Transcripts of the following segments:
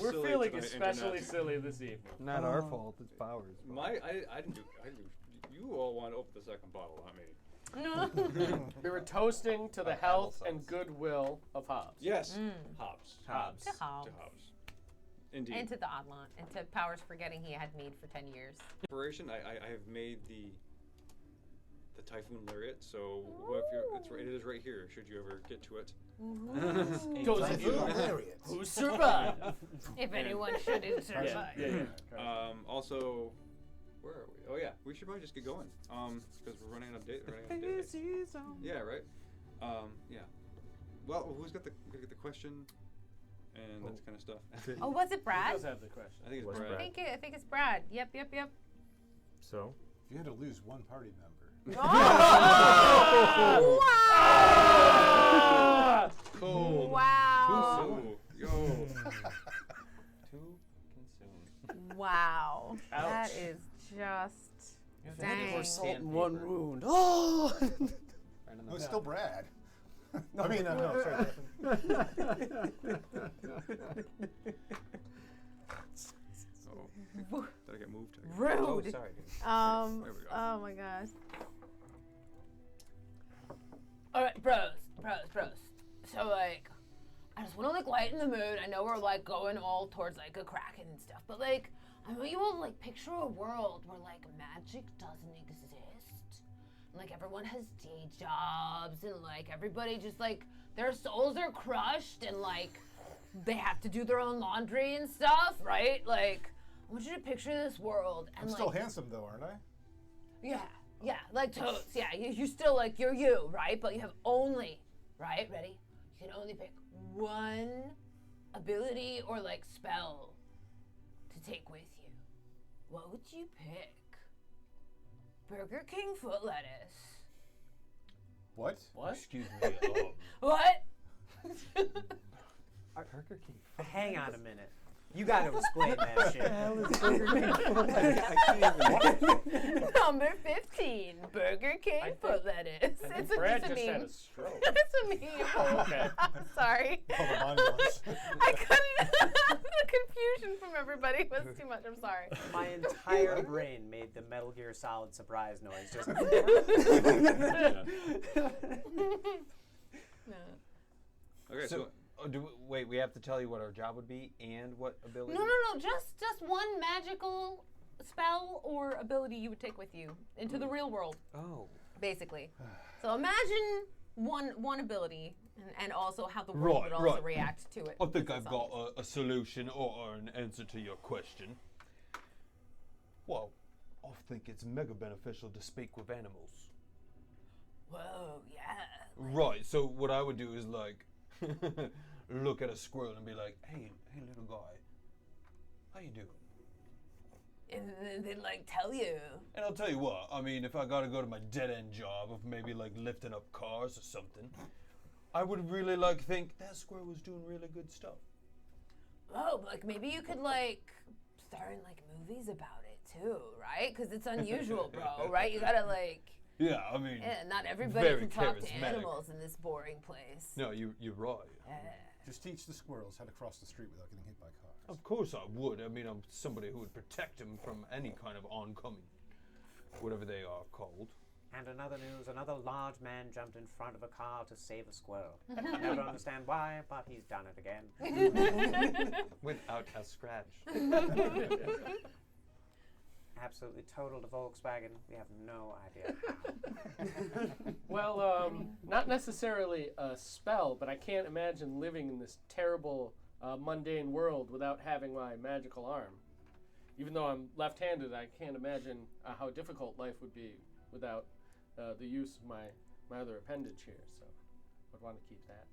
We're silly feeling tonight, especially Internet. silly this evening. Not our fault. It's Powers. I didn't do. You all want to open the second bottle, not me. We were toasting to the health and goodwill of Hobbs. Yes, Hobbs. To Hobbs. To Hobbs. Indeed. And to the Oddlot. And to Powers forgetting he had mead for 10 years. Inspiration. I have made the Typhoon Lariat. So what if it is right here. Should you ever get to it? Goes if you who survived. If anyone shouldn't survive. Yeah. Also, where are we? Oh yeah, we should probably just get going. Because we're running out of days. Yeah, right. Yeah. Well, who's got the question and that kind of stuff? Oh, was it He Brad? does have the question. I think it's Was Brad. I think it's Brad. Yep. So? If you had to lose one party member. Oh! Wow! Cold. Wow! Too soon. Yo. Too consumed. Wow. Ouch. That is just dang. Salt in one wound. Oh! No, it's still Brad. I mean, no, sorry. Oh, did I get moved? Rude. Oh, sorry, dude. There we go. Oh my gosh. All right, bros. So like, I just want to like lighten the mood. I know we're like going all towards like a Kraken and stuff, but like, I want you all to like picture a world where like magic doesn't exist. And, like everyone has day jobs and like everybody just like their souls are crushed and like they have to do their own laundry and stuff, right? Like, I want you to picture this world and I'm like. still handsome though, aren't I? Yeah, like totes. Yeah, you're still like, you're you, right? But you have only, right? Ready? You can only pick one ability or like spell to take with you. What would you pick? Burger King foot lettuce. What? Excuse me. What? Burger King. Hang on a minute. You got to explain that shit. Number 15, Burger King foot lettuce. It's Brad a just meme. had a stroke. It's a meme. Okay. Sorry. Oh, the ambulance. I couldn't. The confusion from everybody was too much. I'm sorry. My entire brain made the Metal Gear Solid surprise noise. Just Okay, so Wait, we have to tell you what our job would be and what ability? No. Just one magical spell or ability you would take with you into the real world, Oh. basically. So imagine one ability and also how the world would also Right. react to it. I think That's I've all. got a solution or an answer to your question. Well, I think it's mega beneficial to speak with animals. Whoa, yeah. Right, so what I would do is like look at a squirrel and be like, hey little guy, how you doing? And then they'd like tell you. And I'll tell you what, I mean, if I gotta go to my dead-end job of maybe like lifting up cars or something, I would really like think that squirrel was doing really good stuff. Oh, like maybe you could like star in like movies about it too, right? Because it's unusual, bro, right? You gotta like. Yeah, I mean, Yeah, not everybody very can talk to charismatic. animals in this boring place. No, you're right. Just teach the squirrels how to cross the street without getting hit by cars. Of course I would. I mean, I'm somebody who would protect him from any kind of oncoming, whatever they are called. And another news, another large man jumped in front of a car to save a squirrel. I never understand why, but he's done it again. Without a scratch. Absolutely totaled a Volkswagen. We have no idea how. Well, not necessarily a spell, but I can't imagine living in this terrible, mundane world without having my magical arm. Even though I'm left-handed, I can't imagine how difficult life would be without the use of my other appendage here. So I'd want to keep that.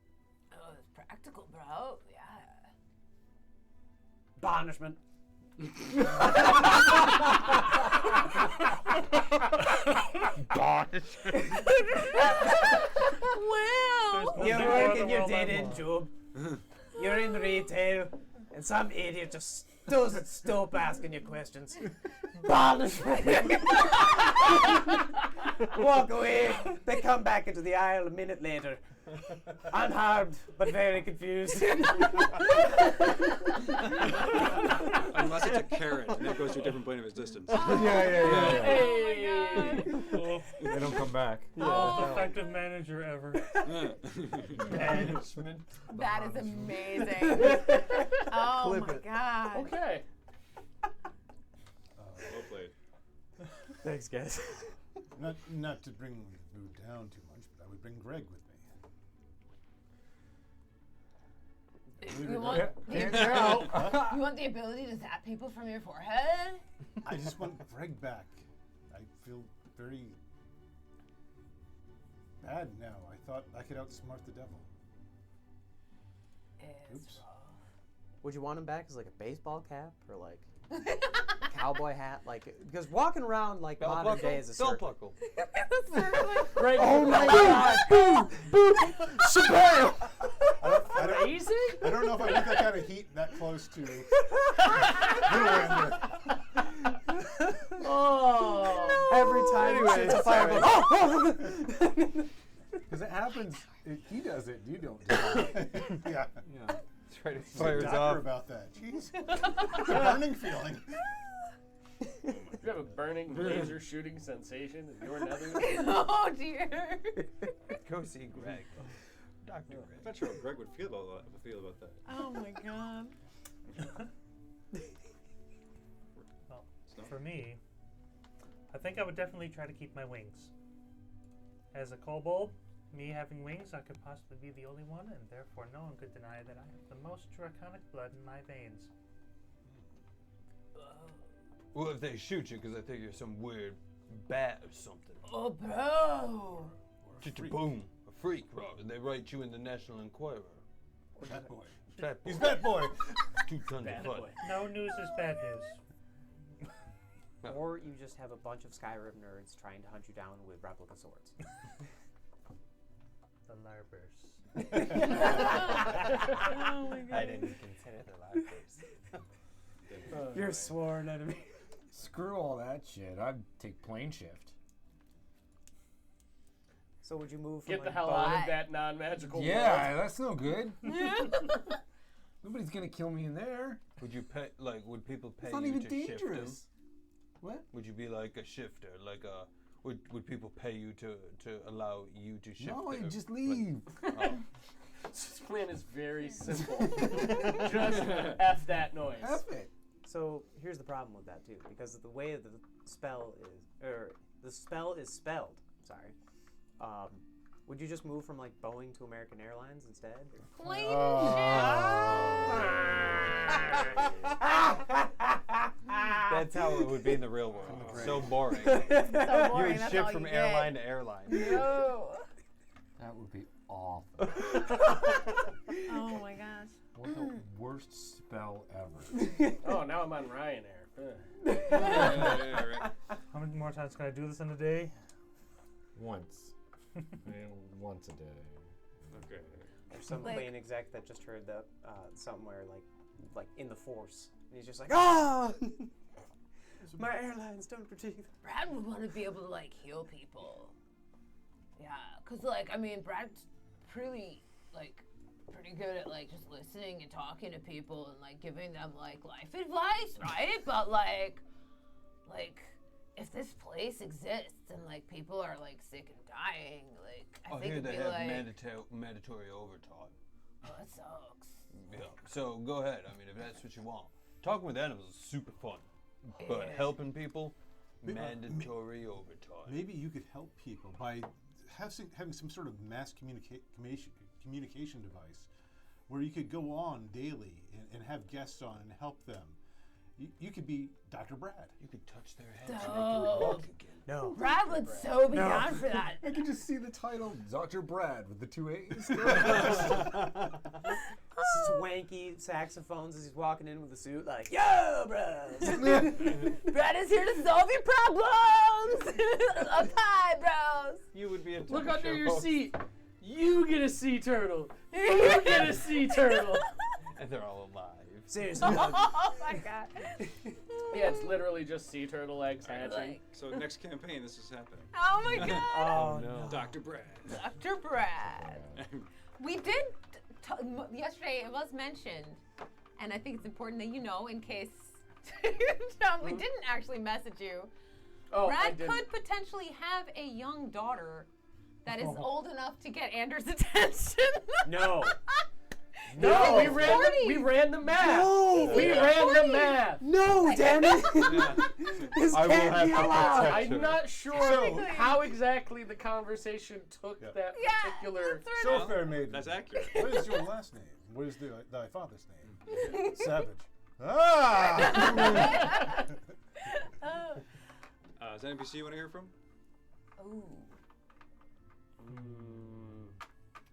Oh, it's practical, bro. Yeah. Banishment. Wow. You work in your dead-end job. You're in retail, and some idiot just doesn't stop asking you questions. Banishment. Walk away. They come back into the aisle a minute later. Unharmed, but very confused. that's a carrot, and that goes to a different plane of existence. Yeah. Hey. They don't come back. Most effective manager ever. Management. That is amazing. Oh Clip my it. god. Okay. Well played. Thanks, guys. Not to bring the mood down too much, but I would bring Greg with me. You want, you want the ability to zap people from your forehead? I just want Greg back. I feel very bad now. I thought I could outsmart the devil. Oops. Would you want him back as like a baseball cap or like a cowboy hat? Like, because walking around like modern day is a circle. Greg. Oh my God! Boom! Boom! Shabam! Crazy? I don't know if I need that kind of heat that close to. Oh. Every time you shoot a fireball. Because it happens. He does it. You don't do it. Yeah. That's right. It He's a fires doctor off. about that. Jeez. It's a burning feeling. You have a burning laser shooting sensation in your nether? Oh dear. Go see Greg. Dr. Greg. I'm not sure how Greg would feel about that. Oh my god. Well, Snow? for me, I think I would definitely try to keep my wings. As a kobold, me having wings, I could possibly be the only one, and therefore no one could deny that I have the most draconic blood in my veins. Well, if they shoot you, because I think you're some weird bat or something. Oh, bro. Just a boom, a freak, Robin. They write you in the National Enquirer. Bat boy. Fat boy. He's Bat Boy. 2 tons Bad of fun. boy. No news is bad news. Or you just have a bunch of Skyrim nerds trying to hunt you down with replica swords. The Larbers. Oh my god. I didn't consider the last Your sworn enemy. Screw all that shit. I'd take plane shift. So would you move from Get the like hell bow- out of that non-magical Yeah, that's no good. Nobody's gonna kill me in there. Would you pay? Like, would people pay It's not you even to shift them? dangerous. What? Would you be like a shifter? Like a would people pay you to allow you to shift? No, their- just leave. Oh. This plan is very simple. Just F that noise. F it. So here's the problem with that too, because of the way the spell is, or the spell is spelled. Sorry. Would you just move from like Boeing to American Airlines instead? or- Plane That's how it would be in the real world. So boring. So You boring. would That's shift all from you airline get. to airline. No. That would be awful. Oh my gosh. What the worst spell ever. Oh, now I'm on Ryanair. Ugh. Yeah, right. How many more times can I do this in a day? Once. Once a day. Okay. There's some Like- plane exec that just heard that somewhere like in the force, and he's just like, ah, my airlines don't breathe. Brad would want to be able to like heal people. Yeah, cause like I mean Brad's pretty good at like just listening and talking to people and like giving them like life advice, right? But like if this place exists and like people are like sick and dying, like I I think hear it'd they be have like mandatory overtime. oh that sucks. Yeah. So go ahead. I mean, if that's what you want. Talking with animals is super fun, but Yeah. helping people, Ma- mandatory overtime. Maybe you could help people by having some sort of mass communication device where you could go on daily and have guests on and help them. You could be Dr. Brad. You could touch their heads and Dope. make them walk again. No. Brad would so be down for that. I can just see the title, Dr. Brad, with the 2 A's. Swanky saxophones as he's walking in with a suit, like, yo, bros. Brad is here to solve your problems. Up high, bros. You would be a Look talk under show your host. seat. You get a sea turtle. You get a sea turtle. And they're all alive. Seriously. Oh my god. Yeah, it's literally just sea turtle eggs hatching. Like, So next campaign, this is happening. oh my god. Oh, no. Dr. Brad. Dr. Brad. We did, yesterday it was mentioned, and I think it's important that you know in case We didn't actually message you. Oh, I Brad didn't. could potentially have a young daughter that is old enough to get Anders' attention. No. No, we No. ran the math. No. We ran the math. No, damn it. Yeah. This I will can't have be to allowed. protect her. I'm not sure how exactly the conversation took Yeah. that Yeah, particular. that's So Well, fair maiden. That's accurate. What is your last name? What is thy father's name? Savage. Ah! Is there an NPC you want to hear from? Ooh.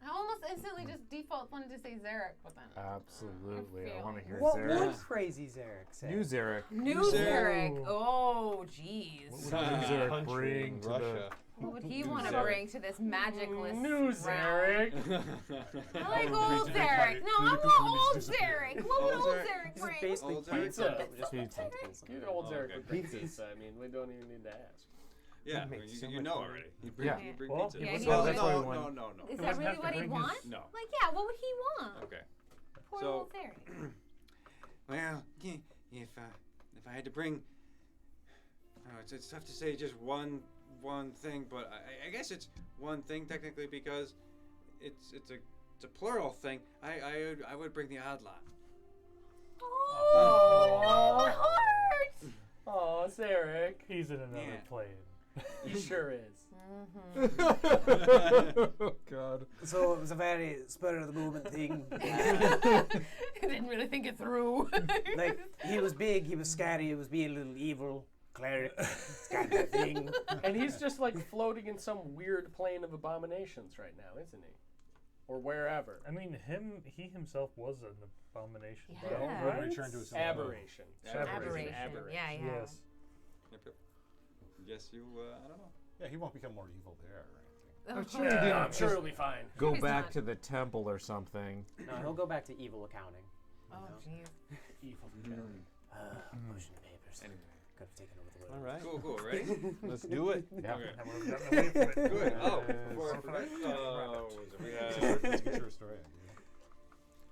I almost instantly just default wanted to say Zarek, but then. Absolutely. I feel- want to hear What Zarek. would crazy Zarek say? New Zarek. New Zarek. Zarek. Oh, jeez. What would New Zarek Country bring in to Russia. What would he New want to Zarek. bring to this magicless New realm? Zarek. I like old Zarek. No, I want old Zarek. What would Old old Zarek. Zarek This is bring? basically Old Zarek. pizza, but just Pizza. tentacles. Get old Oh, Zarek okay. would bring pizza. I mean, we don't even need to ask. Yeah, It makes you, so you much know money. already. He'd bring, Yeah. he'd bring Well, pizza. yeah, he no, would. no, That's no, why we no, want- no, no. Is He that wouldn't really have to what he'd bring want? his- No. Like, yeah, what would he want? Okay. Poor So- old Zarek. Well, if I had to bring, it's tough to say just one thing, but I guess it's one thing technically because it's a plural thing. I would bring the Oddlot. Oh, my heart! Oh, Zarek. He's in another Yeah. plane. He sure is. Oh, God. So it was a very spur of the moment thing. Didn't really think it through. Like, he was big, he was scary, he was being a little evil cleric kind of thing. And he's just like floating in some weird plane of abominations right now, isn't he? Or wherever. I mean, he himself was an abomination. Yeah. though, Yeah. right? Return to his Aberration. Aberration. Aberration. Yeah, yeah. Yes. Yep, yep. Guess you, I don't know. Yeah, he won't become more evil there or anything. I'm sure he Yeah, didn't I'm sure just it'll be fine. go He's back not. to the temple or something. No, he'll go back to evil accounting. Oh, jeez. Evil. Pushing the papers. Anyway. Could have taken over the world. All right. Cool, ready? Let's do it. Yeah. Okay. I would have gotten away from it. Good. Oh, Yes. before I forget, we Let's have get your story.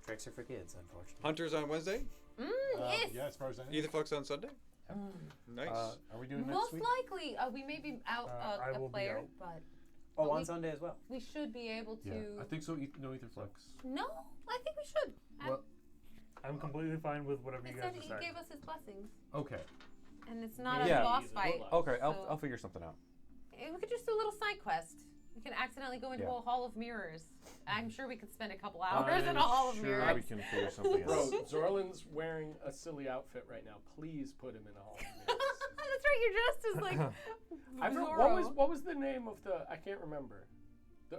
Tricks are for kids, unfortunately. Hunters on Wednesday, Yes. Yeah, as far as I know. Either Fucks on Sunday. Nice. Are we doing Most next week? likely, we may be out I a will be player, out. but Oh, But on we- Sunday as well. we should be able to. Yeah, I think so. No Etherflex. No, I think we should. Well, I'm completely fine with whatever He you said guys he decide. gave us his blessings, okay. and it's not Yeah. a boss He's a fight. bulldog. Okay, So- I'll figure something out. We could just do a little side quest. We can accidentally go into Yeah. a hall of mirrors. I'm sure we could spend a couple hours in a hall of sure mirrors. we can figure something Bro, out. Zorlin's wearing a silly outfit right now. Please put him in a hall. of mirrors. That's right. You're dressed as like I forgot- Zorro. what was the name of the? I can't remember.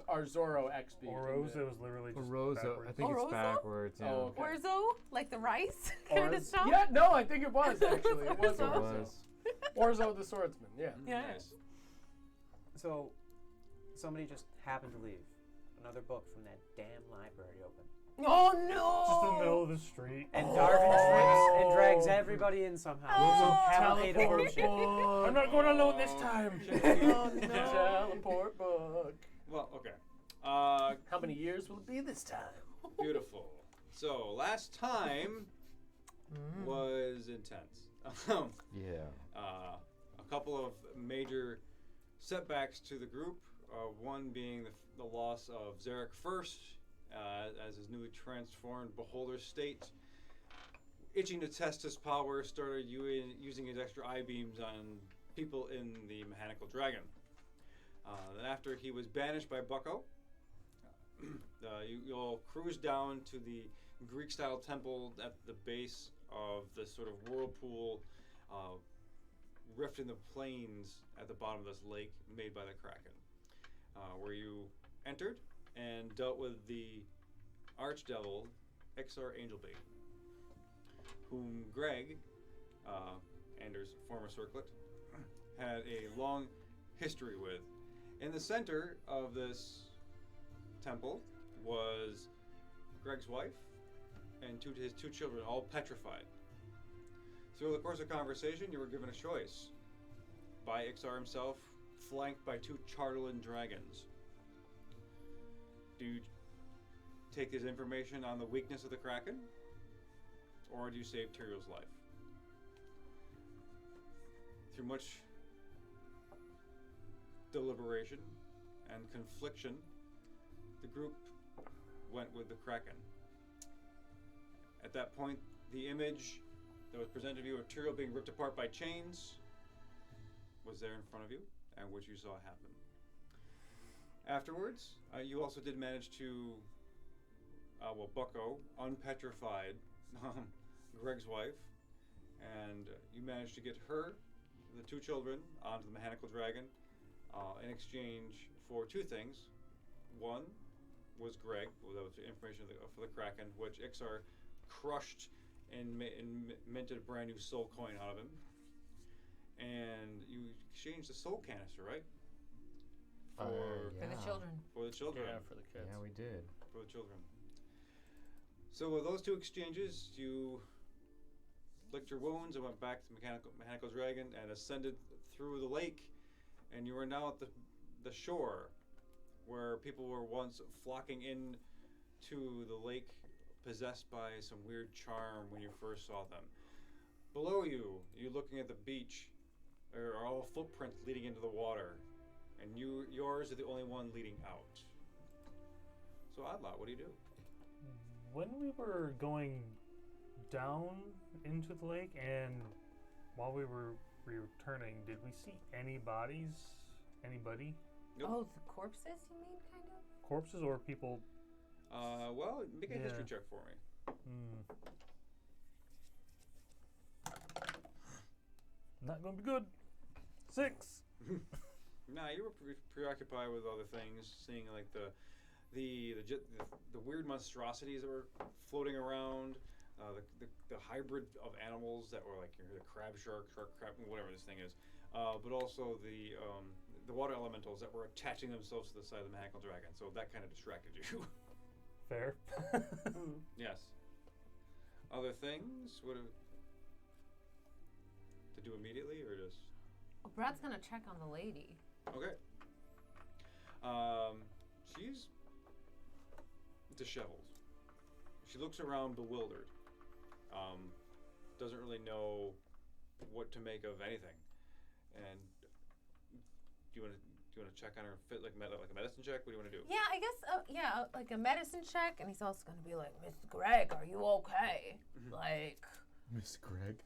Our Zorro XP. Oroza was literally just Oroza, backwards. I think Oroza? it's backwards. Yeah. Oh, okay. Orzo, like the rice kind of Orz- stuff. Yeah, no, I think it was actually. It was It Orzo. was. Orzo the swordsman. Yeah. Yeah. Nice. So, somebody just happened to leave another book from that damn library open. Oh Just in the no! middle of the street. And Darvin trips and drags everybody in somehow. Oh. Have a Teleport potion. book. I'm not going alone this time. Oh, no. Teleport book. Well, okay. How many years will it be this time? Beautiful. So last time was intense. Yeah. A couple of major setbacks to the group. One being the loss of Zarek first, as his newly transformed beholder state, itching to test his power, started using his extra eye beams on people in the mechanical dragon. Then after he was banished by Bucko, you'll cruise down to the Greek-style temple at the base of the sort of whirlpool rift in the plains at the bottom of this lake made by the Kraken, where you entered and dealt with the archdevil Ixar Angelbait, whom Greg, Anders' former circlet, had a long history with. In the center of this temple was Greg's wife and his two children, all petrified. Through the course of conversation, you were given a choice by Ixar himself, flanked by two Charlatan dragons. Do you take this information on the weakness of the Kraken, or do you save Tyrion's life? after much deliberation and confliction, the group went with the Kraken. At that point, the image that was presented to you of Tyrael being ripped apart by chains was there in front of you, and what you saw happen. Afterwards, you also did manage to, Bucko unpetrified Greg's wife, and you managed to get her, the two children, onto the mechanical dragon in exchange for two things. One was Greg, well, that was the information for the Kraken, which Ixar crushed and minted a brand new soul coin out of him. And you exchanged the soul canister, right? For the children. For the children. Yeah, for the kids. Yeah, we did. For the children. So with those two exchanges, you licked your wounds and went back to mechanical dragon and ascended through the lake, and you are now at the shore, where people were once flocking in to the lake, possessed by some weird charm when you first saw them. Below you, you're looking at the beach. There are all footprints leading into the water, and yours are the only one leading out. So Oddlot, what do you do? When we were going down into the lake, and while we were returning, did we see any bodies? Anybody? Nope. Oh, the corpses, you mean, kind of? Corpses or people? Well, make a history Yeah. check for me. Not gonna be good. 6. Nah, you were preoccupied with other things, seeing like the weird monstrosities that were floating around, the hybrid of animals that were like the crab shark, whatever this thing is, but also the water elementals that were attaching themselves to the side of the mechanical dragon. So that kind of distracted you. Fair. Yes. Other things? What to do immediately, or just? Well, Brad's gonna check on the lady. Okay. She's disheveled. She looks around bewildered. Doesn't really know what to make of anything. And do you want to check on her fit like a medicine check? What do you want to do? Yeah, I guess, like a medicine check, and he's also gonna be like, Miss Greg, are you okay? Like, Miss Greg.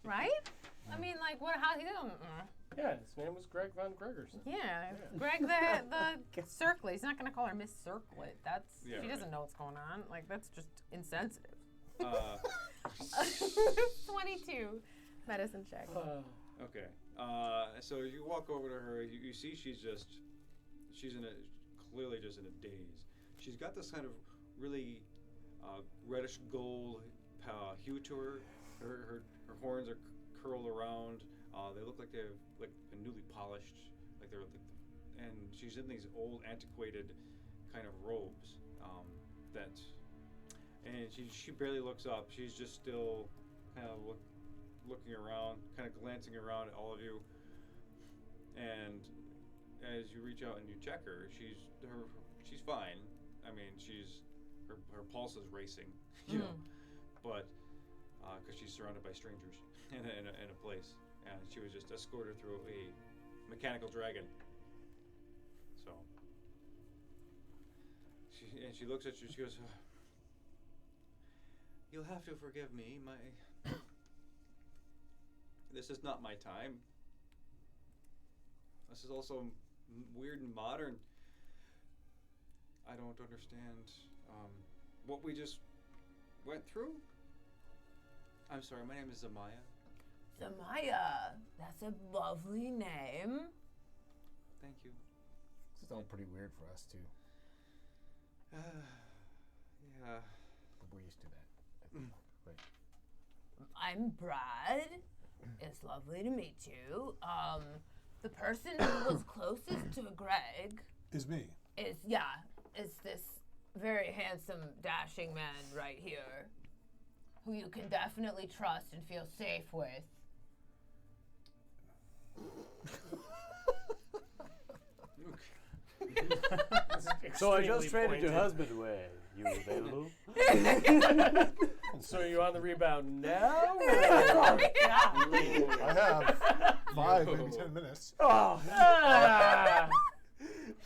right? I mean, like, how he doing? Yeah, his name was Greg von Gregerson. Yeah, Greg the Circlet. He's not gonna call her Miss Circlet. She doesn't know what's going on. Like, that's just insensitive. 22 medicine check. Okay. So you walk over to her. You see she's clearly just in a daze. She's got this kind of really reddish gold hue to her. Her horns are curled around. They look like they've been newly polished, and she's in these old, antiquated kind of robes. And she barely looks up. She's just still kind of looking around, kind of glancing around at all of you. And as you reach out and you check her, she's fine. I mean, her pulse is racing, you know, but because she's surrounded by strangers in a place. And she was just escorted through a mechanical dragon. So, she looks at you. She goes, "You'll have to forgive me. This is not my time. This is also weird and modern. I don't understand what we just went through. I'm sorry. My name is Zamaya." Zamaya, that's a lovely name. Thank you. It's all pretty weird for us too. Yeah. But we're used to that. Wait. I'm Brad. It's lovely to meet you. The person who was closest to Greg Is me. is this very handsome, dashing man right here, who you can definitely trust and feel safe with. So I just traded your husband away. You available? So are you on the rebound now? I have. 5, maybe 10 minutes. Oh.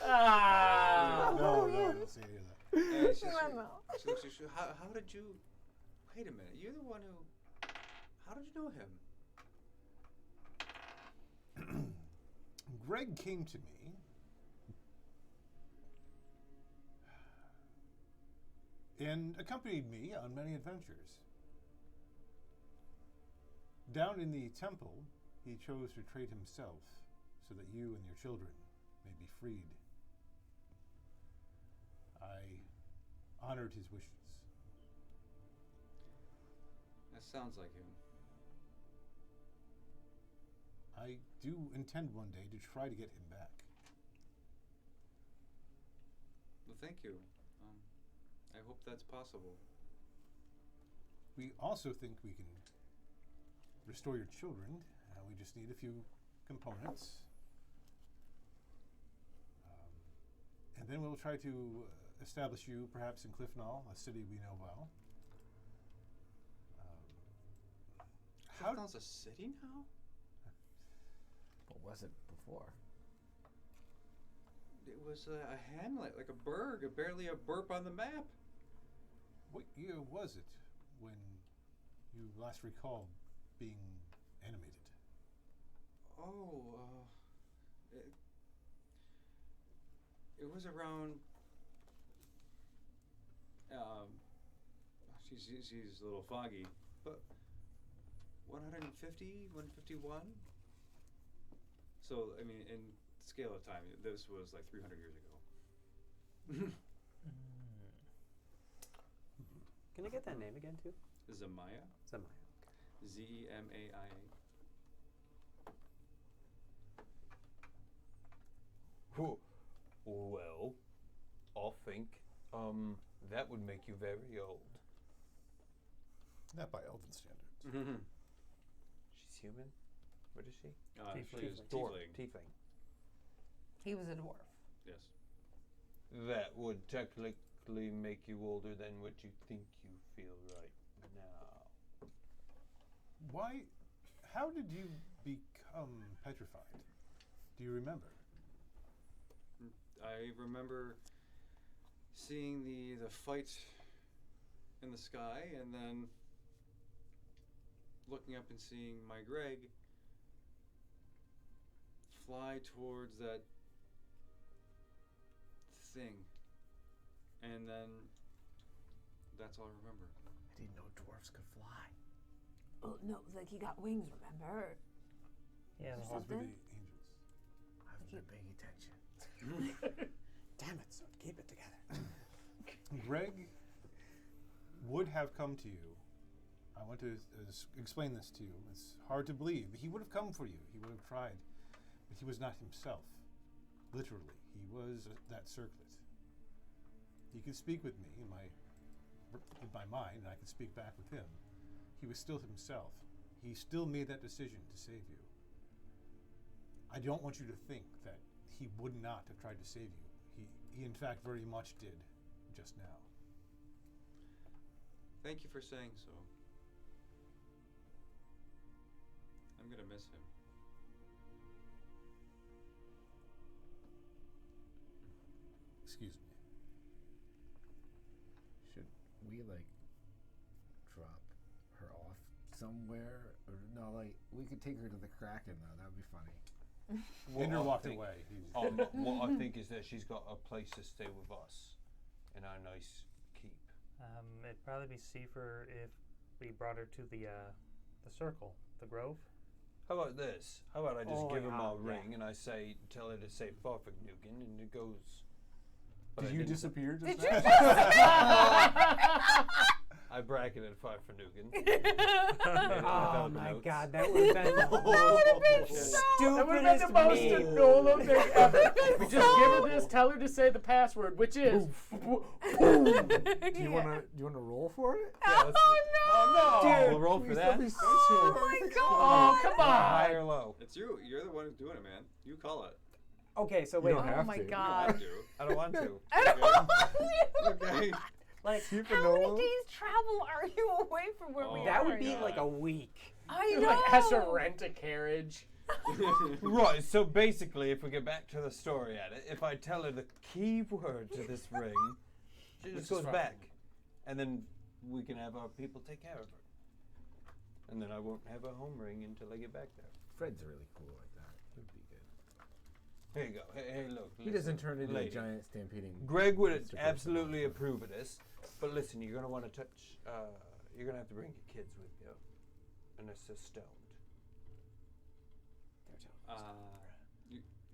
No, don't say any of that. It's just, she looks at you, how did you... Wait a minute, you're the one who... How did you know him? Greg came to me and accompanied me on many adventures. Down in the temple, he chose to trade himself so that you and your children may be freed. I honored his wishes. That sounds like him. I do intend one day to try to get him back. Well, thank you. I hope that's possible. We also think we can restore your children. We just need a few components. And then we'll try to establish you perhaps in Clifnall, a city we know well. Clifnall's a city now? What was it before? It was a hamlet, like a burg, barely a burp on the map. What year was it when you last recall being animated? Oh, it was around. She's a little foggy, but 150, 151. So I mean, in scale of time, this was like 300 years ago. Can I get that name again, too? Zemaya. Zemaya. Zemaia. Well, I think that would make you very old. Not by elven standards. Mm-hmm. She's human? What is she? She's Dwarf. tiefling. Tiefling. He was a dwarf. Yes. That would technically make you older than what you think you feel right now. How did you become petrified? Do you remember? I remember seeing the fight in the sky, and then looking up and seeing my Greg fly towards that thing, and then that's all I remember. I didn't know dwarves could fly. Oh no, like he got wings, remember? Yeah, the Or whole Those would something? be angels. I haven't been paying attention. Damn it, son. Keep it together. Greg would have come to you. I want to explain this to you. It's hard to believe. He would have come for you. He would have tried. But he was not himself. Literally. He was that circlet. He could speak with me in my mind, and I could speak back with him. He was still himself. He still made that decision to save you. I don't want you to think that he would not have tried to save you. He in fact very much did just now. Thank you for saying so. I'm gonna miss him. Excuse me. Should we like drop her off somewhere? Or no, like we could take her to the Kraken though. That would be funny. Ender walked away. What I think is that she's got a place to stay with us in our nice keep. It'd probably be safer if we brought her to the circle, the grove. How about this? How about I just give her my yeah. ring and I say, tell her to say Farfignugan, and it goes. But Did I you didn't say- disappear just Did now? you just I bracketed Farfignugan. Oh my god, that would have been the That would have been the most stupidest meme. Enola thing ever. We just give her this, tell her to say the password, which is. Do you wanna roll for it? Yeah, let's Dude, we'll roll for Please that. don't be so Oh sure. my Oh, god! come High on. or low? It's you. You're the one who's doing it, man. You call it. Okay, so You wait. don't Oh have my to. You god. don't have to. I don't want to. Okay. Like, How many days travel are you away from where we are? that would be God. like a week. I He know. like has to rent a carriage. Right, so basically, if we get back to the story at it, if I tell her the key word to this ring, she just goes back. And then we can have our people take care of her. And then I won't have a home ring until I get back there. Fred's really cool like that. He'd be good. Here you go. Hey, look. He doesn't turn into lady. a giant stampeding. Greg would monster person. absolutely approve of this. But listen, you're going to want to touch, you're going to have to bring your kids with you. Unless they're stoned.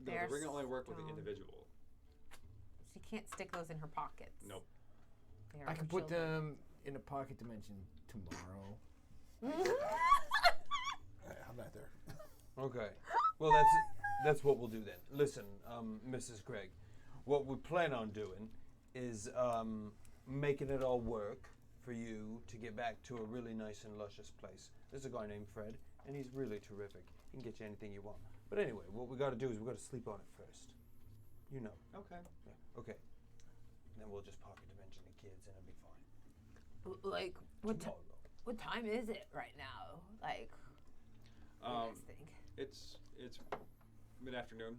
The ring only work with the individual. She can't stick those in her pockets. Nope. They are I for can put children. them in a pocket dimension tomorrow. I'm not there. Okay. Well, that's what we'll do then. Listen, Mrs. Gregg, what we plan on doing is making it all work for you to get back to a really nice and luscious place. There's a guy named Fred, and he's really terrific. He can get you anything you want. But anyway, what we got to do is we got to sleep on it first. You know. Okay. Yeah. Okay. And then we'll just pocket dimension the kids, and it'll be fine. Like, what time is it right now? Like, what do you guys think? It's mid-afternoon.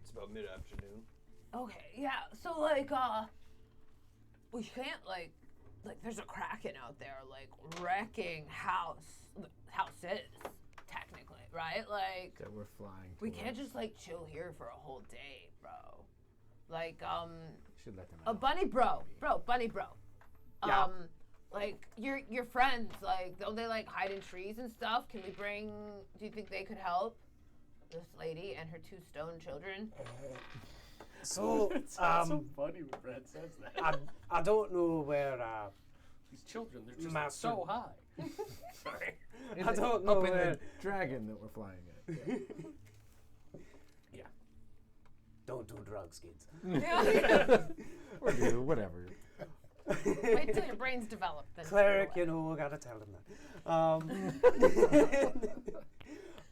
It's about mid-afternoon. Okay, yeah. So like, we can't like there's a kraken out there like wrecking houses technically, right? Like That we're flying. we can't just like chill here for a whole day, bro. Like Should let them a bunny bro. Yeah. Like your friends, like don't they like hide in trees and stuff? Do you think they could help? This lady and her 2 stone children. So, It's so funny when Brad says that. I don't know where. These children, they're just Master- so high. Sorry. I don't know Up in where. the dragon that we're flying at. Yeah. Don't do drugs, kids. Or do whatever. Wait till your brain's developed. Then Cleric, do it. you know, gotta tell him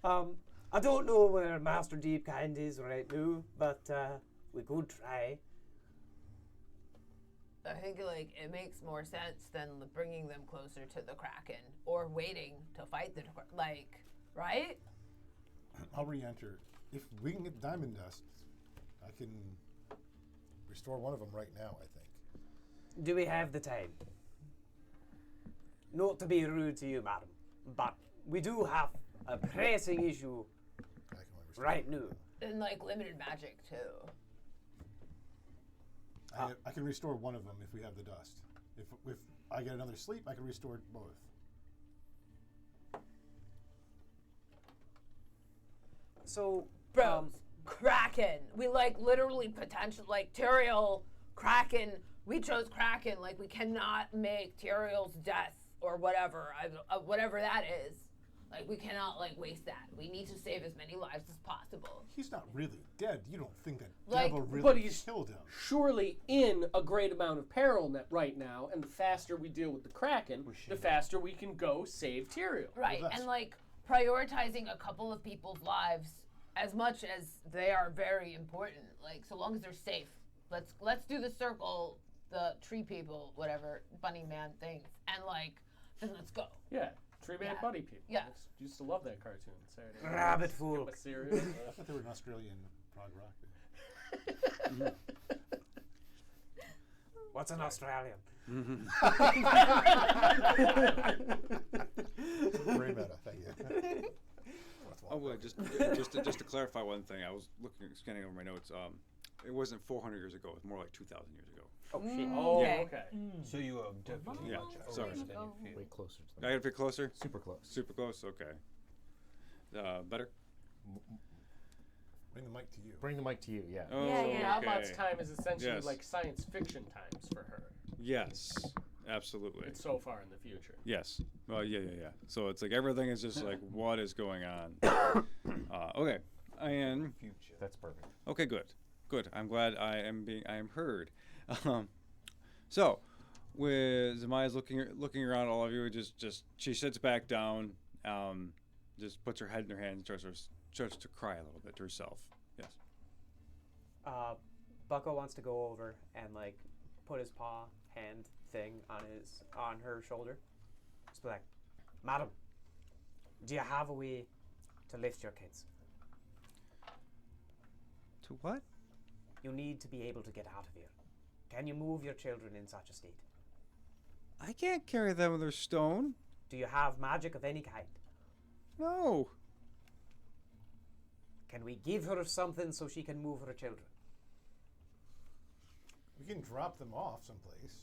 that. I don't know where Master Deepkind is right now, but we could try. I think like it makes more sense than bringing them closer to the kraken or waiting to fight the like, right? I'll re-enter. If we can get diamond dust, I can restore one of them right now, I think. Do we have the time? Not to be rude to you, madam, but we do have a pressing issue I can only restore right now. And like limited magic too. I can restore one of them if we have the dust. If I get another sleep, I can restore both. So, Bros, kraken. We like literally potential like Tyrael, kraken. We chose kraken. Like we cannot make Tyrael's death or whatever, whatever that is. Like we cannot like waste that. We need to save as many lives as possible. He's not really dead. You don't think that Like, devil really but he's killed him? surely in a great amount of peril right now, and the faster we deal with the kraken, the faster we can go save Tyrael. Right, that's- and like prioritizing a couple of people's lives as much as they are very important. Like so long as they're safe. Let's do the circle, the tree people, whatever, bunny man things, and like then let's go. Yeah, Tree Man Yeah. Buddy people. Yeah. I used to love that cartoon. Saturday night. Rabbit Get fool. my cereal. I thought they were an Australian prog rock. what's an Australian? Very meta, thank you. Oh, well, just to clarify one thing, I was scanning over my notes. It wasn't 400 years ago; it was more like 2,000 years ago. Oh shit. Oh, Okay. okay. So you are definitely Yeah, much sorry. older than you Way feel. closer to I them. gotta be closer. Super close. Super close. Okay. Better. Bring the mic to you. Bring the mic to you, yeah. Oh, yeah. Oddlot's okay. time is essentially Yes. like science fiction times for her. Yes, absolutely. It's so far in the future. Yes. Well, yeah. So it's like everything is just like what is going on. Okay. And Future. That's perfect. okay, good. I'm glad I am heard. So, with Zamaya's looking around all of you, just she sits back down, just puts her head in her hands, starts to cry a little bit to herself. Yes. Bucko wants to go over and like put his hand thing on her shoulder. Just be like, madam, do you have a way to lift your kids? To what? You need to be able to get out of here. Can you move your children in such a state? I can't carry them with their stone. Do you have magic of any kind? No. Can we give her something so she can move her children? We can drop them off someplace.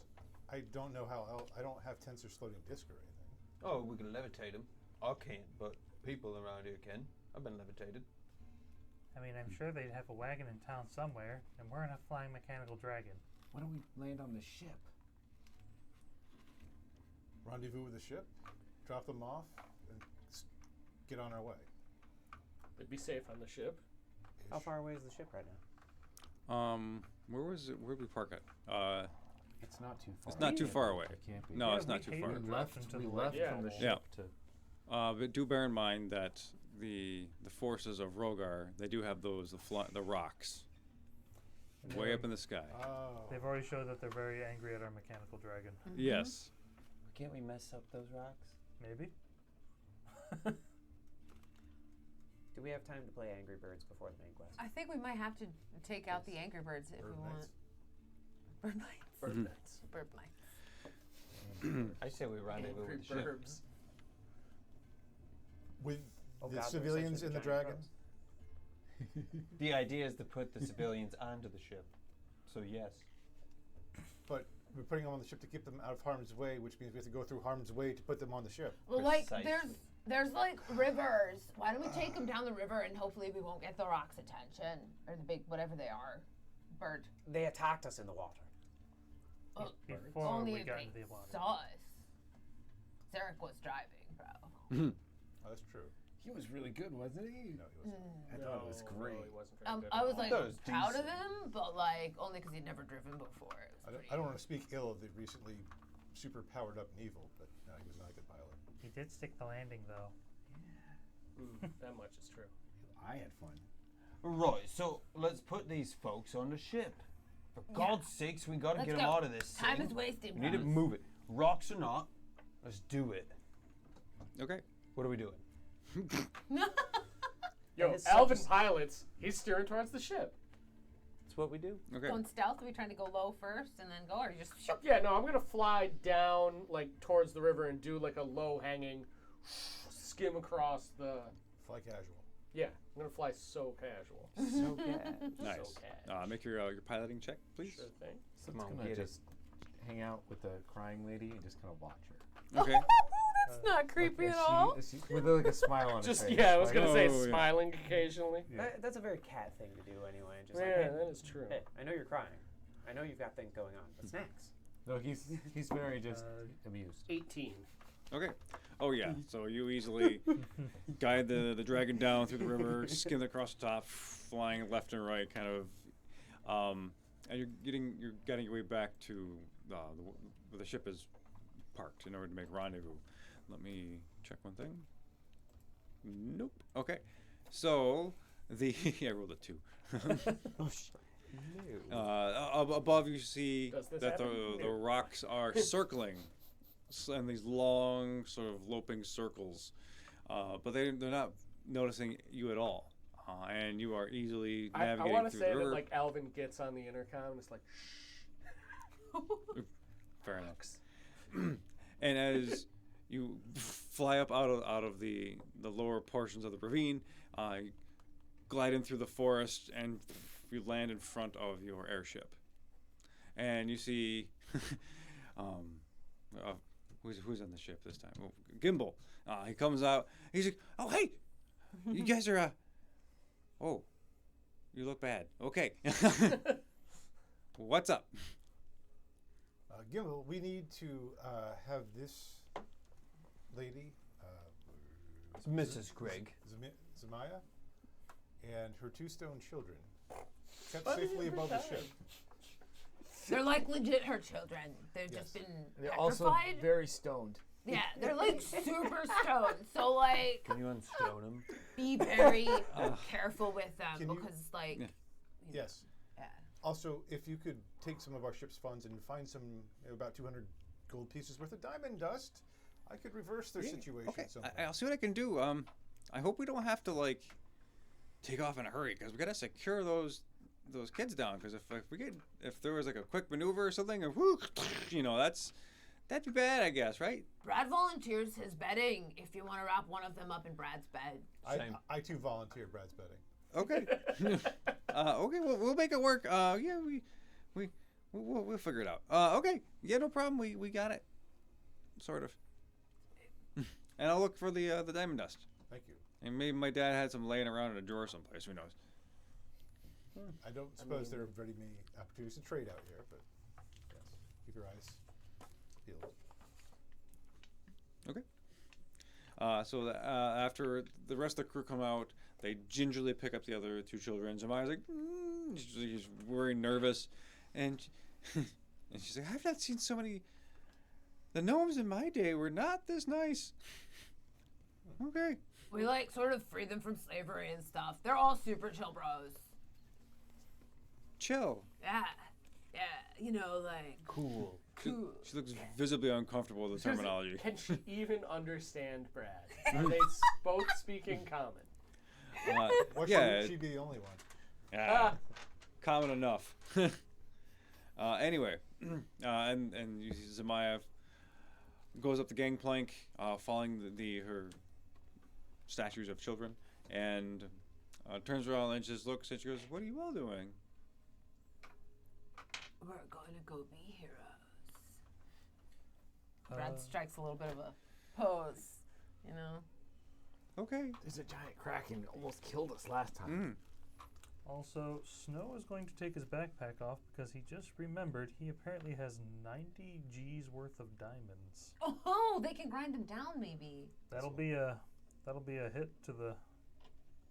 I don't know how I don't have tensor floating disc or anything. Oh, we can levitate them. I can't, but people around here can. I've been levitated. I mean, I'm sure they'd have a wagon in town somewhere, and we're in a flying mechanical dragon. Why don't we land on the ship? Rendezvous with the ship, drop them off, and get on our way. They'd be safe on the ship. How far away is the ship right now? Where was it? Where'd we park it? It's not too far. It's not too far away. It can't be. No, Yeah, it's not we too far. hated We left until we the left yeah. from the Yeah. ship to. But do bear in mind that the forces of Rogar, they do have those the rocks way up in the sky. Oh. They've already showed that they're very angry at our mechanical dragon. Yes. Can't we mess up those rocks? Maybe. Do we have time to play Angry Birds before the main quest? I think we might have to take out the Angry Birds if Bird we want. Knights. Bird Knights. Bird nets. Bird Knights. I say we rendezvous Angry with the ship. burbs. With Oh the God, there's civilians such in a the giant dragon? crows. The idea is to put the civilians onto the ship. So yes. But we're putting them on the ship to keep them out of harm's way, which means we have to go through harm's way to put them on the ship. Well, like Precisely. there's like rivers. Why don't we take them down the river and hopefully we won't get the rock's attention or the big whatever they are, bird. They attacked us in the water. Oh, Before only we if got they into the water. saw us. Zarek was driving, bro. Oh, that's true. He was really good, wasn't he? No, he wasn't. I thought it was great. No, he wasn't very good I at was all. like thought it was proud of decent. him, but like only because he'd never driven before. It was I don't want to speak ill of the recently super powered up Nevil, but no, he was not a good pilot. He did stick the landing, though. That much is true. I had fun. Right, so let's put these folks on the ship. For God's sakes, we gotta Let's get them go. out of this Time thing. is wasted, We need to bros. move it. Rocks or not, let's do it. Okay. What are we doing? Yo, is such Alvin a pilots. He's steering towards the ship. That's what we do. Okay. Going stealth? Are we trying to go low first and then go, or you just shoop? Yeah, no, I'm gonna fly down like towards the river and do like a low hanging skim across the. Fly casual. Yeah, I'm gonna fly so casual. So bad. Nice. So cash. Make your piloting check, please. Sure thing. So Come it's on, gonna get it. just hang out with the crying lady and just kind of watch her. Okay. That's not creepy Like, at all. with like a smile on her Just face. yeah, I was like, gonna say Oh, yeah. smiling occasionally. Yeah. That's a very cat thing to do anyway. Just Yeah, like, hey, that is true. hey, I know you're crying. I know you've got things going on, but snacks. No, he's very just amused. 18. Okay. Oh yeah. So you easily guide the dragon down through the river, skim it across the top, flying left and right, kind of, and you're getting your way back to where the ship is parked in order to make rendezvous. Let me check one thing. Nope. Okay. So I rolled a 2. Above you see Does this that the happen? rocks are circling in these long sort of loping circles, but they're not noticing you at all, and you are easily I navigating want to through say the that river. like Alvin gets on the intercom and it's like, shh. Fair enough. And as you fly up out of the lower portions of the ravine, you glide in through the forest, and you land in front of your airship. And you see, who's on the ship this time? Oh, Gimbal. He comes out. He's like, "Oh, hey, you guys are. Oh, you look bad. Okay, what's up?" Gimbal, we need to have this lady, It's Mrs. Gregg. Zamaya, and her 2 stone children kept safely above the ship. They're like legit her children. They've Yes. just been They're also petrified. very stoned. Yeah, they're like super stoned. So like, Can you unstone him? be very careful with them Can you- because like, Yeah. Yes. yeah. Also, if you could take some of our ship's funds and find some, about 200 gold pieces worth of diamond dust, I could reverse their situation Okay, somehow. I'll see what I can do. I hope we don't have to like take off in a hurry because we gotta secure those kids down, because if there was like a quick maneuver or something, or whoo, that'd be bad, I guess, right? Brad volunteers his bedding if you want to wrap one of them up in Brad's bed. I too volunteer Brad's bedding. Okay. Okay, we'll make it work. Yeah, we'll figure it out. Okay. Yeah, no problem. We got it. Sort of. And I'll look for the diamond dust. Thank you. And maybe my dad had some laying around in a drawer someplace. Who knows? I don't suppose there are very many opportunities to trade out here, but yes, keep your eyes peeled. Okay. So after the rest of the crew come out, they gingerly pick up the other two children. Zamaya's like, she's very nervous, and she's like, I've not seen so many. The gnomes in my day were not this nice. Okay. We like sort of free them from slavery and stuff. They're all super chill bros. Chill. Yeah. Yeah. You know, like. Cool. She looks visibly uncomfortable with the terminology. Can she even understand Brad? Are they both speaking common? Why yeah. should she be the only one? Common enough. Anyway, and you see Zamaya goes up the gangplank, following her statues of children, and turns around and just looks and she goes, "What are you all doing?" We're going to go be heroes. Brad strikes a little bit of a pose, you know. Okay. There's a giant kraken that almost killed us last time. Also, Snow is going to take his backpack off because he just remembered he apparently has 90 G's worth of diamonds. Oh, they can grind them down, maybe. That'll be a hit to the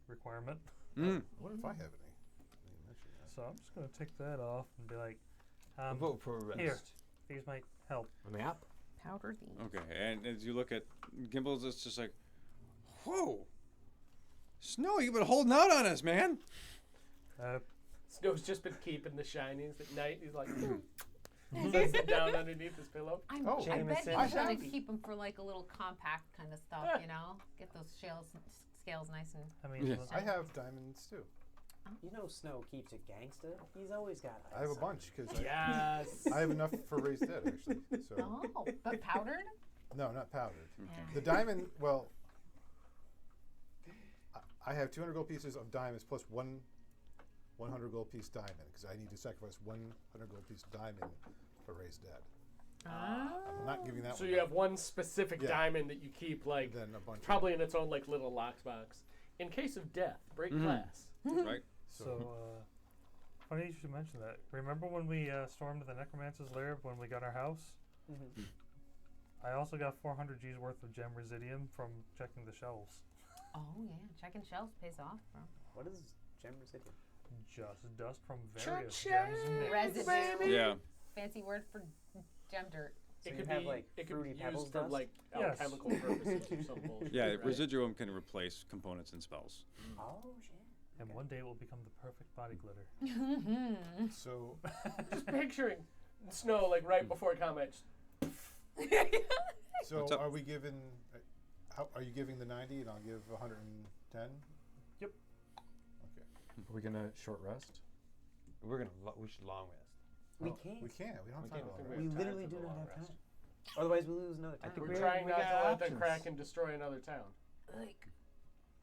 requirement. What if I have any? So I'm just gonna take that off and be like, vote for arrest. Here, these might help. On the app? Powder these. Okay, and as you look at Gimbals, it's just like, whoa, Snow, you've been holding out on us, man. Snow's just been keeping the shinies at night. He's like, sets them down underneath his pillow. I bet Jameson. he's gonna keep them for like a little compact kind of stuff, you know? Get those scales nice and. I mean, I have diamonds too. You know Snow keeps it gangsta. He's always got eyes. I have a on bunch him. because Yes. I have enough for raised dead actually. So Oh, but powdered? no, not powdered. The diamond. Well, I have 200 gold pieces of diamonds plus 100 gold piece diamond because I need to sacrifice 100 gold piece diamond for raised dead. I'm not giving that So one. you have one specific Yeah. diamond that you keep, like, Then a bunch. probably in its own, like, little lockbox. In case of death, break glass. Right? so funny you should mention that. Remember when we stormed the Necromancer's lair when we got our house? I also got 400 G's worth of gem residium from checking the shelves. Oh yeah, checking shelves pays off, bro. What is gem residuum? Just dust from various Cha-ching! gems mixed. Residue. Yeah. Fancy word for gem dirt. So It you could have, be like, it could Fruity be Pebbles used for dust? like Yes. alchemical purposes or some bullshit. Yeah, right? residuum can replace components and spells. Oh shit. And one day it will become the perfect body glitter. So Just picturing Snow like right before combat. so What's up? are we giving? How are you giving the 90 and I'll give 110? Yep. Okay. Are we gonna short rest? We should long rest. We Oh, can't. We can't. We don't have time. think to we We have literally time for do the not long have rest. time. Otherwise, we lose another time. think We're we trying not got to let the options. Kraken destroy another town. Like,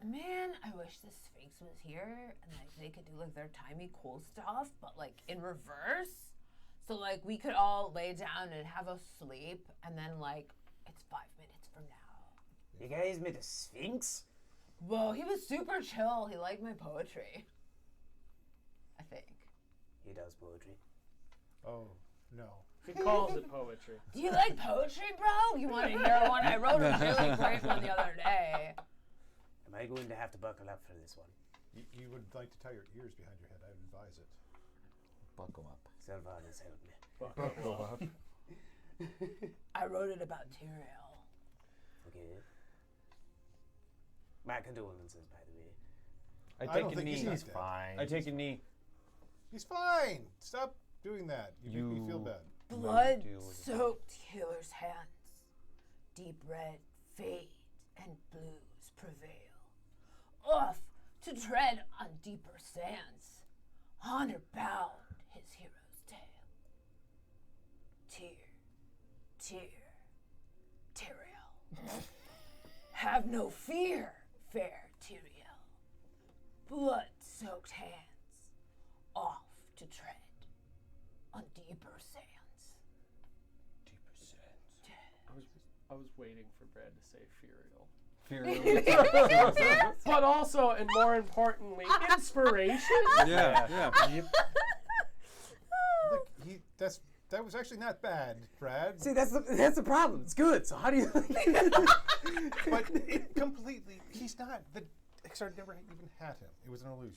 man, I wish the Sphinx was here and like they could do like their timey cool stuff, but like in reverse. So like we could all lay down and have a sleep, and then like it's 5 minutes from now. You guys made a Sphinx? Whoa, he was super chill. He liked my poetry. I think. He does poetry. Oh no. He calls it poetry. Do you like poetry, bro? You want to hear one? I wrote a really great one the other day. Am I going to have to buckle up for this one? You would like to tie your ears behind your head. I would advise it. Buckle up. Selvan has helped me. Buckle up. I wrote it about Tyrael. Okay. My condolences, by the way. I I take don't a think knee. he's dead. Fine. I take a knee. He's fine. Stop doing that. You make me feel You- bad. Blood deal with it. soaked healer's hands. Deep red fade and blues prevail. Off to tread on deeper sands. honor bound his hero's tale. Tyrael. Have no fear, fair Tyrael. Blood-soaked hands, off to tread on deeper sands. I was waiting for Brad to say furial. But also, and more importantly, inspiration. Yeah. Look, that was actually not bad, Brad. See, that's the problem. It's good. So how do you? But it completely, he's not. The Kickstarter never even had him. It was an illusion.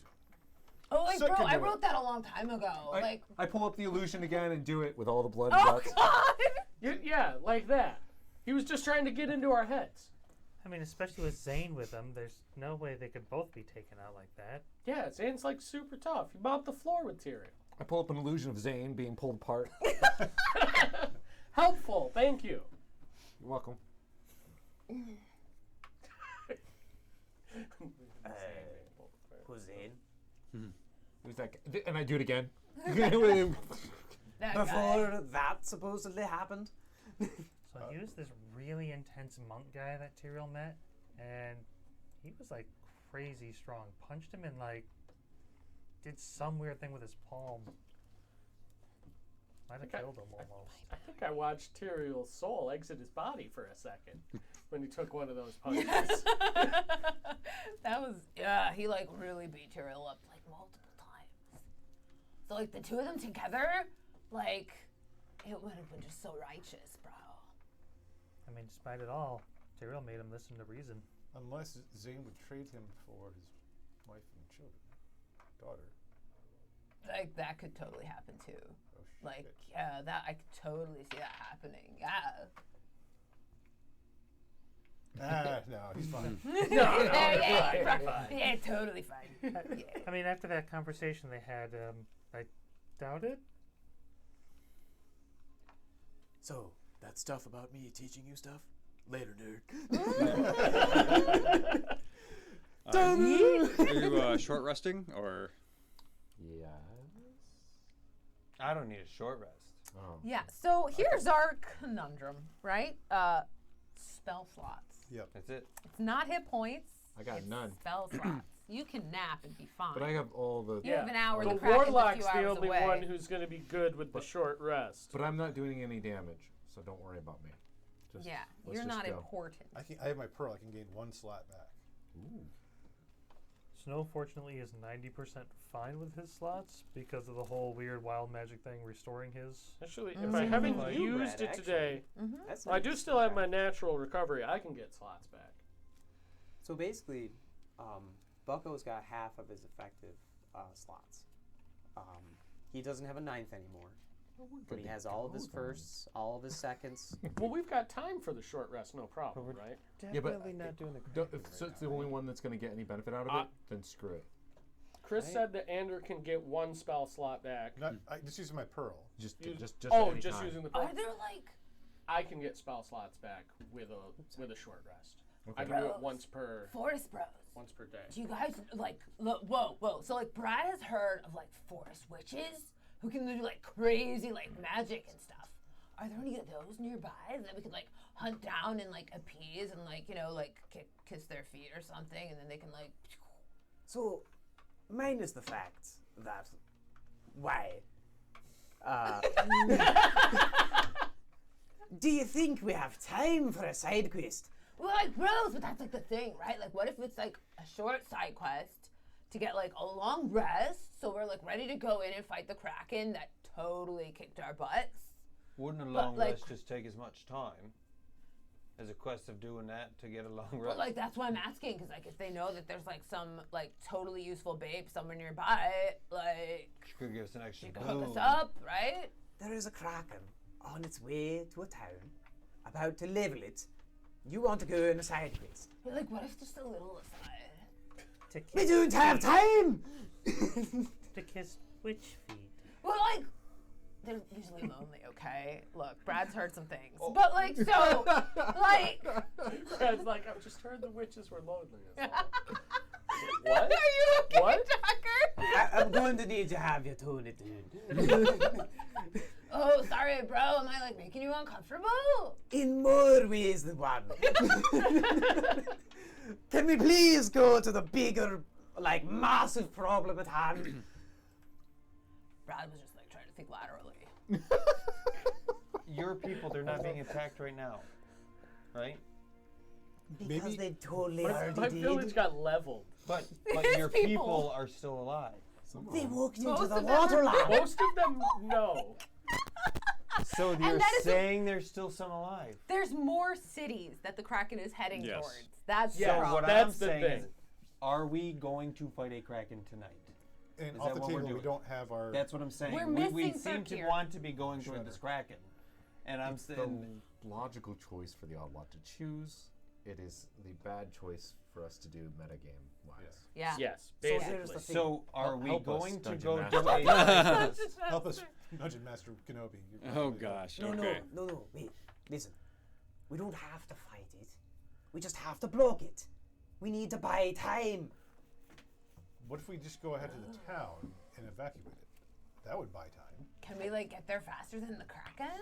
Oh, like, So bro, can I do wrote that a long time ago. I pull up the illusion again and do it with all the blood Oh, guts. God! Yeah, like that. He was just trying to get into our heads. I mean, especially with Zane with them, there's no way they could both be taken out like that. Yeah, Zane's like super tough. He mopped the floor with Tyrael. I pull up an illusion of Zane being pulled apart. Helpful, thank you. You're welcome. Hussein. Who's that guy? And I do it again. That Before guy. that supposedly happened. So he was this really intense monk guy that Tyrael met, and he was like crazy strong. Punched him and like did some weird thing with his palm. Might have killed him almost. I think I watched Tyrael's soul exit his body for a second when he took one of those punches. That was, yeah, he like really beat Tyrael up like multiple times. So like the two of them together, like it would have been just so righteous, bro. I mean, despite it all, Tyrael made him listen to reason. Unless Zane would trade him for his wife and children, daughter. Like that could totally happen too. Oh, shit. Like, yeah, that I could totally see that happening. Yeah. No, he's fine. Yeah, totally fine. Yeah. I mean, after that conversation they had, I doubt it. So, that stuff about me teaching you stuff? Later, nerd. Are you short resting or? Yes. I don't need a short rest. Oh. Yeah, so here's our conundrum, right? Spell slots. Yep. That's it. It's not hit points. I got it's none. Spell slots. You can nap and be fine. But I have all the. You have an hour. The The Kraken's a warlock's few the hours only away. one who's going to be good with the short rest. But I'm not doing any damage, so don't worry about me. Just, Yeah, let's you're just not go. important. I have my pearl. I can gain 1 slot back. Ooh. Snow, fortunately, is 90% fine with his slots because of the whole weird wild magic thing restoring his. Actually, if I haven't Like used Brad, it today, That's I do nice. still have my natural recovery. I can get slots back. So basically, Bucko's got half of his effective slots. He doesn't have a 9th anymore, but he has all of his firsts, all of his seconds. Well, we've got time for the short rest, no problem, right? Yeah, but Definitely not doing the Don't, Kraken if right it's the only one that's going to get any benefit out of Uh, it, then screw it. Chris Right. said that Andrew can get 1 spell slot back. Not, just using my pearl. Just Use- just oh, any just time. using the. Are there like I can get spell slots back with a short rest. Okay. I can do it Bros. once per forest bros? day. Do you guys like whoa? So like Brad has heard of like forest witches who can do like crazy like magic and stuff. Are there any of those nearby that we could like hunt down and like appease and like like kiss their feet or something and then they can like. So, minus the fact that why? Do you think we have time for a side quest? Well, like bros, but that's like the thing, right? Like, what if it's like a short side quest to get like a long rest, so we're like ready to go in and fight the Kraken that totally kicked our butts? Wouldn't a But, long like- rest just take as much time as a quest of doing that to get a long But rest? like that's why I'm asking, because like if they know that there's like some like totally useful babe somewhere nearby, like She could give us an extra she could hook us boom. up, right? There is a Kraken on its way to a town, about to level it. You want to go on a side quest? But like, what if just a little aside? To We kiss, don't have time! to kiss witch feet. Well, like they're usually lonely, okay? Look, Brad's heard some things, but like so, like. Brad's like, I've just heard the witches were lonely. That's all. Are What? you okay, What? Tucker? I'm going to need to have you tune it, dude. Oh, sorry, bro. Am I like making you uncomfortable? In more ways than one. Can we please go to the bigger, like, massive problem at hand? Brad was just like trying to think laterally. Your people, they're not being attacked right now, right? Because they totally My already village did. got leveled. But His your people. people are still alive. They walked Most into the of them water are line. Most of them, no. So you're that is a- saying there's still some alive. There's more cities that the Kraken is heading Yes. towards. That's Yeah, the So problem. what That's I'm the saying thing. is, are we going to fight a Kraken tonight? And Is off that the what we're table, we doing? don't have our. That's what I'm saying. We're we missing seem to Third want to be going toward Shredder. this Kraken. And I'm It's saying, the logical choice for the Oddlot to choose. It is the bad choice for us to do metagame wise. Yeah. Yes, So here's basically. the thing. so are we Help us, going to Dungeon go Master. do a... Help us, Dungeon Master Kenobi. You're Oh probably- gosh. No, Okay. no, wait. Listen. We don't have to fight it. We just have to block it. We need to buy time. What if we just go ahead to the town and evacuate it? That would buy time. Can we like get there faster than the Kraken?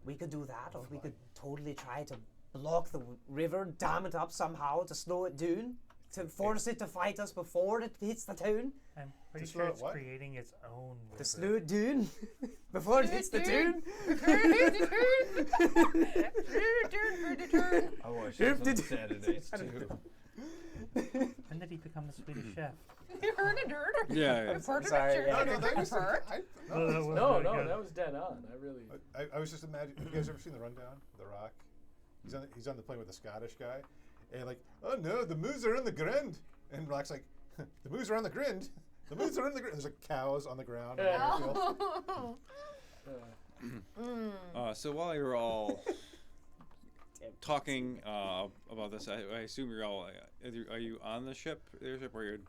We could do that, or we could totally try to block the river, dam it up somehow to slow it down, to force it to fight us before it hits the town, I'm pretty To sure slow it it's what? creating its own river. to slow it down before it hits the town. I watch this on Saturdays too. When did he become the Swedish chef? You heard it, Yeah. Sorry, yeah. No, that was. No, that was dead on. I really. I was just imagining. Have you guys ever seen the Rundown? The Rock. He's on the plane with the Scottish guy, and like, oh no, the moose are on the ground, and Rock's like, the moose are on the ground. The moose are on the ground. There's like cows on the ground. on the airfield. So while you're all talking about this, I assume you're all. Are you on the ship? Airship, or you're?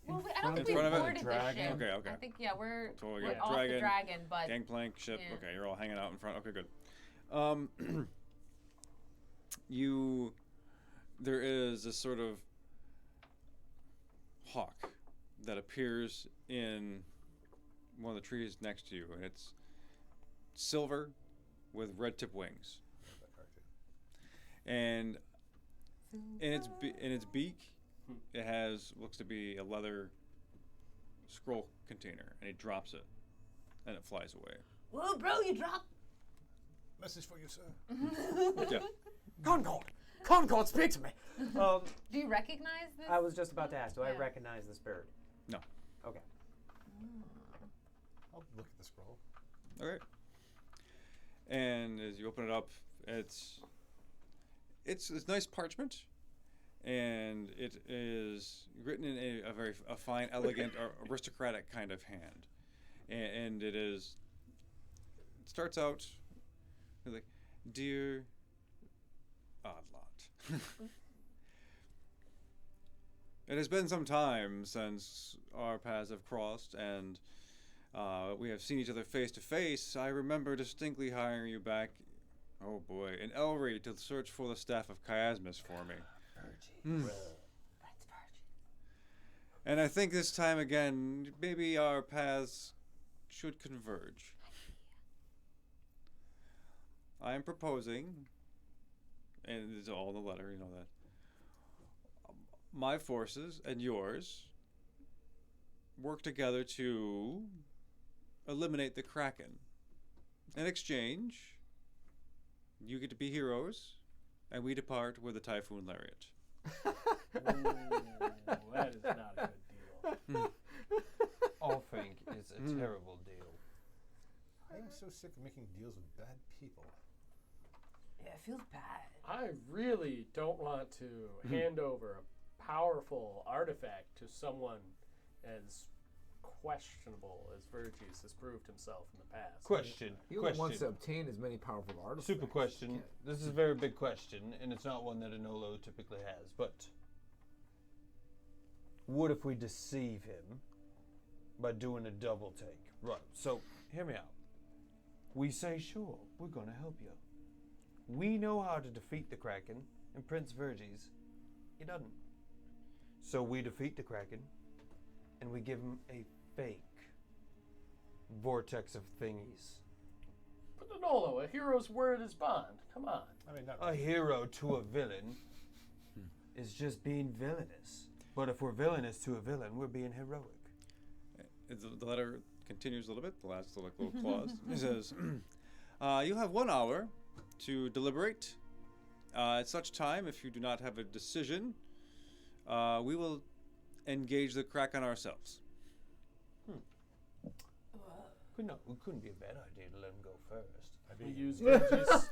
Well, I don't In think we front of it? boarded the Dragon. ship. Okay. I think, yeah, we're So we we're got off dragon, the dragon, but Gangplank ship. Yeah. Okay, you're all hanging out in front. Okay, good. There is a sort of hawk that appears in one of the trees next to you, and it's silver with red tip wings. And in its beak, it looks to be a leather scroll container, and he drops it, and it flies away. Whoa, bro, you dropped. Message for you, sir. Yeah. Concord, speak to me. do you recognize this? I was just about to ask, do I Yeah. recognize this bird? No. Okay. I'll look at the scroll. Okay. And as you open it up, it's nice parchment, and it is written in a very fine, elegant, aristocratic kind of hand, and it starts out like, dear Oddlot. It has been some time since our paths have crossed, and we have seen each other face to face. I remember distinctly hiring you back, oh boy, in Elry to search for the staff of Chiasmus for me. And I think this time again, maybe our paths should converge. I am proposing, and it's all in the letter, you know that, my forces and yours work together to eliminate the Kraken. In exchange, you get to be heroes, and we depart with a Typhoon Lariat. Ooh, that is not a good deal. All think is a terrible deal. I am so sick of making deals with bad people. Yeah, it feels bad. I really don't want to hand over a powerful artifact to someone as questionable as Verges has proved himself in the past. Question. He only wants to Question. obtain as many powerful artifacts. Super as he question. can. This is a very big question, and it's not one that a Nolo typically has. But what if we deceive him by doing a double take? Right. So hear me out. We say, sure, we're going to help you. We know how to defeat the Kraken, and Prince Verges, he doesn't. So we defeat the Kraken, and we give him a fake vortex of thingies. Panolo, a hero's word is bond. Come on. I mean, not A hero to a villain is just being villainous. But if we're villainous to a villain, we're being heroic. The letter continues a little bit. The last little clause. It says, "You have 1 hour to deliberate. At such time, if you do not have a decision, we will engage the Kraken ourselves." It couldn't be a bad idea to let him go first. We use Virgie's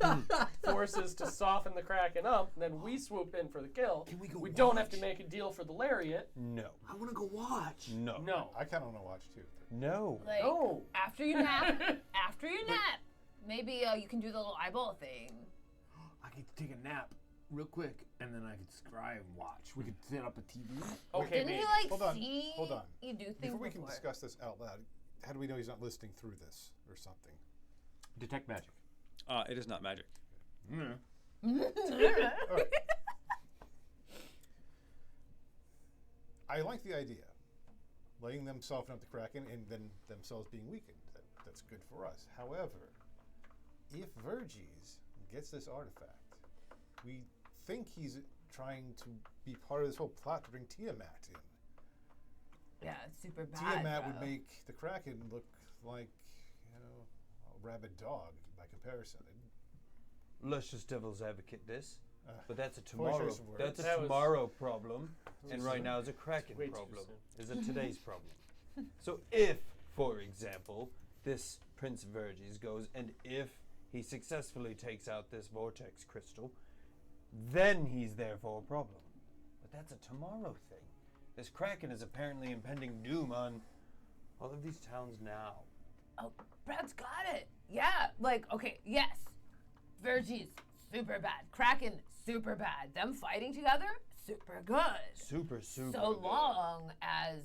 forces to soften the Kraken up, and then we swoop in for the kill. Can we go We don't have watch? to make a deal for the lariat. No. I want to go watch. No. No. I kind of want to watch too. No. Like, No. after you nap, maybe you can do the little eyeball thing. I could take a nap real quick, and then I could scry and watch. We could set up a TV. Okay, Didn't maybe. he like Hold on, see hold on. you do things Before we can before? discuss this out loud, how do we know he's not listening through this or something? Detect magic. It is not magic. I like the idea. Letting them soften up the Kraken and then themselves being weakened. That's good for us. However, if Verges gets this artifact, we think he's trying to be part of this whole plot to bring Tiamat in. Yeah, it's super bad. Tiamat bro. would make the Kraken look like, a rabid dog by comparison. Let's just devil's advocate this. But that's a poor tomorrow. choice of words. That's a That was- tomorrow problem, and right soon. now it's a Kraken Way too problem. soon. Is a today's problem. So if, for example, this Prince Verges goes, and if he successfully takes out this vortex crystal, then he's therefore a problem. But that's a tomorrow thing. This Kraken is apparently impending doom on all of these towns now. Oh, Brad's got it. Yeah, okay, yes. Verges, super bad. Kraken, super bad. Them fighting together, super good. Super So good. long as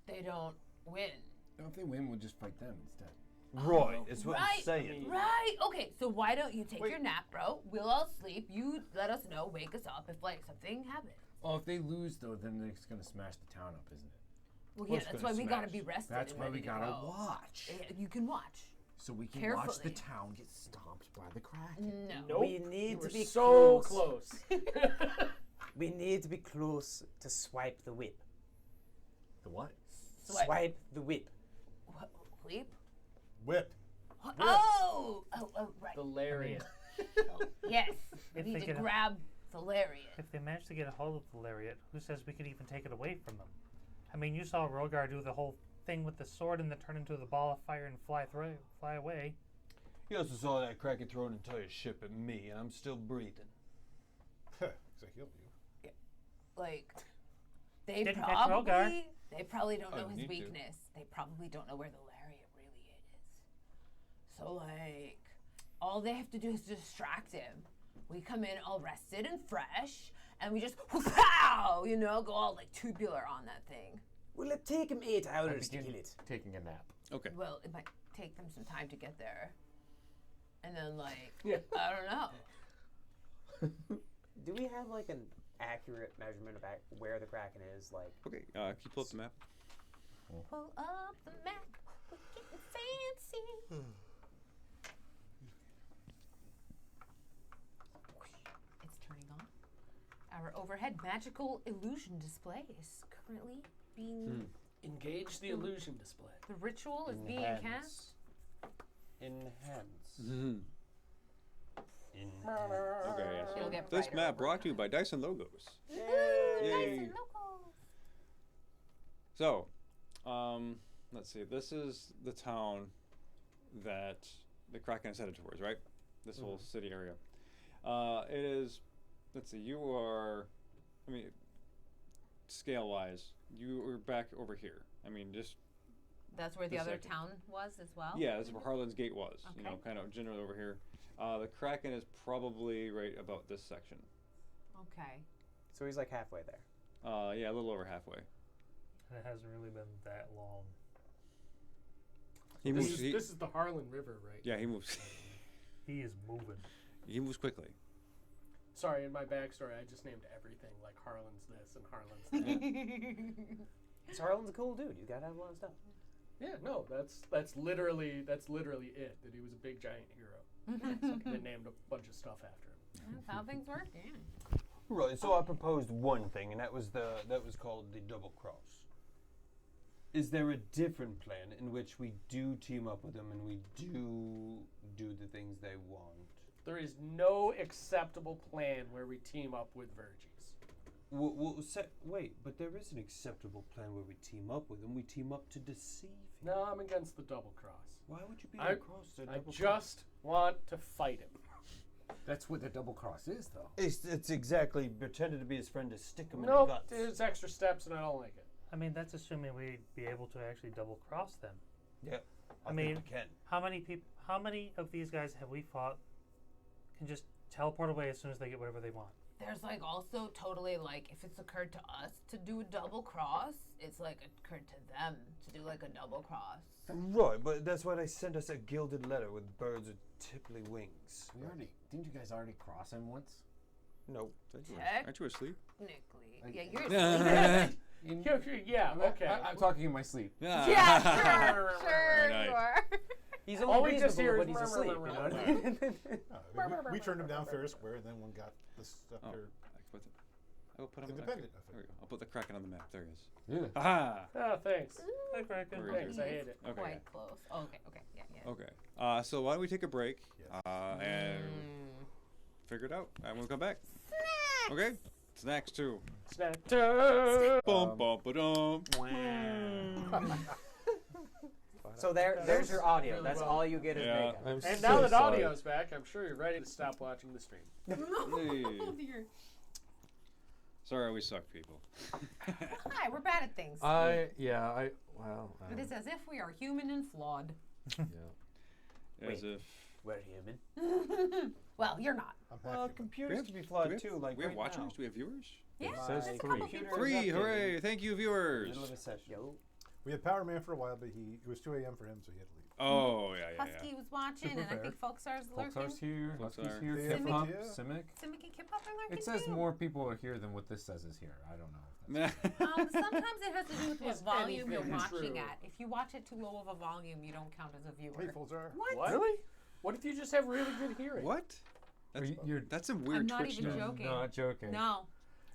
they don't win. And if they win, we'll just fight them instead. Right, is what I'm Right, saying. right. Okay, so why don't you take Wait. your nap, bro? We'll all sleep. You let us know, wake us up if something happens. Oh, if they lose though, then they're just gonna smash the town up, isn't it? Well, What's yeah, that's gonna why we gotta smash? be rested. That's and why we ready to gotta go. watch. Yeah, you can watch. So we can watch the Carefully. town get stomped by the Kraken. No. Nope. We need You to were be so close. close. We need to be close to swipe the whip. The what? Swipe the whip. What, sleep? Whip. Oh, right. The lariat. Oh, yes. If We they need to get a- grab the lariat. If they manage to get a hold of the lariat, who says we could even take it away from them? I mean, you saw Rogar do the whole thing with the sword and then turn into the ball of fire and fly away. You also saw that Kraken throw an entire ship at me, and I'm still breathing. Because I healed you. They Didn't catch Rogar. probably don't Oh, know his need to. weakness. They probably don't know where the lariat really is. So all they have to do is distract him. We come in all rested and fresh, and we just pow, go all tubular on that thing. Will it take him 8 I hours to begin kill it? taking a nap. Okay. Well, it might take them some time to get there, and then Yeah. I don't know. Do we have an accurate measurement of where the Kraken is? Okay. Can you pull up the map? Pull up the map. We're getting fancy. It's turning on. Our overhead magical illusion display is currently being. Engage the illusion display. The ritual is being cast. Enhance. Okay. Yeah, It'll so get this brighter map over brought to you time. by Dyson Logos. Nice Yay. and local. So, let's see. This is the town that the Kraken is headed towards, right? This whole city area. It is. Let's see. You are. I mean, scale-wise, you are back over here. I mean, just That's where the Just other second. town was as well? yeah. This is where Harlan's Gate was. You know, Okay. kind of generally over here. The Kraken is probably right about this section. Okay. So he's halfway there. Yeah, a little over halfway. And it hasn't really been that long. He This moves. is, this is the Harlan River, right? Yeah, he moves. He is moving. He moves quickly. Sorry, in my backstory, I just named everything like Harlan's this and Harlan's that. Sir Ellen's a cool dude. You gotta have a lot of stuff. Yeah, no, that's literally it. That he was a big giant hero. They named a bunch of stuff after him. That's how things work. Yeah. Right. So I proposed one thing, and that was called the double cross. Is there a different plan in which we do team up with them and we do the things they want? There is no acceptable plan where we team up with Virgies. Wait, but there is an acceptable plan where we team up with them. We team up to deceive him. No, I'm against the double cross. Why would you be I double just want to fight him. That's what the double cross is, though. It's exactly pretending to be his friend to stick him in the Nope, guts. there's extra steps and I don't like it. I mean, that's assuming we'd be able to actually double cross them. Yeah. I mean, we can. how many of these guys have we fought can just teleport away as soon as they get whatever they want? There's like also totally like if it's occurred to us to do a double cross, it's like occurred to them to do like a double cross. Right, but that's why they sent us a gilded letter with birds with tipply wings. Didn't you guys already cross him once? No. Aren't you asleep? Technically. Yeah, you're asleep. Yeah, okay. I'm talking in my sleep. Yeah, sure. Sure, Very you nice. are. He's All only we just hear reasonable is when he's asleep. You know what I mean? We turned him down fair and square, and then one got the stuff there. I will put him Independent there we go. I'll put the Kraken on the map. There he is. Yeah. Aha! Oh, thanks. Hi, Kraken. Very Thanks, I hate it. Okay. Quite close. Okay, yeah. Okay. So why don't we take a break Yes. and figure it out, and we'll come back. Snacks! Okay. Snacks too. Snack time. Bum bum ba-dum. So there's your audio. Really That's well. all you get is Yeah. makeup. And now that audio's back, I'm sure you're ready to stop watching the stream. Hey. Oh dear. Sorry, we suck, people. Hi, we're bad at things. Well. It is as if we are human and flawed. Yeah. As if. We're human. Well, you're not. I'm Well, happy. computers can be do flawed we have, too. Like we have right watchers? now. Do we have viewers? Yeah, says there's a three. couple people. Computer- 3, hooray! Thank you, viewers. Middle of a session. Yo. We had Power Man for a while, but it was 2 a.m. for him, so he had to leave. Oh yeah. Husky was watching, Super and I fair. think Folksar's lurking. Folksar's here. Folksar. Husky's here. Yeah, Kip Up, yeah. Simic. Simic and Kip Up are lurking It says too. more people are here than what this says is here. I don't know if that's Sometimes it has to do with what Is volume you're anything watching true? at. If you watch it too low of a volume, you don't count as a viewer. Hey, Fulzar. What? Really? What if you just have really good hearing? What? That's, you're that's some weird not Twitch even stuff. joking. not joking. No.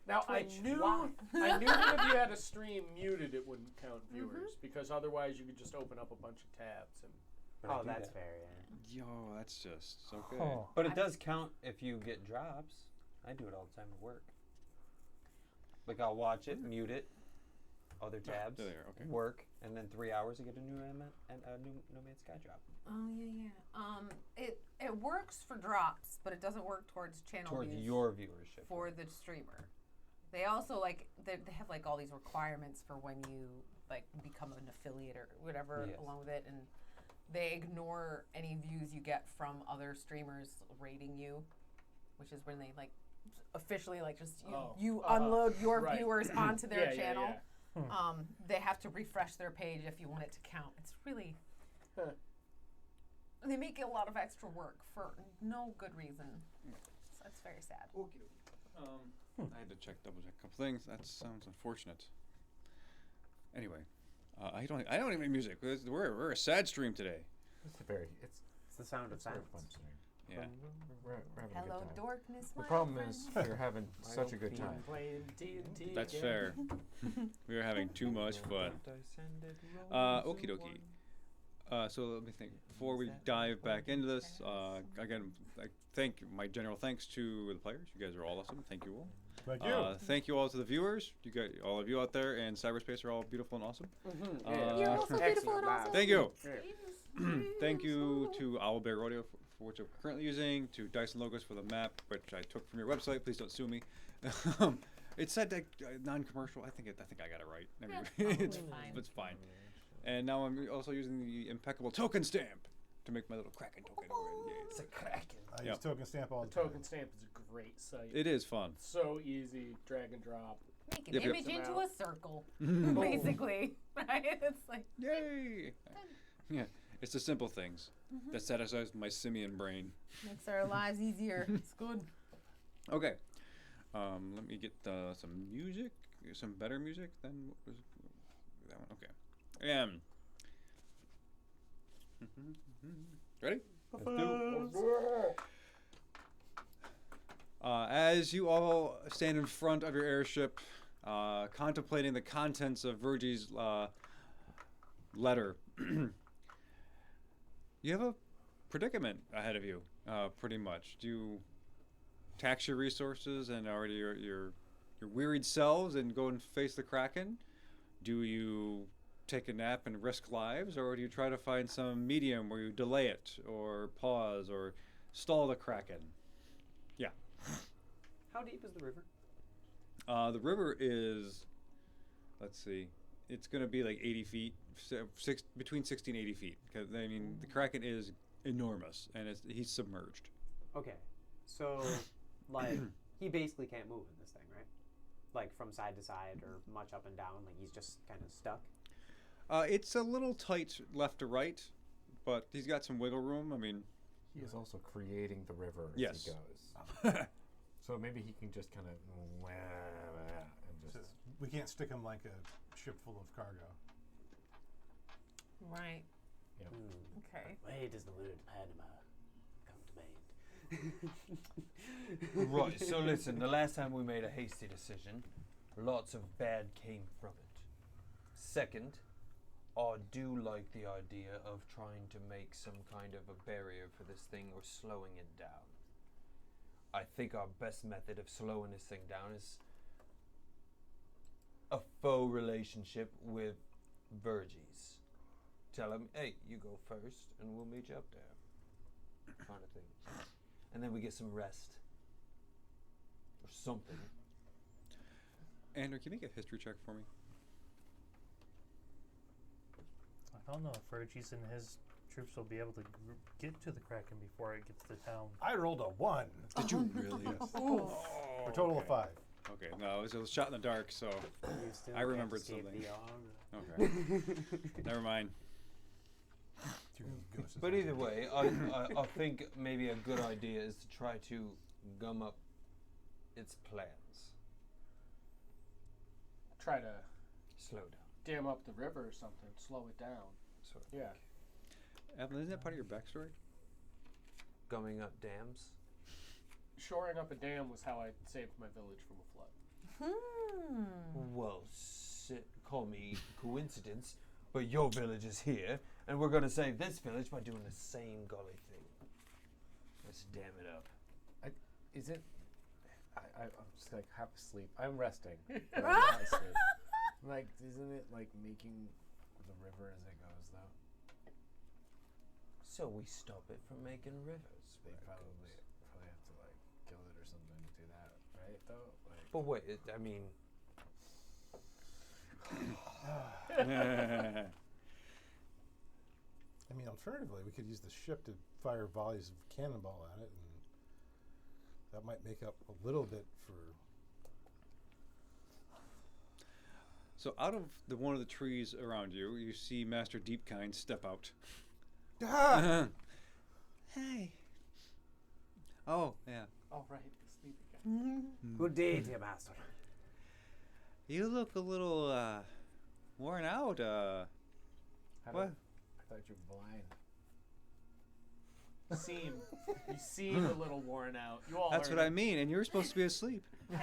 Now Twitch. I knew Why? that if you had a stream muted, it wouldn't count viewers because otherwise you could just open up a bunch of tabs and. Oh, that's fair. Yeah. Yo, that's just okay. Oh. But it does count if you get drops. I do it all the time at work. Like I'll watch it, mute it, other tabs, there, okay. work, and then 3 hours to get a new No Man's Sky drop. Oh yeah. It works for drops, but it doesn't work towards channel Towards views your viewership. for the streamer. They also they have like all these requirements for when you like become an affiliate or whatever Yes. along with it, and they ignore any views you get from other streamers rating you, which is when they like officially like just you unload your right. viewers onto their Yeah, channel. yeah. They have to refresh their page if you want it to count. It's really they make a lot of extra work for no good reason. So it's very sad. I had to double check a couple things. That sounds unfortunate. Anyway, I don't even need music. We're a sad stream today. It's It's the sound of sort of silence. fun stream. Yeah. We're having a Hello, good time. The darkness. my problem friend. is we're having such a good time. Playing D&D That's again. fair. We are having too much fun. Okie dokie. So let me think. Before we dive back into this, again, I thank my general thanks to the players. You guys are all awesome. Thank you all. Thank you. Thank you all to the viewers. You guys, all of you out there in cyberspace are all beautiful and awesome. You're also beautiful and awesome. Thank you. Thank you to Owlbear Rodeo for which I'm currently using, to Dyson Logos for the map, which I took from your website. Please don't sue me. It said that non-commercial. I think I got it right. It's fine. And now I'm also using the impeccable token stamp to make my little Kraken token. It's a Kraken. I Yep. use token stamp all The the time. token stamp is a great site. It is fun. So easy, drag and drop. Make an Yep, yep. image into a circle, Yay! basically. Right? It's like Yeah, it's the simple things that satisfies my simian brain. makes our lives easier. It's good. Okay, let me get some music, some better music than what was that one. Okay. Ready? As you all stand in front of your airship, contemplating the contents of Virgie's letter, you have a predicament ahead of you, pretty much. Do you tax your resources and already your wearied selves and go and face the Kraken? Do you take a nap and risk lives, or do you try to find some medium where you delay it or pause or stall the Kraken? Yeah. How deep is the river? The river is, let's see, it's going to be like 80 feet, between 60 and 80 feet. Because I mean, the Kraken is enormous, and he's submerged. Okay, so like he basically can't move in this thing, right? Like from side to side or much up and down. Like he's just kind of stuck. It's a little tight left to right, but he's got some wiggle room. I mean, he is also creating the river as yes. he goes. So maybe he can just kind of and just. We can't stick him like a ship full of cargo. Right. Yeah. Okay. Why does the word Panama come to mind? Right, so listen, the last time we made a hasty decision, lots of bad came from it. Second, I do like the idea of trying to make some kind of a barrier for this thing or slowing it down. I think our best method of slowing this thing down is a faux relationship with Virgie's. Tell him, hey, you go first and we'll meet you up there. Kind of thing. And then we get some rest. Or something. Andrew, can you make a history check for me? I don't know if Virgie's and his troops will be able to get to the Kraken before it gets to town. I rolled a 1. Did you really? Yes. For a total of 5. Okay, no, it was a shot in the dark, so You still I can't remembered escape something. the aura. Okay. Never mind. But either way, I think maybe a good idea is to try to gum up its plans. Try to Slow down. dam up the river or something, slow it down. Sort of Yeah. Evelyn, isn't that part of your backstory? gumming up dams. Shoring up a dam was how I saved my village from a flood. Well, call me coincidence, but your village is here, and we're going to save this village by doing the same golly thing. Let's dam it up. Is it? I'm just like half asleep. I'm resting. But I'm not asleep. Like, isn't it like making the river as it goes though? So we stop it from making rivers. They probably have to like kill it or something to do that, right? Though, like. But wait, I mean, I mean, alternatively, we could use the ship to fire volleys of cannonball at it, and that might make up a little bit for. So out of one of the trees around you, you see Master Deepkind step out. Ah! Hey. Oh, yeah. Oh, right, the sleepy guy. Good day, dear master. You look a little worn out. What? I thought you were blind. You seem a little worn out. You all That's heard what I it. mean, and you were supposed to be asleep. I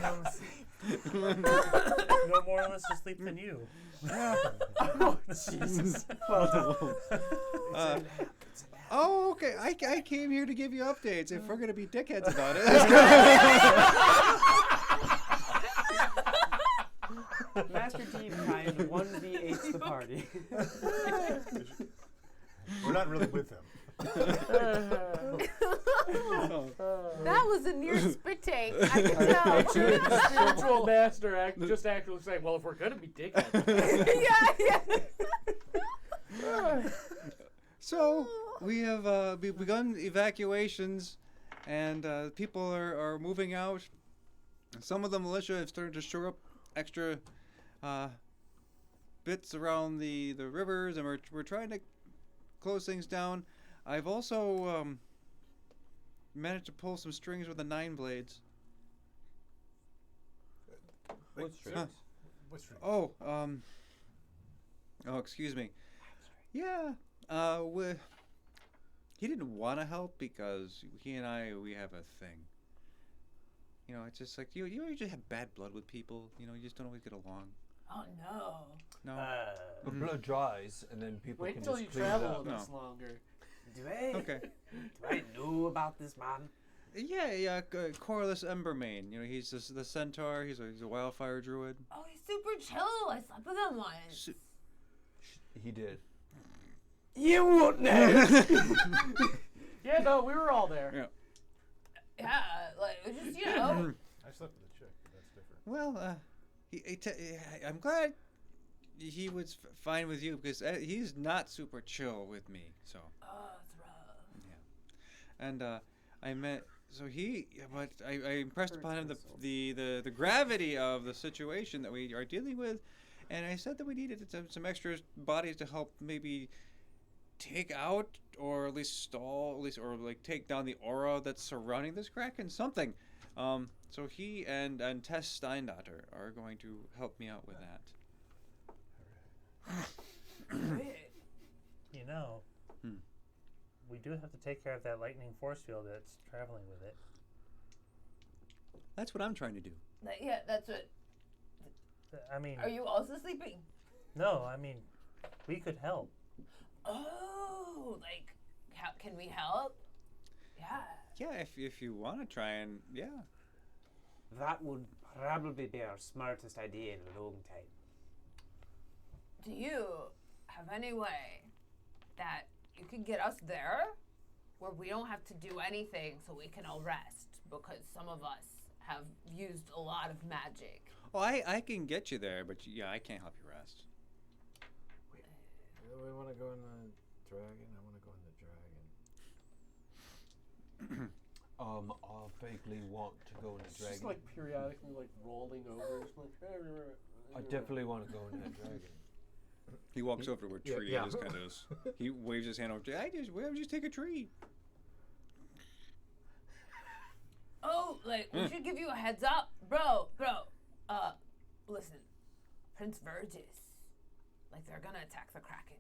am asleep. No more or less asleep than you. Jesus. Oh, okay. I came here to give you updates. If we're going to be dickheads about it. Master Deepkind 1v8's the party. We're not really with him. That was a near spit take. I can tell. Spiritual master just actually saying, well, if we're going to be dickheads. yeah. So we have begun evacuations, and people are moving out. Some of the militia have started to shore up extra bits around the rivers, and we're trying to close things down. I've also managed to pull some strings with the 9 blades. What strings? What's your Oh, excuse me. Yeah, he didn't want to help because he and we have a thing. You know, it's just like you just have bad blood with people. You know, you just don't always get along. Oh no. No. The blood dries, and then people Wait can until just you clean it travel up. with us No. longer. Do I? Okay. Do I know about this man? Yeah, Corliss Embermane. You know, he's the centaur. He's a wildfire druid. Oh, he's super chill. I slept with him once. He did. You won't know. Yeah, no, we were all there. Yeah. Yeah, like it was just you know. I slept with a chick, but that's different. Well, I'm glad he was fine with you because he's not super chill with me. So. Oh, it's rough. Yeah. And I met. So but I impressed upon him the gravity of the situation that we are dealing with, and I said that we needed some extra bodies to help maybe take out or at least stall or like take down the aura that's surrounding this kraken, something. So he and Tess Steindotter are going to help me out with that. You know, we do have to take care of that lightning force field that's traveling with it. That's what I'm trying to do. Yeah, that's what. I mean, Are you also sleeping? no, I mean, we could help. Oh, like, how can we help? Yeah. Yeah, if you want to try and That would probably be our smartest idea in a long time. Do you have any way that you can get us there where we don't have to do anything so we can all rest? Because some of us have used a lot of magic. Oh, I can get you there, but yeah, I can't help you rest. We want to go in the dragon. I want to go in the dragon. I vaguely want to go in It's the dragon. just like periodically like rolling over. Just like, I definitely want to go in that dragon. He walks over to a Yeah, tree yeah. and just kind of he waves his hand over. I just take a tree. Oh, like, we should give you a heads up. Bro, listen. Prince Vergis. Like, they're gonna attack the Kraken.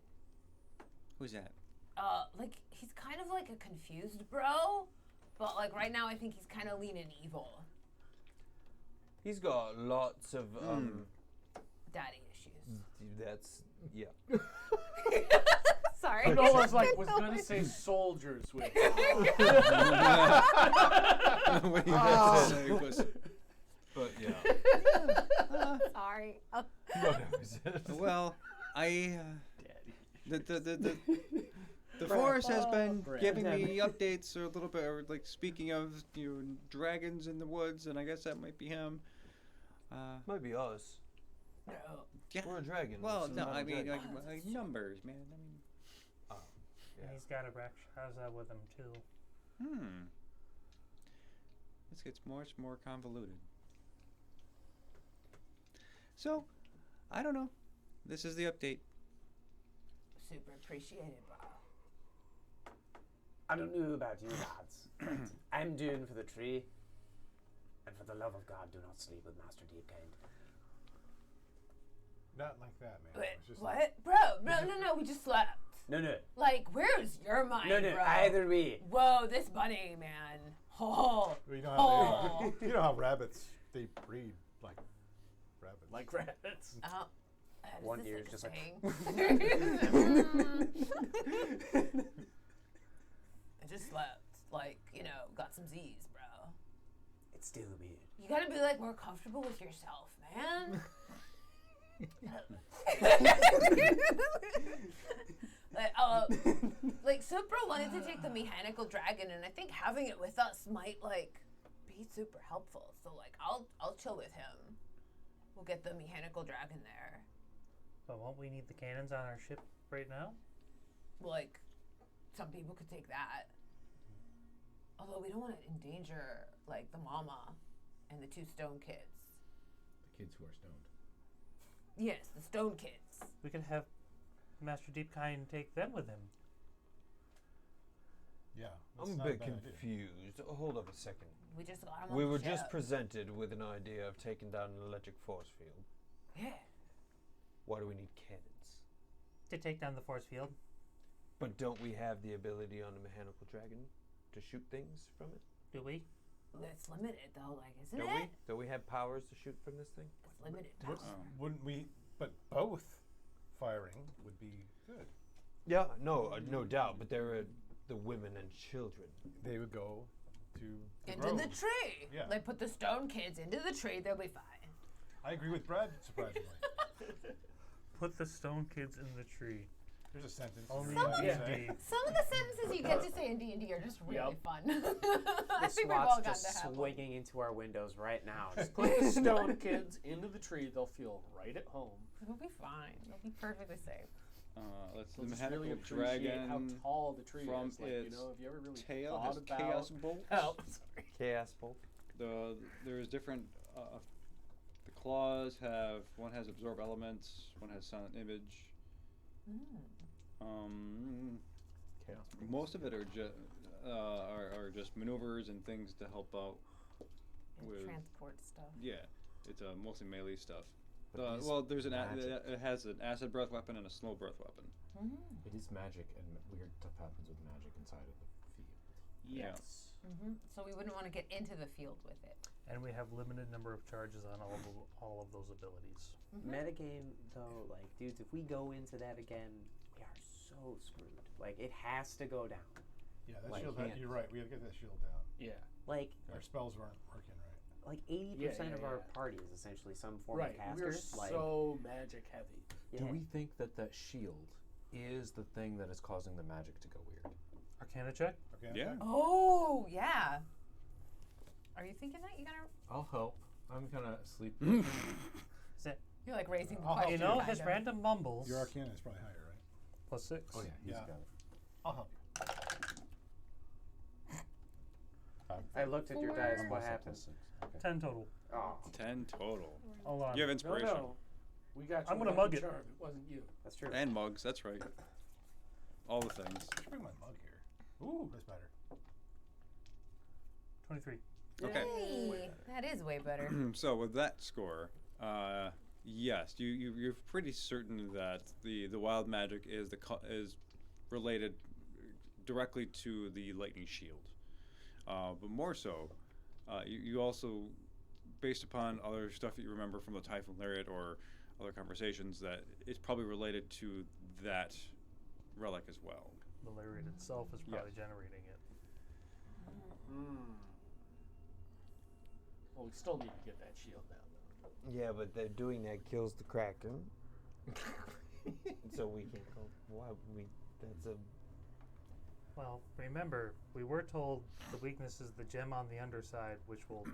Who's that? Like, he's kind of like a confused bro, but, like, right now I think he's kind of leaning evil. He's got lots of Daddy issues. That's yeah. Sorry. No, was gonna say soldiers with. What do you have to say? But yeah. Sorry. Well, the forest has been giving me updates a little bit, or like speaking of dragons in the woods, and I guess that might be him. Might be us. No. Yeah. We're a dragon. Well, It's no, not a I mean dragon. like numbers, man. I mean, Yeah. He's got a Rakshasa with him too. this gets much more convoluted. So, I don't know. This is the update. Super appreciated, bro. I don't know about you lads. I'm doing for the tree. And for the love of God, do not sleep with Master Deepkind. Not like that, man. Wait, It's just what? Bro, no, we just slept. No. Like, where's your mind, No, bro? either way. Whoa, this bunny, man. Oh. Well, you know how you know how rabbits they breed like rabbits. Like rabbits. Is One this ear like is just a like- saying? I just slept. Like, got some Z's, bro. It's still weird. You gotta be, like, more comfortable with yourself, man. Like, Supra wanted to take the mechanical dragon, and I think having it with us might, like, be super helpful. So, like, I'll chill with him. We'll get the mechanical dragon there. But won't we need the cannons on our ship right now? Like, some people could take that. Although we don't want to endanger, like, the mama and the 2 stone kids. The kids who are stoned. Yes, the stone kids. We could have Master Deepkind take them with him. Yeah. I'm a not bit bad idea. confused. Hold up a second. We just got him on We the were just ship. presented with an idea of taking down an electric force field. Yeah. Why do we need cannons? To take down the force field. But don't we have the ability on a mechanical dragon to shoot things from it? Do we? It's limited though, like, isn't Don't it? we? Don't we have powers to shoot from this thing? It's limited. Wouldn't we? But both firing would be good. Yeah, no, no doubt. But there are the women and children. They would go to the Into the grove. tree. Yeah. Like, put the stone kids into the tree, they'll be fine. I agree with Brad, surprisingly. Put the stone kids in the tree. There's a sentence. Only you're allowed in to D&D. say. Some of the sentences you get to say in D&D are just really fun. I The think we've all SWAT's gotten just to have one. swinging into our windows right now. Just Put the stone kids into the tree. They'll feel right at home. It'll be fine. It'll be perfectly safe. Let's They'll the just mechanical really appreciate how dragon tall the tree from is. Like, its you know, have you ever really tail thought has about chaos bolts. how? Sorry. Chaos bolt. There's different. The claws have one has absorb elements, one has silent image. Chaos. Most of it are just maneuvers and things to help out with. Transport stuff. Yeah, it's mostly melee stuff. But these Well, there's magic- it has an acid breath weapon and a slow breath weapon. It is magic, and weird stuff happens with magic inside of the field. Yes. So we wouldn't want to get into the field with it. And we have limited number of charges on all of those abilities. Metagame, though, like, dudes, if we go into that again, we are so screwed. Like, it has to go down. Yeah, that Like, shield. can't- You're right. We got to get that shield down. Yeah. Like, Our spells weren't working right. like 80% Yeah, of our yeah. party is essentially some form Right. of We're caster. Like, so magic heavy. yeah. Do we think that that shield is the thing that is causing the magic to go weird? Arcana check? Okay. Yeah. Oh, yeah. Are you thinking that? You gotta. I'll help. I'm kind of sleepy. Is it? You're like raising the I'll help question. You know, kind his of. random mumbles. Your Arcana is probably higher, right? Plus 6. Oh yeah, he's Yeah. got it. I'll help you. I looked at your dice. What Almost up to happened? 6. Okay. 10 total. Oh, 10 total. Hold on. You have No, inspiration no. We got you. I'm gonna lucky mug it. charm. It wasn't you. that's true. and mugs. That's right. All the things. I should bring my mug here. Ooh, that's better. 23. Okay. Hey, that is way better. So with that score, yes, you're pretty certain that the wild magic is is related directly to the lightning shield, but more so, you also, based upon other stuff that you remember from the Typhoon Lariat or other conversations, that it's probably related to that relic as well. The lariat itself is probably generating it. Well, we still need to get that shield down, though. Yeah, but they're doing that kills the Kraken. So we can't go. Why we? That's a. Well, remember, we were told the weakness is the gem on the underside, which will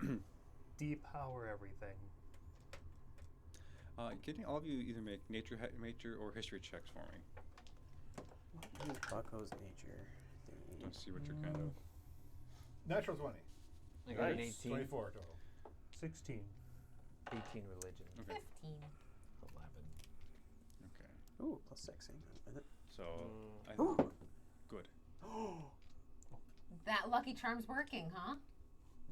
depower everything. Can all of you either make nature or history checks for me? Use Bucko's nature. Let's see what you're kind of. Natural 20. I got an Nice. 18. 24 total. 16. 18 religion. Okay. 15. 11. Okay. Ooh, plus 6. Hang on a minute. So good. That lucky charm's working, huh?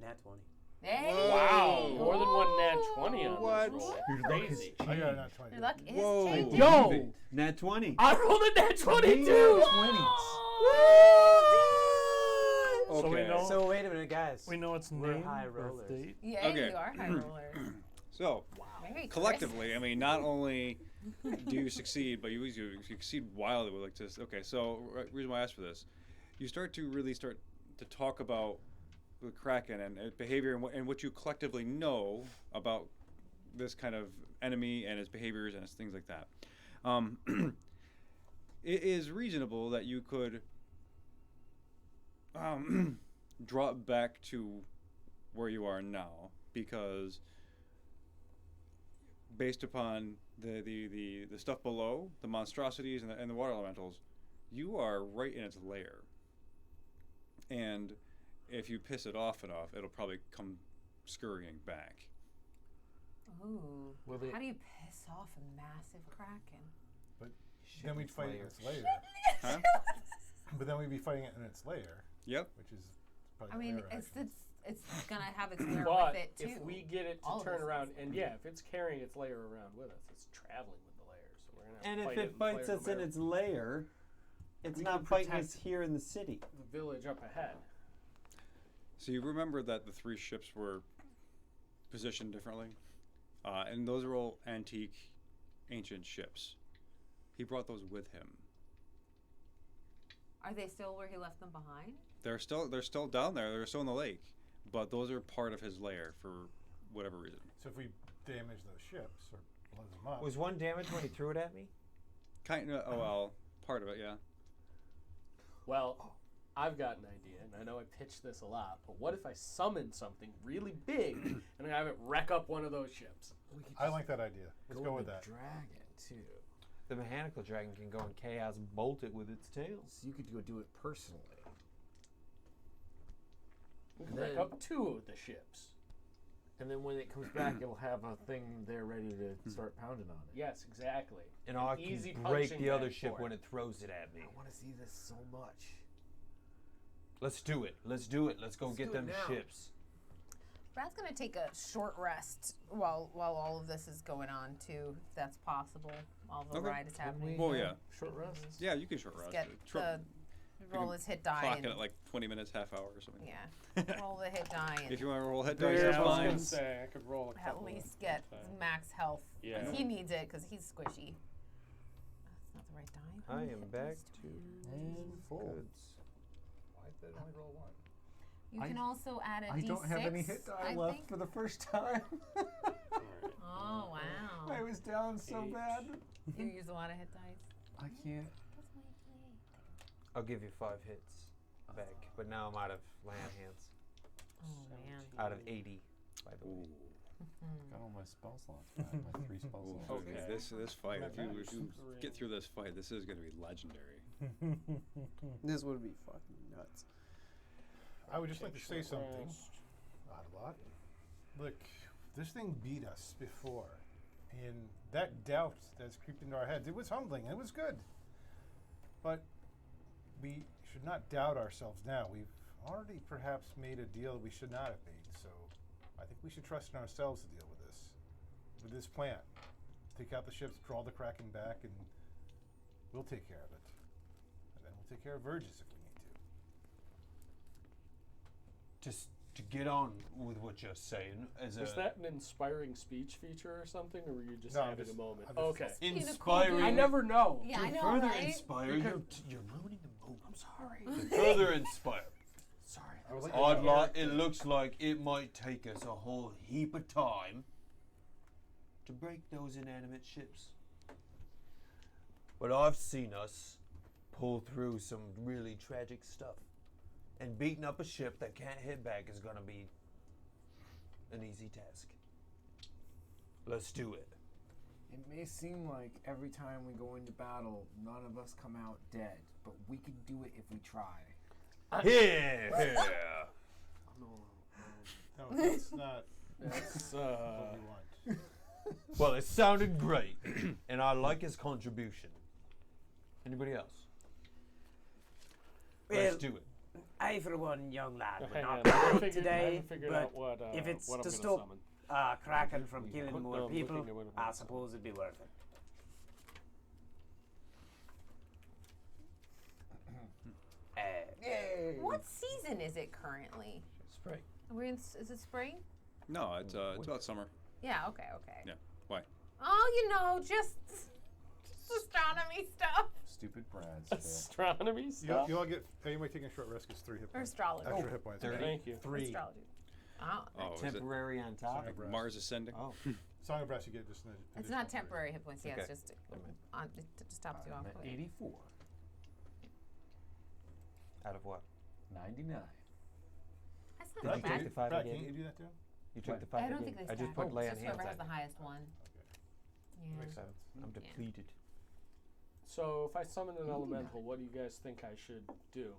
Nat 20. Hey! Wow. More than one nat 20 on What? this roll. Your luck has Crazy. I got a nat 20. Your luck is Whoa. changing. Yo! Nat 20. I rolled a nat 22! So we Okay. know, So wait a minute, guys. we know its We're name, high birth rollers. date. Yeah, Okay. you are high rollers. So Merry collectively, I mean, not only do you succeed, but you succeed wildly with like this. Okay, so reason why I asked for this, you start to talk about the Kraken and behavior and what you collectively know about this kind of enemy and its behaviors and its things like that. It is reasonable that you could drop back to where you are now, because based upon the stuff below, the monstrosities and the water elementals, you are right in its lair. And if you piss it off enough, it'll probably come scurrying back. Ooh. Will it- How do you piss off a massive kraken? But then we'd fight it in its lair. Huh? But then we'd be fighting it in its lair. Yep. which is probably I the mean, layer it's action. gonna have its layer But with it too. if we get it All to of turn this around, is- and if it's carrying its layer around with us, it's traveling with the layer. So we're gonna have And to if fight it and fights flare us no in matter its lair, it's We not can fighting protect us here in the city. the village up ahead. So you remember that the 3 ships were positioned differently, and those are all antique, ancient ships. He brought those with him. Are they still where he left them behind? They're still down there. They're still in the lake, but those are part of his lair for whatever reason. So if we damage those ships or blow them up, Was one damaged when he threw it at me? Kind of. Oh well, part of it, yeah. Well, I've got an idea, and I know I pitched this a lot, but what if I summon something really big and I have it wreck up one of those ships? We could I just like that idea. Let's go with the that. dragon too. The mechanical dragon can go in chaos, bolt it with its tail. So you could go do it personally. We And can wreck then- up 2 of the ships. And then when it comes back, it'll have a thing there ready to start pounding on it. Yes, exactly. And An I easy can break punching the other bag ship for when it throws it at me. I want to see this so much. Let's do it. Let's do it. Let's go Let's get do it them now. ships. Brad's gonna take a short rest while all of this is going on too, if that's possible, while the Okay. ride is happening. Well, yeah. Short rest. Yeah, you can short Just rest. get it. Short- roll can his hit die clock and it at like 20 minutes, half hour or something. yeah, roll the hit die and If you want to roll head Yeah, dice, I that's was fine. gonna say I could roll a at couple least of get times. max health. 'Cause Yeah. he needs it because he's squishy. That's not the right die. How I many am hit back dice do to And full. goods. Why did I only roll 1? You I- can also add a I d6. don't have any hit die I left think. for the first time. Oh wow! I was down so 8. bad. You use a lot of hit dice. I can't. I'll give you 5 hits back, but now I'm out of land hands. Oh man. Out of 80, by the way. Got all my spell slots back. My 3 spell slots. Okay. This fight, if you Max get through this fight, this is going to be legendary. This would be fucking nuts. I would just like to say Short something. rest. Oddlot. Look, this thing beat us before, and that doubt that's creeped into our heads, it was humbling. It was good, but we should not doubt ourselves now. We've already perhaps made a deal we should not have made, so I think we should trust in ourselves to deal with this plan. Take out the ships, draw the Kraken back, and we'll take care of it. And then we'll take care of Verges if we need to. Just to get on with what you're saying, as Was a that an inspiring speech feature or something, or were you just No, I'm having just- a moment? I'm just- Okay. Being a cool inspiring. dude. I never know. Yeah, to I know, further right? inspire, you're ruining the mood. I'm sorry. To further inspire. Sorry. I was like, Oddlot, it looks like it might take us a whole heap of time to break those inanimate ships. But I've seen us pull through some really tragic stuff. And beating up a ship that can't hit back is going to be an easy task. Let's do it. It may seem like every time we go into battle, none of us come out dead, but we could do it if we try. Yeah. No, that's not That's what we want. Well, it sounded great, and I like his contribution. Anybody else? Let's do it. I, for one, young lad, would hang not on. be I haven't late figured, I today, haven't figured but out what, if it's what I'm to gonna stop summon. Kraken from killing No, more I'm people, looking at what I'm I gonna suppose it'd be worth it. Yay! What season is it currently? Spray. We're in. Is it spring? No, it's about summer. Yeah. Okay. Yeah. Why? Oh, you know, just astronomy stuff Stupid Brad's shit. Astronomy You, stuff. you all get. Anybody taking a short rest gets 3 hit or points. astrology. Extra hit points. Thirty. Thank you. 3. Astrology. Oh, Oh, is it Temporary on top. Sorry, Brass. Mars ascending? Oh. Song of Brass, you get just an it's additional not 3. temporary hit points. Yeah, Okay. it's just on. It just tops you off. I'm at 84. Out of what? 99. That's Did not you bad. take the 5 I Brad, gave can't you? you do that too? You took What? the 5 I I don't gave think you? they I just stack. put lay on Just hands whoever has on. the highest one. Yeah. Makes sense. I'm Yeah. depleted. So if I summon an elemental, what do you guys think I should do?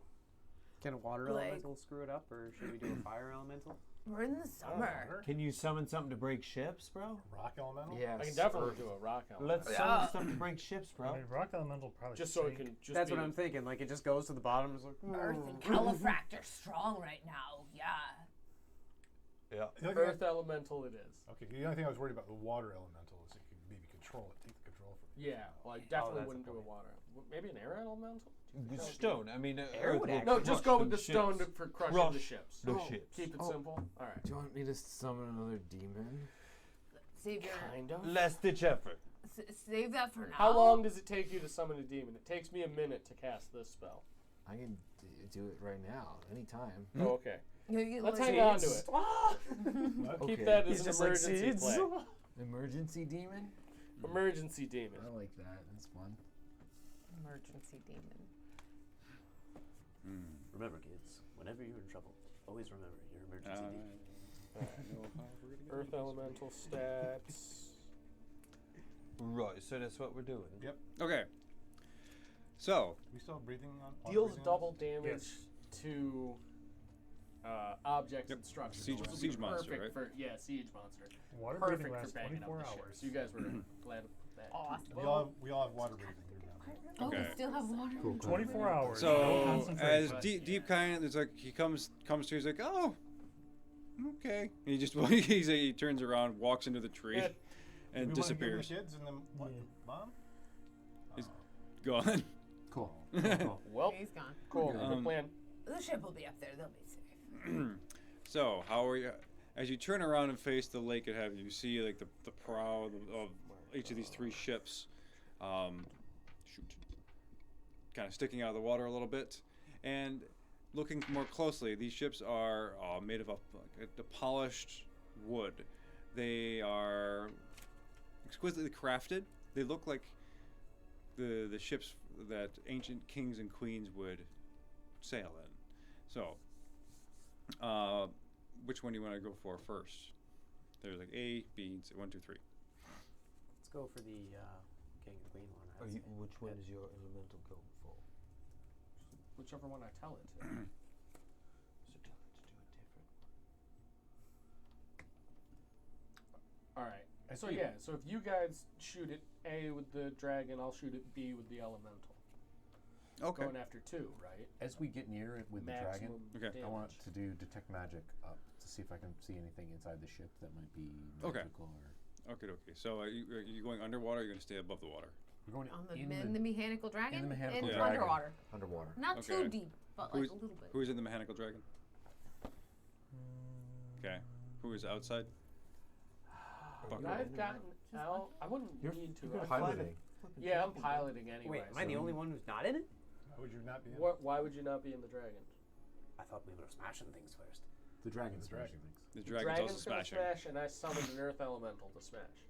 Can a water Like- elemental screw it up, or should we do a fire elemental? We're in the summer. Can you summon something to break ships, bro? Rock elemental? Yes. I can definitely do a rock element. Let's summon something to break ships, bro. I mean, rock elemental probably. Just so it sink. can just That's be what I'm thinking. Like it just goes to the bottom. It's like Earth and Califract are strong right now. Yeah. Yeah. The only thing Earth elemental it is. okay, the only thing I was worried about the water elemental is it could maybe control it, take the control from it. Yeah, well, I definitely that's wouldn't the do a point. water. Maybe an air elemental? The stone. I mean, Air Earth would will actually- No, just crush go with the them stone ships. for crushing Crush the ships. the ships. Keep it simple. All right. Do you want me to summon another demon? Save your. Kind of. Last ditch effort. Save that for now. How long does it take you to summon a demon? It takes me a minute to cast this spell. I can do it right now, anytime. Oh, okay. You Let's like- hang on to it. Okay. Keep that He's as an just like emergency seeds. play. Emergency demon? Emergency demon. I like that. That's fun. Emergency demon. Remember, kids, whenever you're in trouble, always remember your emergency demon. Earth elemental stats. Right, so that's what we're doing. Yep. Okay. So, We still have breathing on? water Deals breathing on double this? damage to objects Yep. and structures. Siege- which will siege be monster, perfect right? for siege monster. Water Perfect breathing for lasts banging up 24 the ship. hours. So you guys were glad to put that. Awesome. We all have water breathing. Oh, Okay. we still have water. 24 hours. no so concentration. as deep kind, it's like he comes to, he's like, oh, okay. And he just he turns around, walks into the tree, Yeah. and we disappears. Want to give the kids and then what? Mom? He's gone. Cool. Well, He's gone. cool. Good Um, plan. The ship will be up there. They'll be safe. So how are you? As you turn around and face the lake ahead of you, you see like the prow of each of these three ships, kind of sticking out of the water a little bit, and looking more closely, these ships are made of a polished wood. They are exquisitely crafted. They look like the ships that ancient kings and queens would sail in. So, which one do you want to go for first? There's like A, B, C, 1, 2, 3. Let's go for the king and queen one. I'd say. Which one is your elemental going for? Whichever one I tell it to. So tell it to do it different. All right. So yeah. So if you guys shoot at A with the dragon, I'll shoot at B with the elemental. Okay. Going after 2, right? As we get near it with the dragon, Maximum Okay. I want damage. to do detect magic up to see if I can see anything inside the ship that might be Okay. magical or. Okay. So are you going underwater? Or are you going to stay above the water? We're going On the, in in the mechanical dragon? in the mechanical Yeah. dragon. underwater. Underwater. Not Okay. too deep, but Who's- like a little bit. Who is in the mechanical dragon? Okay. Who is outside? Bucket. I've gotten out. I wouldn't need to. You're I'm piloting. Yeah, I'm piloting anyway. Wait, am I the only one who's not in it? Why would you not be in? Why would you not be in the dragon? I thought we were smashing things first. The dragon's The dragon. smashing things. The dragon's Dragon's also gonna smashing. smash, and I summoned an earth elemental to smash.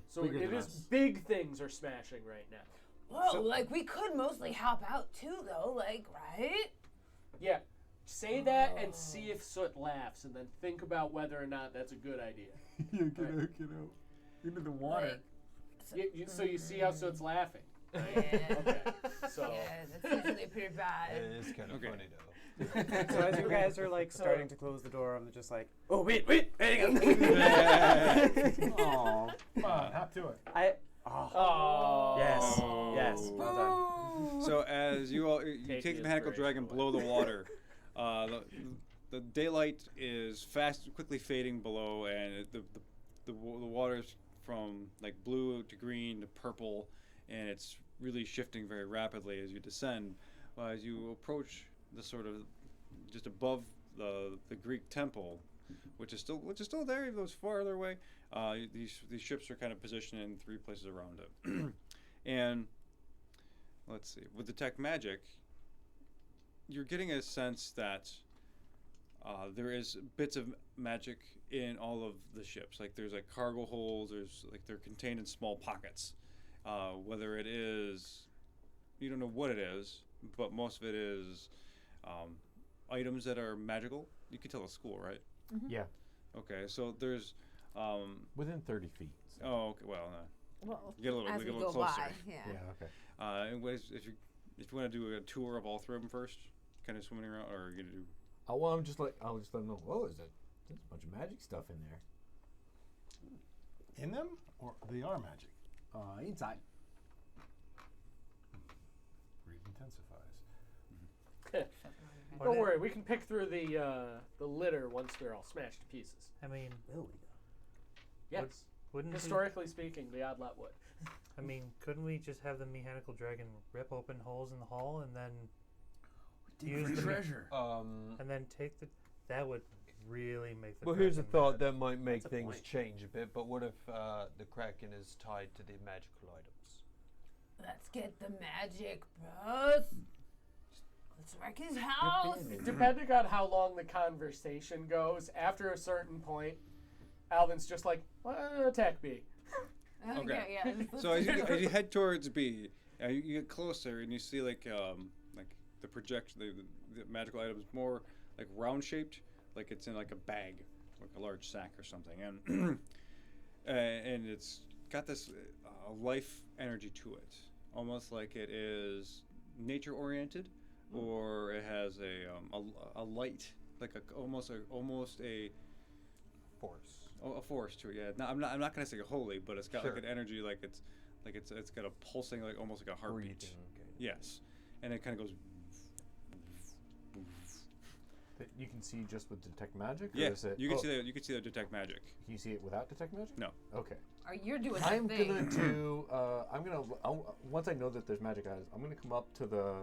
So Bigger it than is us. big things are smashing right now. Whoa, like we could mostly help out too, though. Like, right? Yeah. Say that and see if Soot laughs, and then think about whether or not that's a good idea. Yeah, get out. Into the water. Like, So you see how Soot's laughing. Right? Yeah. Okay. So Yeah, that's usually pretty bad. It is kind of Okay. funny though. So as you guys are like starting to close the door, I'm just like, oh wait, hang on. Aww. Come on, hop to it. oh. Yes, well done. So as you all you Take take the the mechanical inspiration dragon, away. below the water, the daylight is quickly fading below, and the water's from like blue to green to purple, and it's really shifting very rapidly as you descend. As you approach the sort of just above the Greek temple, which is still there, even though it's farther away. These ships are kind of positioned in 3 places around it, and let's see. With detect magic, you're getting a sense that there is bits of magic in all of the ships. Like there's like cargo holds. There's like they're contained in small pockets. Whether it is, you don't know what it is, but most of it is items that are magical. You can tell at school, right? Yeah. Okay, so there's. Within 30 feet. So. Oh, okay. Well, Well, get a little, as get we a little go closer. by, yeah. Yeah. Okay. Anyways, if you want to do a tour of all 3 of them first, kind of swimming around, or are you gonna do? I'll just let them know. Oh, there's a bunch of magic stuff in there. In them, or they are magic? Inside. Breed intensifies. Don't worry, we can pick through the litter once they're all smashed to pieces. I mean, Will we? Yes. wouldn't Historically speaking, the Oddlot would. I mean, couldn't we just have the mechanical dragon rip open holes in the hull and then use the treasure. Um, and then take the? That would really make the. well, here's a Kraken thought mad. that might make That's a things point. change a bit. But what if the Kraken is tied to the magical items? Let's get the magic, bros. Let's wreck his house. Depending on how long the conversation goes, after a certain point, Alvin's just like, attack B. Okay. Yeah. So as you head towards B, you get closer and you see like the projection, the magical items more like round shaped, like it's in like a bag, like a large sack or something, and and it's got this life energy to it, almost like it is nature oriented, or it has a light, like almost a Force. a force to it. Yeah, no, I'm not gonna say holy, but it's got Sure. like an energy, like it's got a pulsing, like almost like a heartbeat. Breathing. Okay. Yes, and it kind of goes. That you can see just with detect magic. Yeah, Or is it, you can see that. You can see the detect magic. Can you see it without detect magic? No. Okay. Or you're doing I'm that thing. gonna do. Once I know that there's magic eyes, I'm gonna come up to the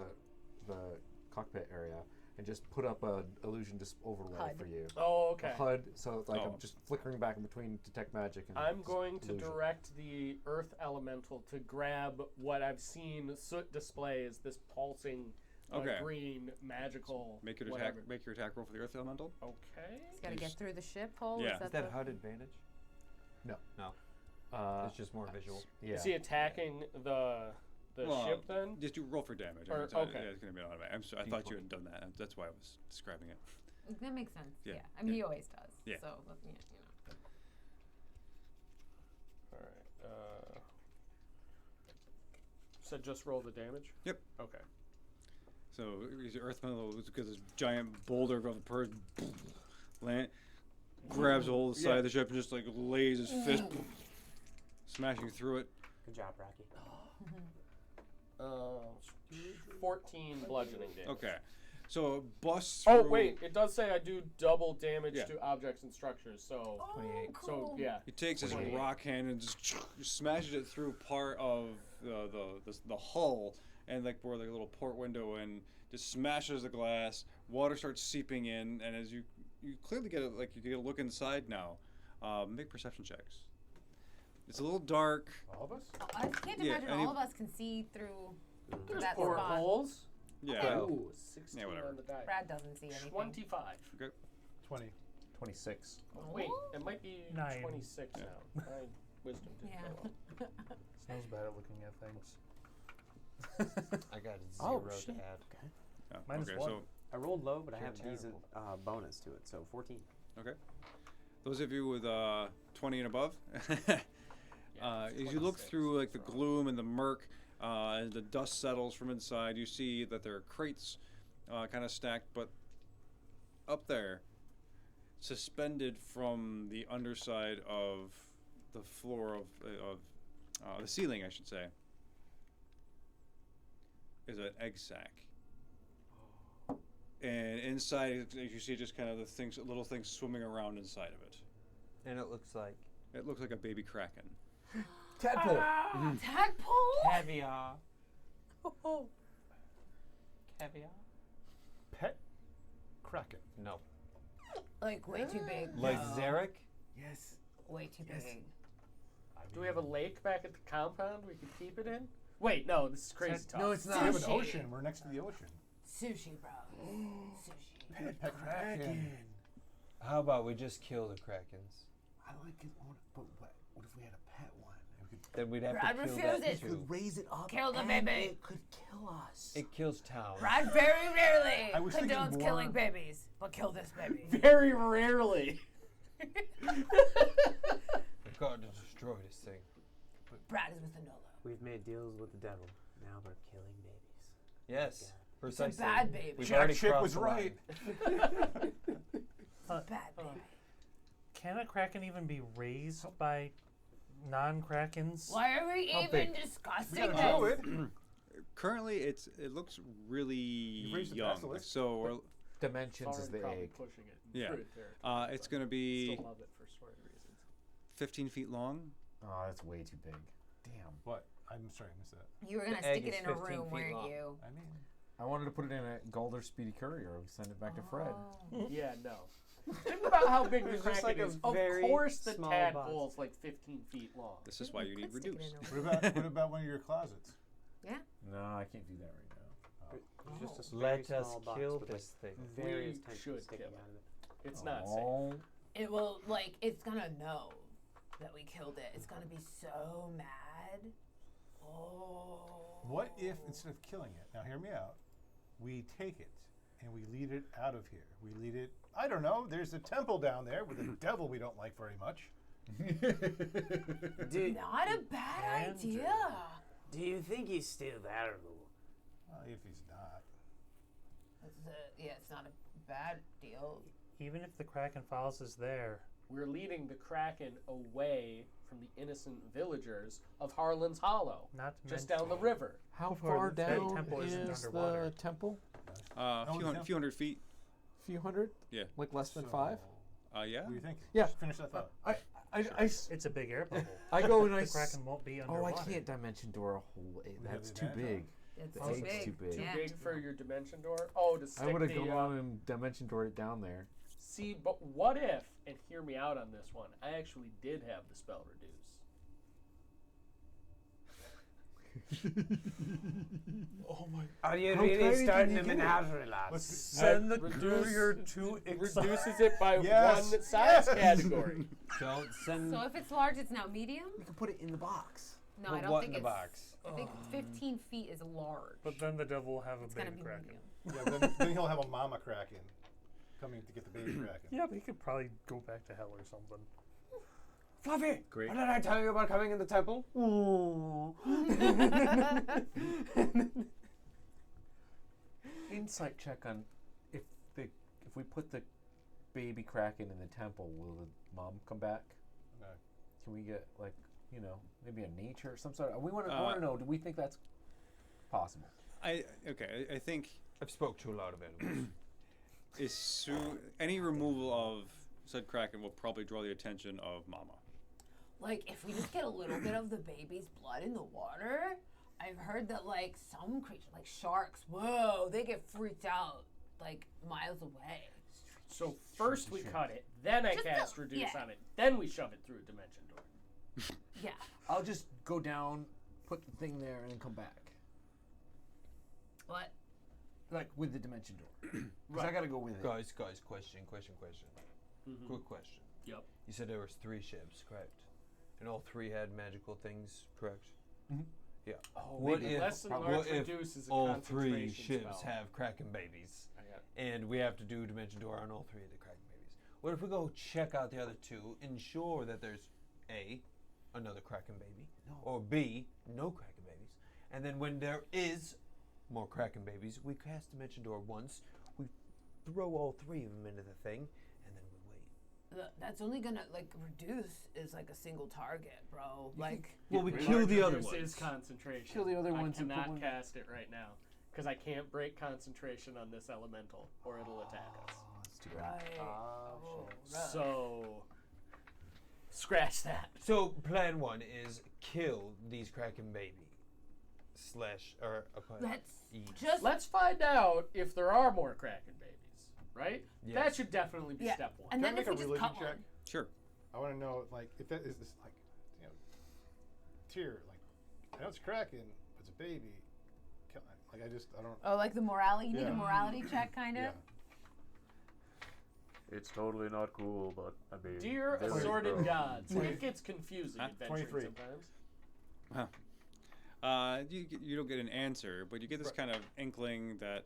cockpit area and just put up a illusion overlay HUD. for you. Oh, A okay. HUD, so like Oh. I'm just flickering back in between detect magic and. I'm going to illusion. direct the Earth Elemental to grab what I've seen Soot display as this pulsing Okay. green magical. Make your attack. whatever. Make your attack roll for the earth elemental. Okay. He's got to get through the ship hole. Yeah. Is that, Is that the, HUD advantage? No. No. It's just more visual. Yeah. Is he attacking the Well, ship then? Just do roll for damage. Or- It's, okay. yeah, it's gonna be an automatic. I'm sorry, I thought you had done that. That's why I was describing it. that makes sense. Yeah, Yeah. I mean, yeah. he always does. Yeah. So, but, yeah, you know. All right. So just roll the damage. Yep. Okay. So his earth elemental is because this giant boulder of a person land grabs a hold of the side of the ship and just like lays his fist, smashing through it. Good job, Rocky. 14 bludgeoning damage. Okay. So it busts Oh through. wait, it does say I do double damage Yeah. to objects and structures. So 28. so yeah. He takes his 28. rock hand and just smashes it through part of the hull and like where like a little port window, and just smashes the glass. Water starts seeping in, and as you clearly get it, like you get a look inside now. Make perception checks. It's a little dark. All of us? I can't Yeah, imagine any- all of us can see through There's that four spot. holes. Yeah. Ooh, 16 Yeah, whatever. on the die. Brad doesn't see anything. 25. 20. 26. Oh, wait, it might be 9. 26 Yeah. now. My wisdom didn't Yeah. go up. Snow's bad at looking at things. I got a Oh, 0 shit. to add. Okay. Yeah, Minus okay, 1. so I rolled low, but I You're have a decent bonus to it, so 14. okay. Those of you with 20 and above, as you look 26, through like the so- gloom and the murk, and the dust settles from inside, you see that there are crates kind of stacked, but up there, suspended from the underside of the floor of the ceiling, I should say, is an egg sack. And inside, you see just kind of the things, little things swimming around inside of it. And it looks like It looks like a baby kraken. Tadpole. Tadpole? caviar. Caviar? Pet Kraken. No. Like way too big. Like Zarek? Yes. Way too Yes. big. Do we have a lake back at the compound we could keep it in? Wait, no, this is crazy talk. No, it's We have an Sushi. ocean. We're next to the ocean. Sushi, bro. Sushi. Pet Kraken. How about we just kill the Krakens? I like it, but what if we had a pet one? Then we'd have Brad to kill refuses. that It too. raise it up. Kill the and baby. It could kill us. It kills towns. Brad very rarely I was thinking condones more- killing babies, but kill this baby. Very rarely. We've got to destroy this thing. Brad is with the Nolo. We've made deals with the devil. Now we're killing babies. Yes. Precisely. It's a bad baby. We've Jack already Chick crossed was the right. Bad baby. Can a kraken even be raised by non-krakens? Why are we How even big? discussing know this? it. Currently, it looks really raised the young. basilisk? So we're, Dimensions is Foreign the probably egg. pushing it. Yeah. Through territory, it's but going to be still love it for story reasons. 15 feet long. Oh, that's way too big. Damn. What? I'm sorry, I missed that. You were gonna The egg stick it is in a 15 room, feet weren't long. you? I mean, I wanted to put it in a Galder Speedy Courier and send it back to Fred. Oh. Yeah, no. Think about how big the It's just kraken like a is. Of very course, the small tadpole's like 15 feet long. This is why you need could stick it reduce. in a what about one of your closets? No, I can't do that right now. It's just a very Let us small box kill with, this thing. various We tentacles should sticking kill out of it. It's not safe. Oh, It will, like, it's gonna know that we killed it. It's gonna be so mad. Oh. What if instead of killing it, now hear me out, we take it and we lead it out of here? We lead it, I don't know, there's a temple down there with a devil we don't like very much. Not a bad Andrew. idea. Do you think he's still valuable? Well, if he's not. It's not a bad deal. Even if the kraken follows us there, We're leading the kraken away from the innocent villagers of Harlan's Hollow, not to just mention down the river. how Before far the down temple isn't is underwater. the temple? A Oh, few hundred feet. Few hundred? Yeah. Like less than So, 5? Yeah. What do you think? Yeah. Just finish that thought. it's a big air bubble. I go and I The kraken won't be Oh, underwater. I can't dimension door a whole egg. We have That's the too advantage big. It's The too egg's big. too big. Too Yeah. big for your dimension door? Oh, to stick I would have the, gone and dimension door it down there. See, but what if, and hear me out on this one, I actually did have the spell reduce. Oh my! Are you How really tiny starting can a you get? menagerie, lads? Let's Send the Reduce- courier to Reduces it by Yes. one size category. Don't send. So if it's large, it's now medium? You can put it in the box. No, Put I don't what think in the it's. box? I think 15 feet is large. But then the devil will have a it's gonna baby be kraken. medium. Yeah, then he'll have a mama kraken coming to get the baby kraken. Yeah, but he could probably go back to hell or something. Fluffy, Great. what did I tell you about coming in the temple? Insight check on if we put the baby kraken in the temple, will the mom come back? No. Can we get maybe a nature or some sort of? We want to know. Do we think that's possible? I think I've spoke too loud of animals. any removal of said kraken will probably draw the attention of Mama. Like, if we just get a little bit of the baby's blood in the water, I've heard that, like, some creatures, like sharks, whoa, they get freaked out, like, miles away. So first we cut it, then I Just cast a- reduce yeah. on it, then we shove it through a dimension door. Yeah. I'll just go down, put the thing there, and then come back. What? Like with the dimension door. Because I gotta go with it. Guys, question. Mhm. Quick question. Yep. You said there was 3 ships, correct? And all 3 had magical things, correct? Mhm. Yeah. Oh, What maybe if- less than what large if reduce is a all 3 concentration ships spell. have kraken babies, I got and we have to do dimension door on all 3 of the kraken babies? What if we go check out the other 2, ensure that there's A, another kraken baby, or B, no kraken babies, and then when there is more kraken babies, we cast dimension door once, we throw all 3 of them into the thing, and then we wait. That's only gonna, like, reduce is, like, a single target, bro. Like, Well, we Large kill the other reduce ones. is concentration. Kill the other I ones and put cannot one- cast it right now because I can't break concentration on this elemental, or it'll attack us. That's too bad. right. Oh, shit. right. So scratch that. So plan 1 is kill these kraken baby or Let's eat. just Let's find out if there are more kraken babies, right? Yes. That should definitely be Yeah. step 1. and Can I then if make we a just religion cut check? one. Sure. I want to know, like, if that is this, like, tier, like, I know it's kraken, but it's a baby. Like, I don't. Oh, like the morality? You need Yeah. a morality check, kind of? Yeah. It's totally not cool, but I mean. Dear very assorted gross. gods, it gets confusing Huh? adventuring 23. sometimes. You don't get an answer, but you get this kind of inkling that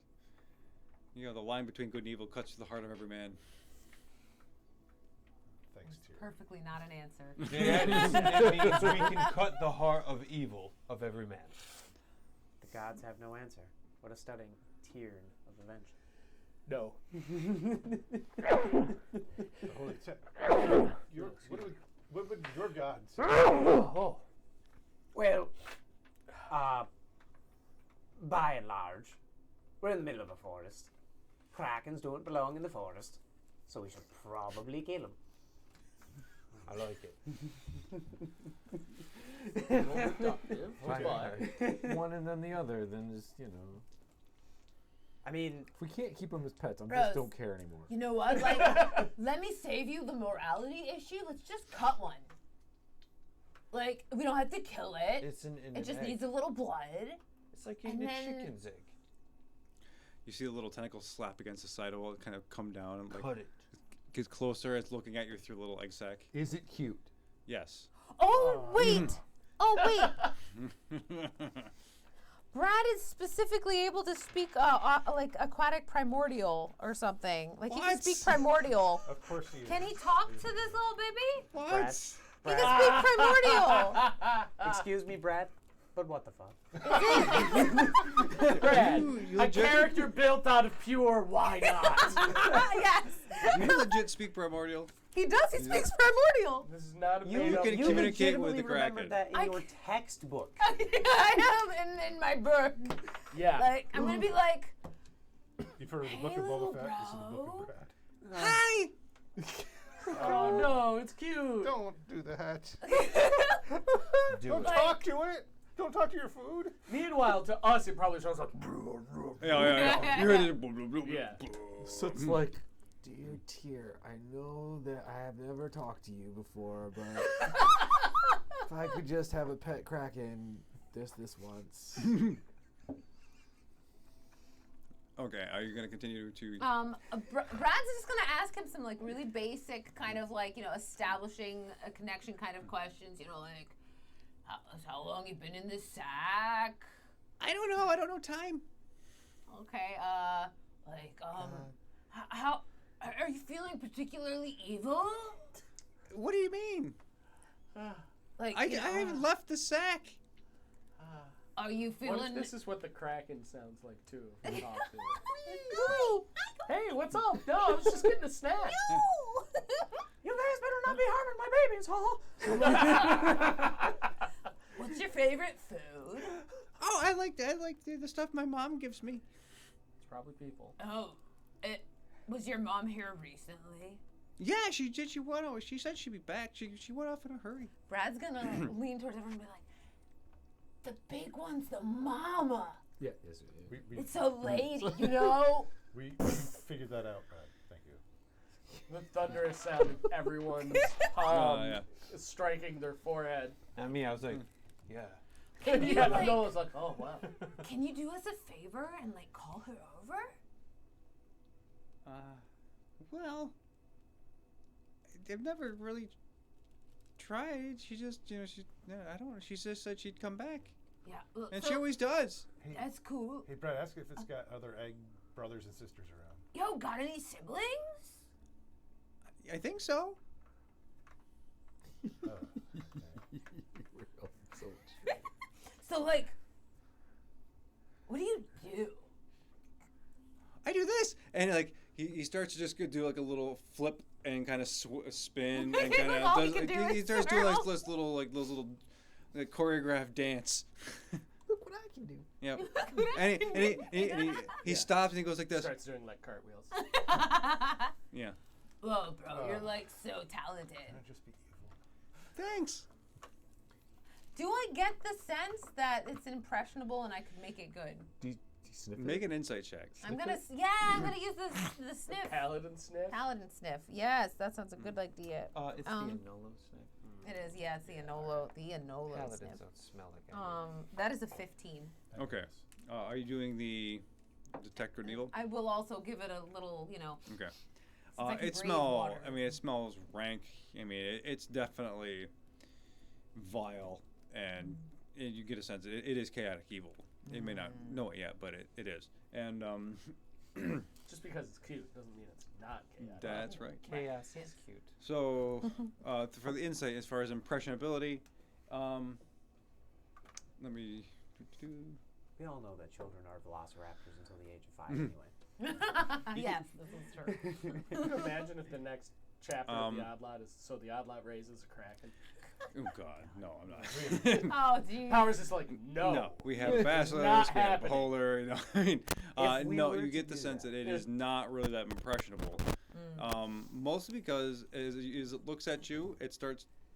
the line between good and evil cuts through the heart of every man. Thanks, tier. Perfectly not an answer. That means we can cut the heart of evil of every man. The gods have no answer. What a stunning cairn of invention? No. Holy what would your god say? Oh. Well, by and large, we're in the middle of a forest. Krakens don't belong in the forest, so we should probably kill them. I like it. One and then the other, then just, I mean, if we can't keep them as pets, I Rose, just don't care anymore. You know what? Like, let me save you the morality issue. Let's just cut one. Like, we don't have to kill it. It's an It just egg. needs a little blood. It's like eating and a then- chicken's egg. You see the little tentacle slap against the side of the wall, kind of come down and like Cut it. gets closer. It's looking at you through a little egg sac. Is it cute? Yes. Oh, wait. Oh, wait. Brad is specifically able to speak like aquatic primordial or something. Like he can What? speak primordial. Of course he is. Can he talk to this little baby? Brad. He can speak primordial. Excuse me, Brad, but what the fuck? Brad, You a legit- character built out of pure why not? Yes. You legit speak primordial. He does. He speaks primordial. This is not a You, made up. can you communicate with legitimately the remembered Kraken. that in your textbook. I have in my book. Yeah. Like I'm gonna be like, You've heard of the Hey, Book of little Boba Fett? This is the Book bro. of Brad. Hi. Oh no, it's cute. Don't do that. Do Don't it. talk to it. Don't talk to your food. Meanwhile, to us, it probably sounds like. Yeah. You heard it. Yeah. So it's like, dear Tyr, I know that I have never talked to you before, but if I could just have a pet kraken this once. Okay, are you gonna continue to? Brad's just gonna ask him some like really basic kind of like establishing a connection kind of questions. Like how long you been in this sack? I don't know. I don't know time. Okay. How are you feeling particularly evil? What do you mean? Like I haven't left the sack. Are you What feeling? if this is what the Kraken sounds like too? If we talk to it? No. Hey, what's up? No, I was just getting a snack. You guys better not be harming my babies, huh? What's your favorite food? Oh, I like the stuff my mom gives me. It's probably people. Oh, was your mom here recently? Yeah, she did. She went. She said she'd be back. She went off in a hurry. Brad's gonna lean towards everyone and be like, "The big one's the mama. Yeah, yes, We It's a lady, we figured that out, Brad. Thank you. The thunderous sound of everyone's palm striking their forehead. Not me. I was like, yeah. Yeah, Nola's like, oh wow. Can you do us a favor and like call her over?" Well, I've never really tried. She just, I don't know. She just said she'd come back, Yeah. and she always does. That's cool. Hey, Brad, ask if it's got other egg brothers and sisters around. Yo, got any siblings? I think so. So like, what do you do? I do this, and like he starts to just do like a little flip and kind of spin and kind All of he can do he is starts doing like twirl. those little choreographed dance. Look what I can do. Yep. and he stops and he goes like this. Starts doing like cartwheels. Yeah. Whoa, bro, you're like so talented. Don't just be evil. Thanks. Do I get the sense that it's impressionable and I could make it good? Do you sniff Make it? an insight check. I'm gonna use the sniff. Paladin sniff. Paladin sniff. Yes, that sounds a good idea. It's the Anolo sniff. It is. Yeah, it's the Anolo. The Anolo Paladins sniff. don't smell like anything. That is a 15. Okay. Are you doing the detector needle? I will also give it a little, Okay. since I can It breathe water. it smells rank. I mean, it's definitely vile, and you get a sense it is chaotic evil. It may not know it yet, but it is. And Just because it's cute doesn't mean it's not chaotic. that's right. Chaos is cute. So for the insight, as far as impressionability, let me. We all know that children are velociraptors until the age of 5 anyway. Yes, this is true. Can you imagine if the next chapter of the Oddlot is so the Oddlot raises a Kraken? Oh God, no, I'm not. Oh, geez. Powers is like, no. We have not basilisks, we have happening. polar. You know, I mean, If we no, were you to get the do sense that. that it is not really that impressionable. Mostly because as it looks at you,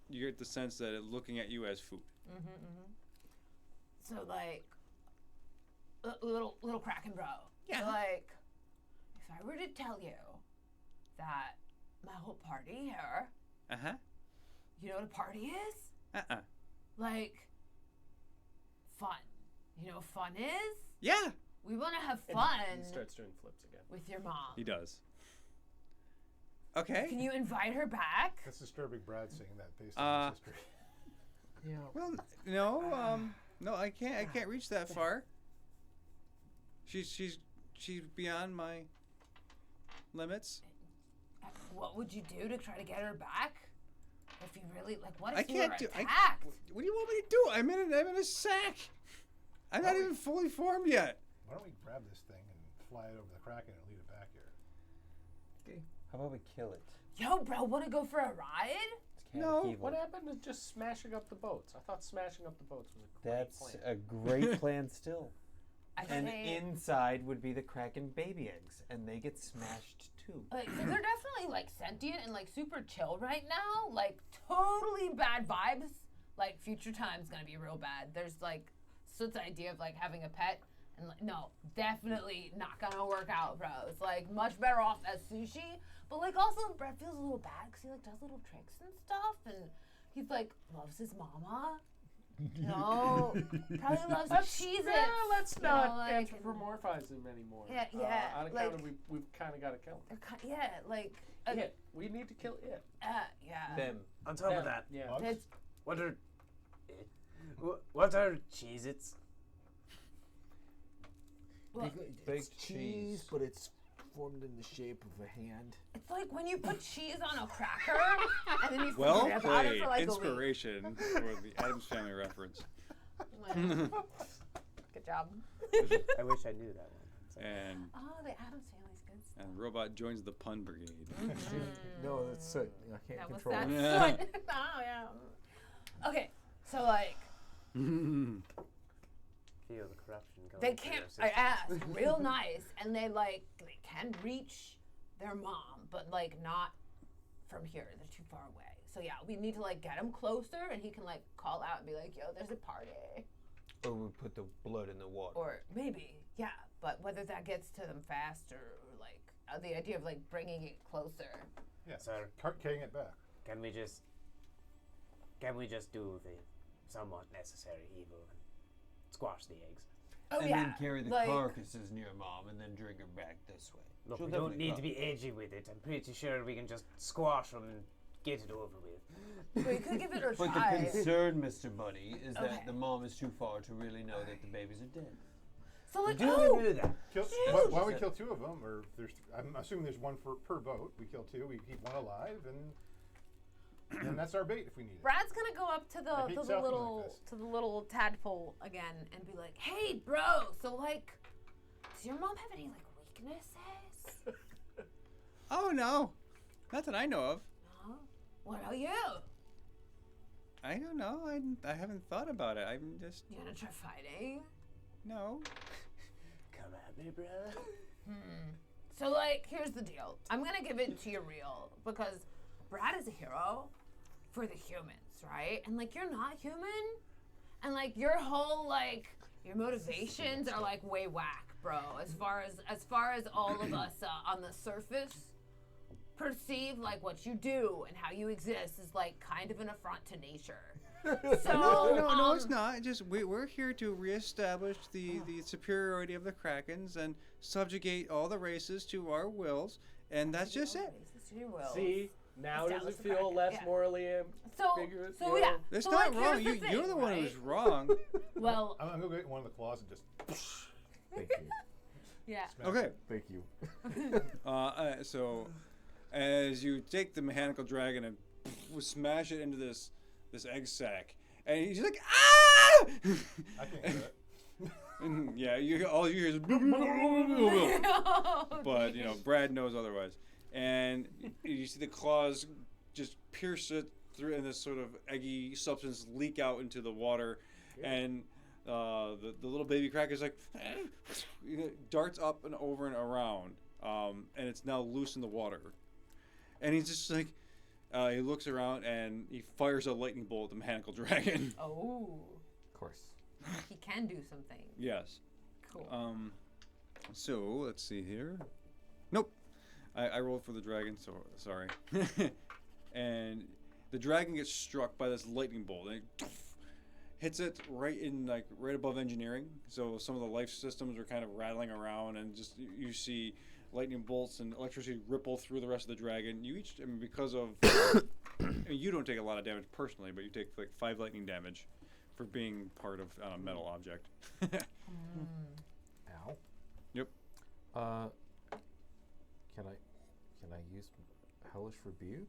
you get the sense that it's looking at you as food. So like, little Kraken bro. Yeah. So like, if I were to tell you that my whole party here, you know what a party is? Like, fun. You know what fun is? Yeah. We want to have And fun he starts doing flips again. with your mom. He does. Okay. Can you invite her back? That's disturbing, Brad saying that based on his history. Yeah. Well, no, no, I can't reach that far. She's beyond my limits. What would you do to try to get her back? If you really like, what I if you can't were do. attacked? What do you want me to do? I'm in a sack. I'm not even fully formed yet. Why don't we grab this thing and fly it over the Kraken and lead it back here? Okay. How about we kill it? Yo, bro, want to go for a ride? It's kind No, of evil. what happened to just smashing up the boats? I thought smashing up the boats was a great That's plan. a great plan still. I And say, inside would be the Kraken baby eggs, and they get smashed too. like, so they're definitely like sentient and like super chill right now. Like, totally bad vibes. Like, future time's gonna be real bad. There's like, Soot's idea of like having a pet, and like, no, definitely not gonna work out, bro. It's like much better off as sushi. But like, also, Brett feels a little bad because he like does little tricks and stuff, and he's like loves his mama. No, probably loves Cheez-Its. Yeah, let's not like, anthropomorphize him anymore. Yeah, yeah, On account like- of we've kind of got to kill him. Yeah, like, It. We need to kill it. yeah. Them. On top Them. of that, Yeah. Bugs? It's, what are Cheez-Its? well, Baked It's cheese. but it's formed in the shape of a hand. it's like when you put cheese on a cracker and then you Well forget about it played. for like Inspiration for the Addams Family reference. a week. Good job. I wish I knew that one. So. And Oh, the Addams Family's good stuff. and Robot joins the pun brigade. No, that's soot. I can't That was control that. it. Yeah. Oh, yeah. Okay, so like, Feel the corruption going they through can't, their I systems. asked, real nice, and they can reach their mom, but like not from here. They're too far away. So yeah, we need to like get him closer, and he can like call out and be like, "Yo, there's a party," Or we put the blood in the water. or maybe, yeah. But whether that gets to them faster, or like the idea of like bringing it closer. Yeah, Sir. carrying it back. Can we just do the somewhat necessary evil and squash the eggs? Oh and yeah, then carry the like, carcasses near mom and then drag her back this way. Look, She'll we don't definitely need come. to be edgy with it. I'm pretty sure we can just squash them and get it over with. We could give it a But try. the concern, Mr. Buddy, is Okay. that the mom is too far to really know that the babies are dead. So like, Do oh, do that. Kill, Huge. why don't we kill two of them? Or I'm assuming there's one per boat. We kill two. We keep one alive, and that's our bait if we need it. Brad's gonna go up to I the hate to the selfies little like this. to the little tadpole again and be like, "Hey, bro. So like, does your mom have any like weaknesses? Oh no, not that I know of. No. What about you? I don't know. I haven't thought about it. I'm just You wanna try fighting? no. Come at me, brother. So like, here's the deal. I'm gonna give it to you real because Brad is a hero for the humans, right? And like, you're not human, and like your whole like your motivations are like way whack, bro. As far as all of us on the surface perceive like what you do and how you exist is like kind of an affront to nature. So No, it's not. Just we're here to reestablish the superiority of the Krakens and subjugate all the races to our wills, and that's just it. See, now does Establish it the feel Kraken, less yeah. morally So ambiguous? so yeah. That's so, not like, wrong. here's the You're thing, the one right? who's wrong. Well, I'm gonna go get one of the claws and just. Thank you. yeah. Okay. Thank you. So, as you take the mechanical dragon and smash it into this egg sack, and he's like, ah! I can't do it. And, yeah, all you hear is but you know, Brad knows otherwise. And you see the claws just pierce it through, and this sort of eggy substance leak out into the water, and the little baby crack is like darts up and over and around, and it's now loose in the water, and he's just like he looks around and he fires a lightning bolt at the mechanical dragon. Oh. Of course. He can do something. Yes. Cool. So let's see here. Nope. I rolled for the dragon, so sorry. And the dragon gets struck by this lightning bolt, and it hits it right above engineering. So some of the life systems are kind of rattling around, and just you see lightning bolts and electricity ripple through the rest of the dragon. You each, because of, you don't take a lot of damage personally, but you take like 5 lightning damage for being part of a metal object. Ow. Yep. Can I use Hellish Rebuke?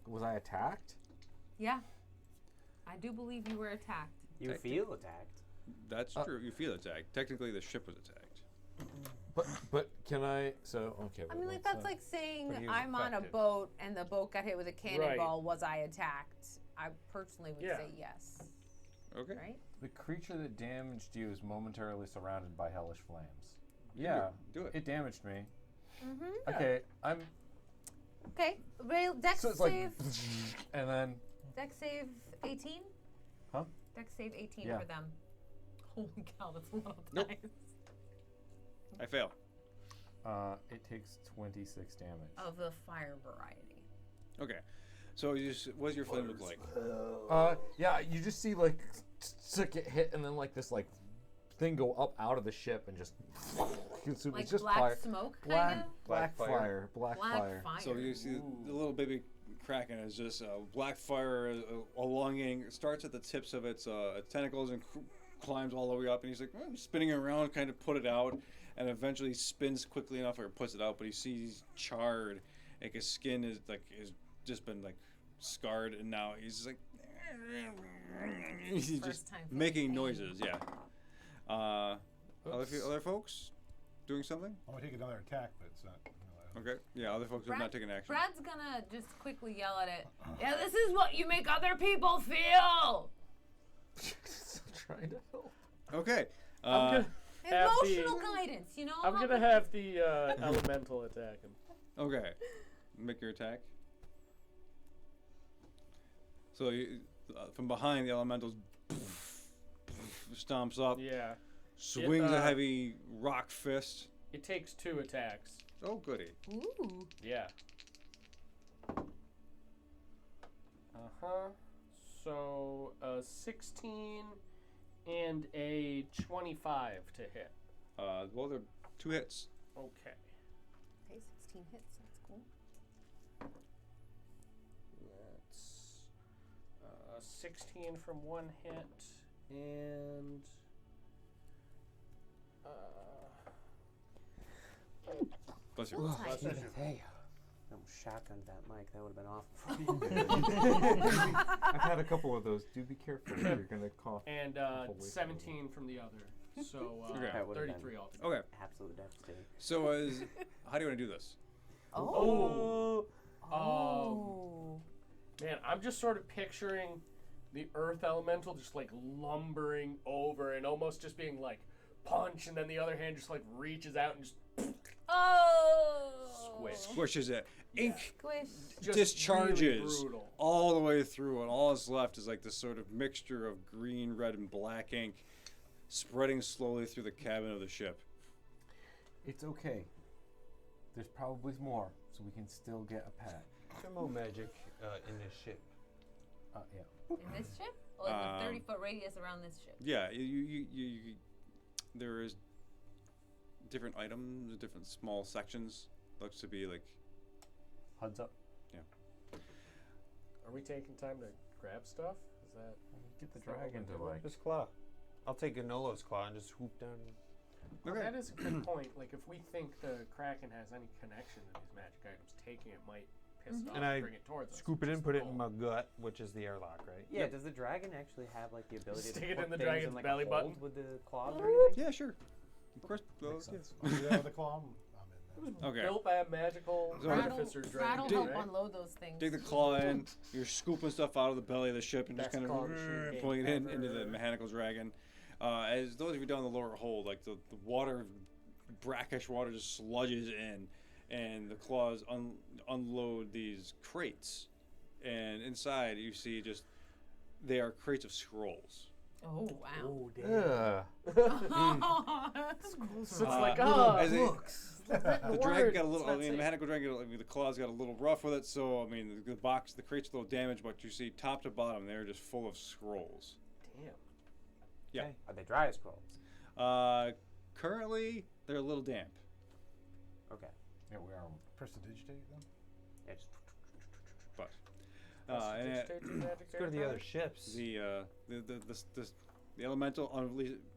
Was I attacked? Yeah. I do believe you were attacked. You feel attacked. That's true. You feel attacked. Technically, the ship was attacked. But can I? So okay. I mean, like that's like saying But he was I'm on a affected. boat and the boat got hit with a cannonball. Was I attacked? I personally would Yeah. say yes. Okay. Right? The creature that damaged you is momentarily surrounded by hellish flames. Yeah, Do it. it damaged me. Mm-hmm. Okay, I'm. Okay. Real dex So it's like, save. and then Dex save 18. Huh? Dex save 18 Yeah. for them. Holy cow, that's a lot of Nope. dice. I fail. it takes 26 damage. Of the fire variety. Okay. So what does your flame look like? Yeah, you just see like get hit, and then like this like thing go up out of the ship and just consume. Like It's just black fire. smoke, Black, kind of? black Black fire. Black fire. So you see the little baby kraken is just black fire elongating. It starts at the tips of its tentacles and climbs all the way up, and he's like spinning around, kind of put it out, and eventually spins quickly enough where it puts it out. But he sees charred, like his skin is just been scarred, and now he's just like he's just time feeling making pain. noises. Yeah. Other folks doing something? I'm gonna take another attack, but it's not. Okay. Yeah. Other folks have not taken action. Brad's gonna just quickly yell at it. Yeah, this is what you make other people feel. Still trying to help. Okay. I'm gonna have Emotional guidance, you know. I'm gonna have the elemental attack him. Okay. Make your attack. So from behind, the elementals stomps up, Yeah. swings a heavy rock fist. It takes 2 attacks. Oh, goody. Ooh. Yeah. So 16 and a 25 to hit. Well, they're 2 hits. Okay. Okay, 16 hits. That's cool. That's 16 from 1 hit and Bless you. bless you. Hey, I almost shotgunned that mic. That would have been awful. I've had a couple of those. Do be careful. You're gonna cough. And awful way 17 from the other. So Okay. That would've 33 been- altogether. Okay. Absolute devastating. So how do you want to do this? Oh. Oh. Man, I'm just sort of picturing the earth elemental just lumbering over and almost just being punch, and then the other hand just reaches out and just Oh. squish. Squishes it. Ink Squish. Just discharges really brutal. all the way through, and all that's left is this sort of mixture of green, red, and black ink spreading slowly through the cabin of the ship. It's okay. There's probably more, so we can still get a pet. Thermo magic in this ship. Yeah. In this ship? Or in the 30-foot radius around this ship? Yeah, you there is different items, different small sections. Looks to be HUD's up. Are we taking time to grab stuff? Is that Get the is that what dragon we're to doing? This claw. I'll take Ganolo's claw and just swoop down. Well, Okay. that is a good point. If we think the Kraken has any connection to these magic items, taking it might pissed off And I bring it towards us. scoop it which in, is put the it in goal. my gut, which is the airlock, right? Yeah. Does the dragon actually have like the ability Stick to it put in the things dragon's in, like, belly a button? hold with the claws or anything? Yeah, sure. Of course. Well, Makes yes. sense. I'll do that with the claw. I'm in there. Okay. Built by a magical So- artificer dragon. That'll help right? unload those things. Dig the claw in. You're scooping stuff out of the belly of the ship and just Best kind claw of machine game pulling it in into the ever. mechanical dragon. As those of you down the lower hold, like the water, brackish water just sludges in, and the claws unload these crates, and inside you see just they are crates of scrolls. Oh wow. So it's like, as they- books. The dragon got a little. I mean, the mechanical dragon. The claws got a little rough with it. So I mean, the crate's a little damaged, but you see top to bottom, they're just full of scrolls. Damn. Yeah. Okay. Are they dry as scrolls? Currently, they're a little damp. Okay. Yeah, we are. Prestidigitate them. Yeah, just But and Let's go to the other ships. the elemental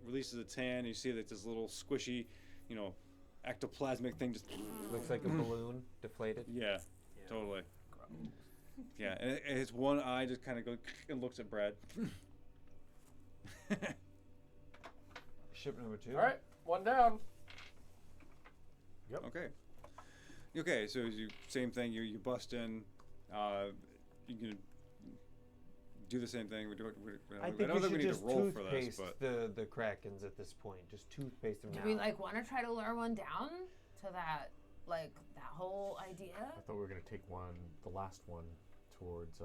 releases a tan. You see that this little squishy, ectoplasmic thing just Looks like a balloon, deflated. yeah, totally. Yeah, and its one eye just kind of goes and looks at Brad. Ship number 2. All right, one down. Okay. Okay, so same thing. You bust in. You can do the same thing. I don't think we think should we need just to roll for this, toothpaste but the Krakens at this point. Just toothpaste them Do down. we like want to try to lure one down to that whole idea? I thought we were gonna take the last one, towards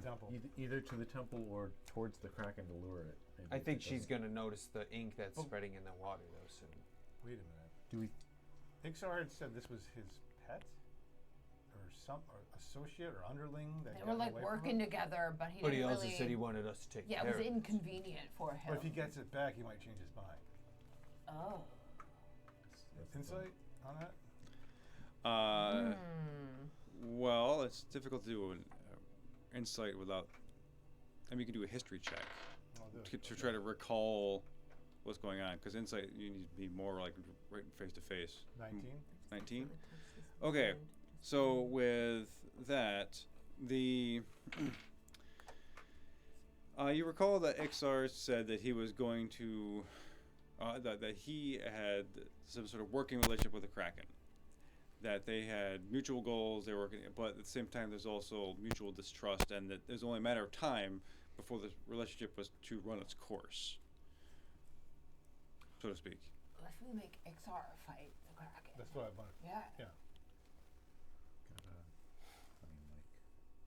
Temple. either to the temple or towards the Kraken to lure it. Maybe I if think it she's doesn't- going to notice the ink that's spreading in the water, though, soon. Wait a minute. Do we? Ixar had said this was his pet, or associate or underling that They got were like away from working him? together, but he But he didn't also really. said he wanted us to take Yeah, it care was of it. inconvenient for him. But if he gets it back, he might change his mind. Oh. Insight on that? Well, it's difficult to do an insight without. I mean, you can do a history check I'll do it. to try to recall what's going on. Because insight, you need to be more like right face to face. 19? 19. Okay, so with that, you recall that Ixar said that he was going to, that he had some sort of working relationship with the Kraken, that they had mutual goals, they were working, but at the same time there's also mutual distrust, and that there's only a matter of time before the relationship was to run its course, so to speak. What if we make Ixar fight the Kraken? That's what I wanted. Yeah. Yeah.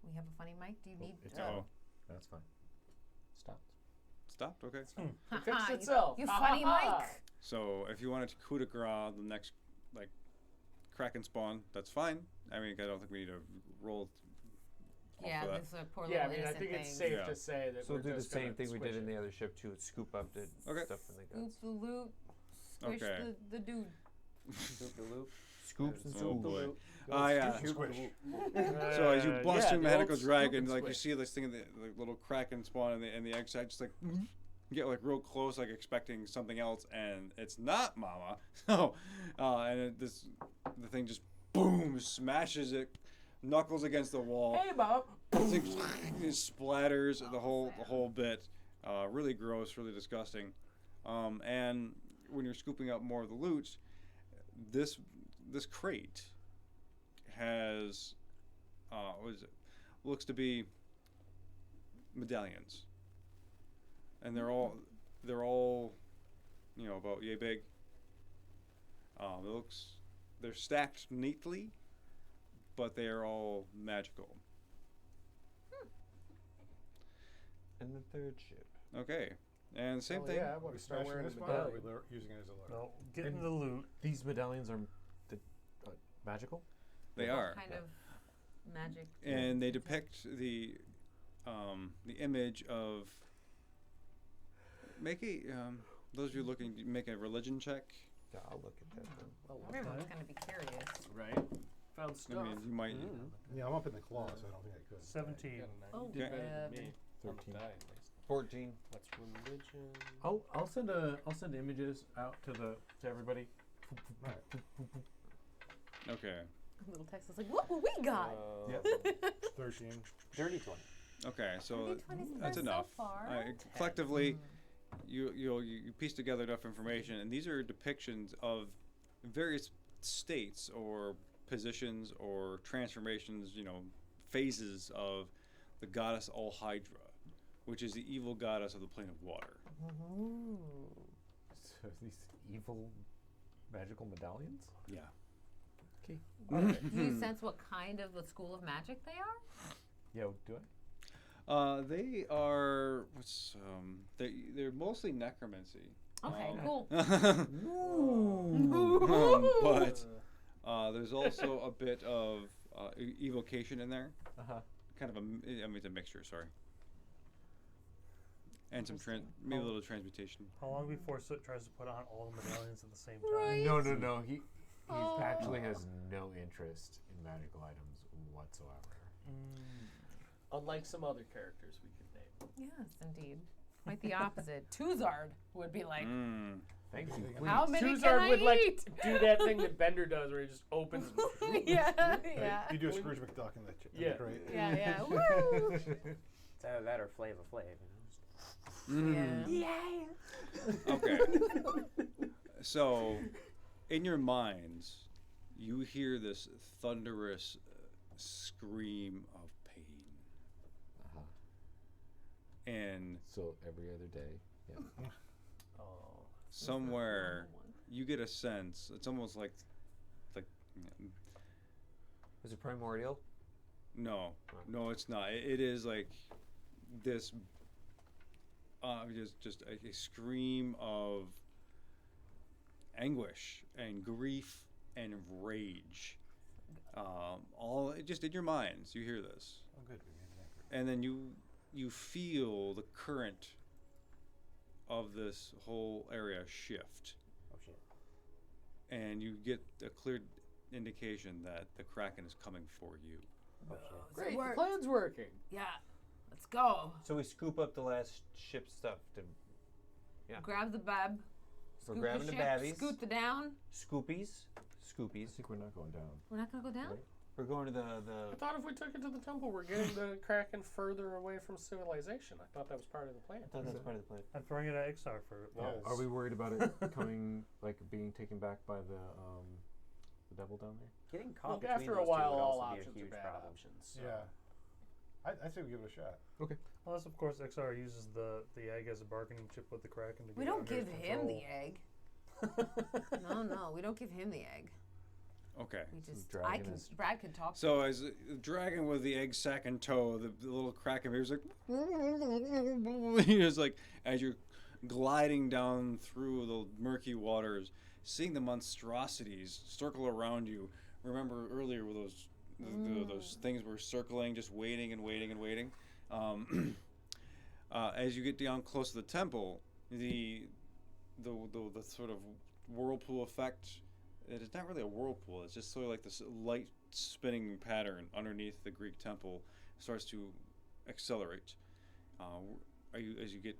We have a funny mic. Do you need? It's Oh, That's fine. Stop. stopped. Okay. It fixed itself. You Ha, funny ha, ha. mic. So if you wanted to coup de grace the next, like, Kraken spawn, that's fine. I mean, I don't think we need to roll. Yeah, for that. this is a poor Yeah, I little mean, I innocent think thing. it's safe Yeah. to say that So we're we'll do the just same gonna thing we squish did in it. the other ship, too. Scoop up the Okay. stuff in the Scoop guts. the loot. Squish Okay. the dude. Scoop the loop. Scoops and Oh scoops. boy. Yeah. Squish. So as you bust yeah, through the mechanical old dragon, scoop and like you squish. see this thing in the little Kraken spawn and the egg side, just like get like real close, like expecting something else, and it's not Mama. So, and the thing just boom smashes it, knuckles against the wall. Hey, Bob. The thing it splatters the whole bit. Really gross, really disgusting. And when you're scooping out more of the loot, this crate has what is it? Looks to be medallions, and they're all about yay big. They're stacked neatly, but they are all magical. And the third ship. Okay, and same thing. Yeah, what, we start wearing this one, or are we using it as a lure? No, getting And the loot. These medallions are magical. They are. Kind of magic. And they depict the image of those of you looking to make a religion check. Yeah, I'll look at that then. Everyone's gonna be curious. Right. Found I stuff. mean, you might. Yeah, I'm up in the claw, so I don't think I could. 17. Oh, You did better than me. 13. 14. What's religion? I'll send images out to everybody. Okay. Little text is like, look what we got. Yep. 13. Dirty 20. Okay, so 20 that's so enough. far. Collectively, you piece together enough information, and these are depictions of various states or positions or transformations, phases of the goddess All-Hydra, which is the evil goddess of the plane of water. So these evil magical medallions? Yeah. Okay. Do you sense what kind of a school of magic they are? Yeah, do I? They are they're mostly necromancy. Okay, cool. But there's also a bit of evocation in there. Kind of it's a mixture. Sorry. And some maybe a little transmutation. How long before Soot tries to put on all the medallions at the same time? Right. No. He actually has no interest in magical items whatsoever. Unlike some other characters we could name. Yes, indeed. Quite the opposite. Tuzard would be like, Thank you. how many Tuzard can I would eat? do that thing that Bender does where he just opens and yeah. You do a Scrooge McDuck in that Yeah. crate. Yeah. Woo! It's either that or Flava Flav, Yeah. Okay. So, in your minds, you hear this thunderous scream of pain. And So every other day. Yeah. somewhere you get a sense. It's almost like Was it primordial? no, it's not. It is like this. Just a scream of anguish and grief and rage. All just in your minds, you hear this. Oh, good. We made that. And then you feel the current of this whole area shift. Oh shit. And you get a clear indication that the Kraken is coming for you. Oh shit. Great, the worked. plan's working. Yeah. Let's go. So we scoop up the last ship stuff to Yeah. Grab the bab. We're Scoop grabbing the ship, babbies. Scoot the down. Scoopies. I think we're not going down. We're not gonna go down. Right? We're going to I the thought if we took it to the temple, we're getting the Kraken further away from civilization. I thought that was part of the plan. I thought that was part of the plan. I'm throwing it at Ixar for Yes. Are we worried about it coming, being taken back by the devil down there? Getting caught Look, between after a those two while, would all also be a options are huge bad problem. options. So. Yeah. I say we give it a shot. Unless, of course, Ixar uses the egg as a bargaining chip with the Kraken to We get it don't under give his him control. the egg. No, we don't give him the egg. Okay. We just, dragon is- Brad can talk. So as the dragon with the egg sac and toe, the little Kraken baby's like, it's like as you're gliding down through the murky waters, seeing the monstrosities circle around you. Remember earlier where those things were circling, just waiting and waiting and waiting. As you get down close to the temple, the sort of whirlpool effect. It is not really a whirlpool. It's just sort of like this light spinning pattern underneath the Greek temple starts to accelerate. As you get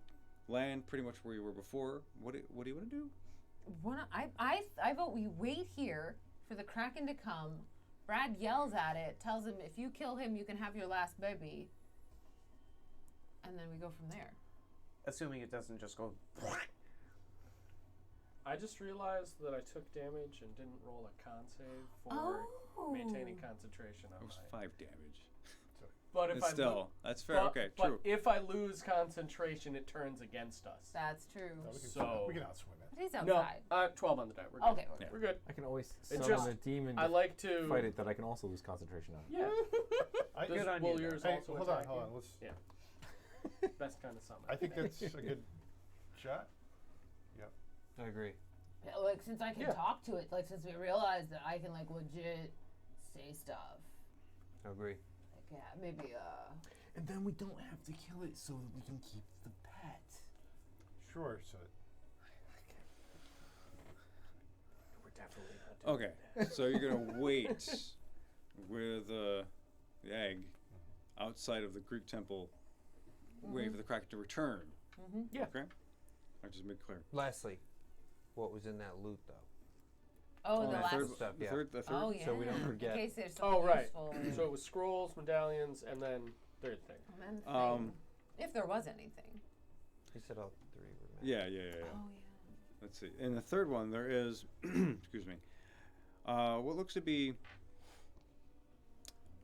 land pretty much where you were before? What do you want to do? I vote we wait here for the Kraken to come. Brad yells at it, tells him if you kill him, you can have your last baby. And then we go from there. Assuming it doesn't just go. I just realized that I took damage and didn't roll a con save for maintaining concentration on It was my. 5 damage. But if But I still, that's fair. but, Okay, but true. if I lose concentration, it turns against us. That's true. We can outswim it. But he's No, outside. 12 on the die. We're good. Okay, Yeah. We're good. I can always It's summon just- a demon I to like to fight it that I can also lose concentration on. Yeah. Good Does, on will you, yours Hey, also hold on, attack hold you? on. Let's. Yeah. Best kind of summon. I think that's a good shot. Yep. I agree. Yeah, like since I can Yeah. talk to it, like since we realized that I can like legit say stuff. I agree. Like yeah, maybe And then we don't have to kill it so that we can keep the pet. Sure. So. We're definitely not doing Okay, so you're gonna wait with the egg outside of the Greek temple, waiting for the Kraken to return. Yeah. Okay. I just made clear. Lastly, what was in that loot though? Oh, the the last. third, stuff, the yeah. third, the third. Oh yeah. So we don't forget. In case there's something Oh, right. useful. So it was scrolls, medallions, and then third thing. And then Um, if there was anything. He said all 3 were magic. Yeah. Oh Let's see. In the third one, there is, excuse me, what looks to be,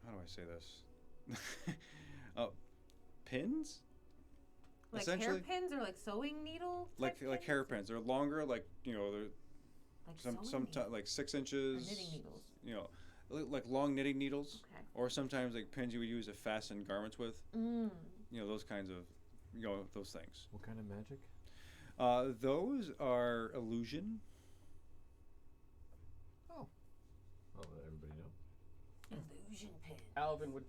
how do I say this? Pins? Like Essentially, hairpins or like sewing needle? like type things? hairpins. They're longer, like they're Like some sewing needles? like 6 Or inches. knitting needles. Like long knitting needles, Okay. or sometimes like pins you would use to fasten garments with. Mm. Those kinds of, those things. What kind of magic? Those are illusion. I'll let everybody know. Illusion pin. Alvin would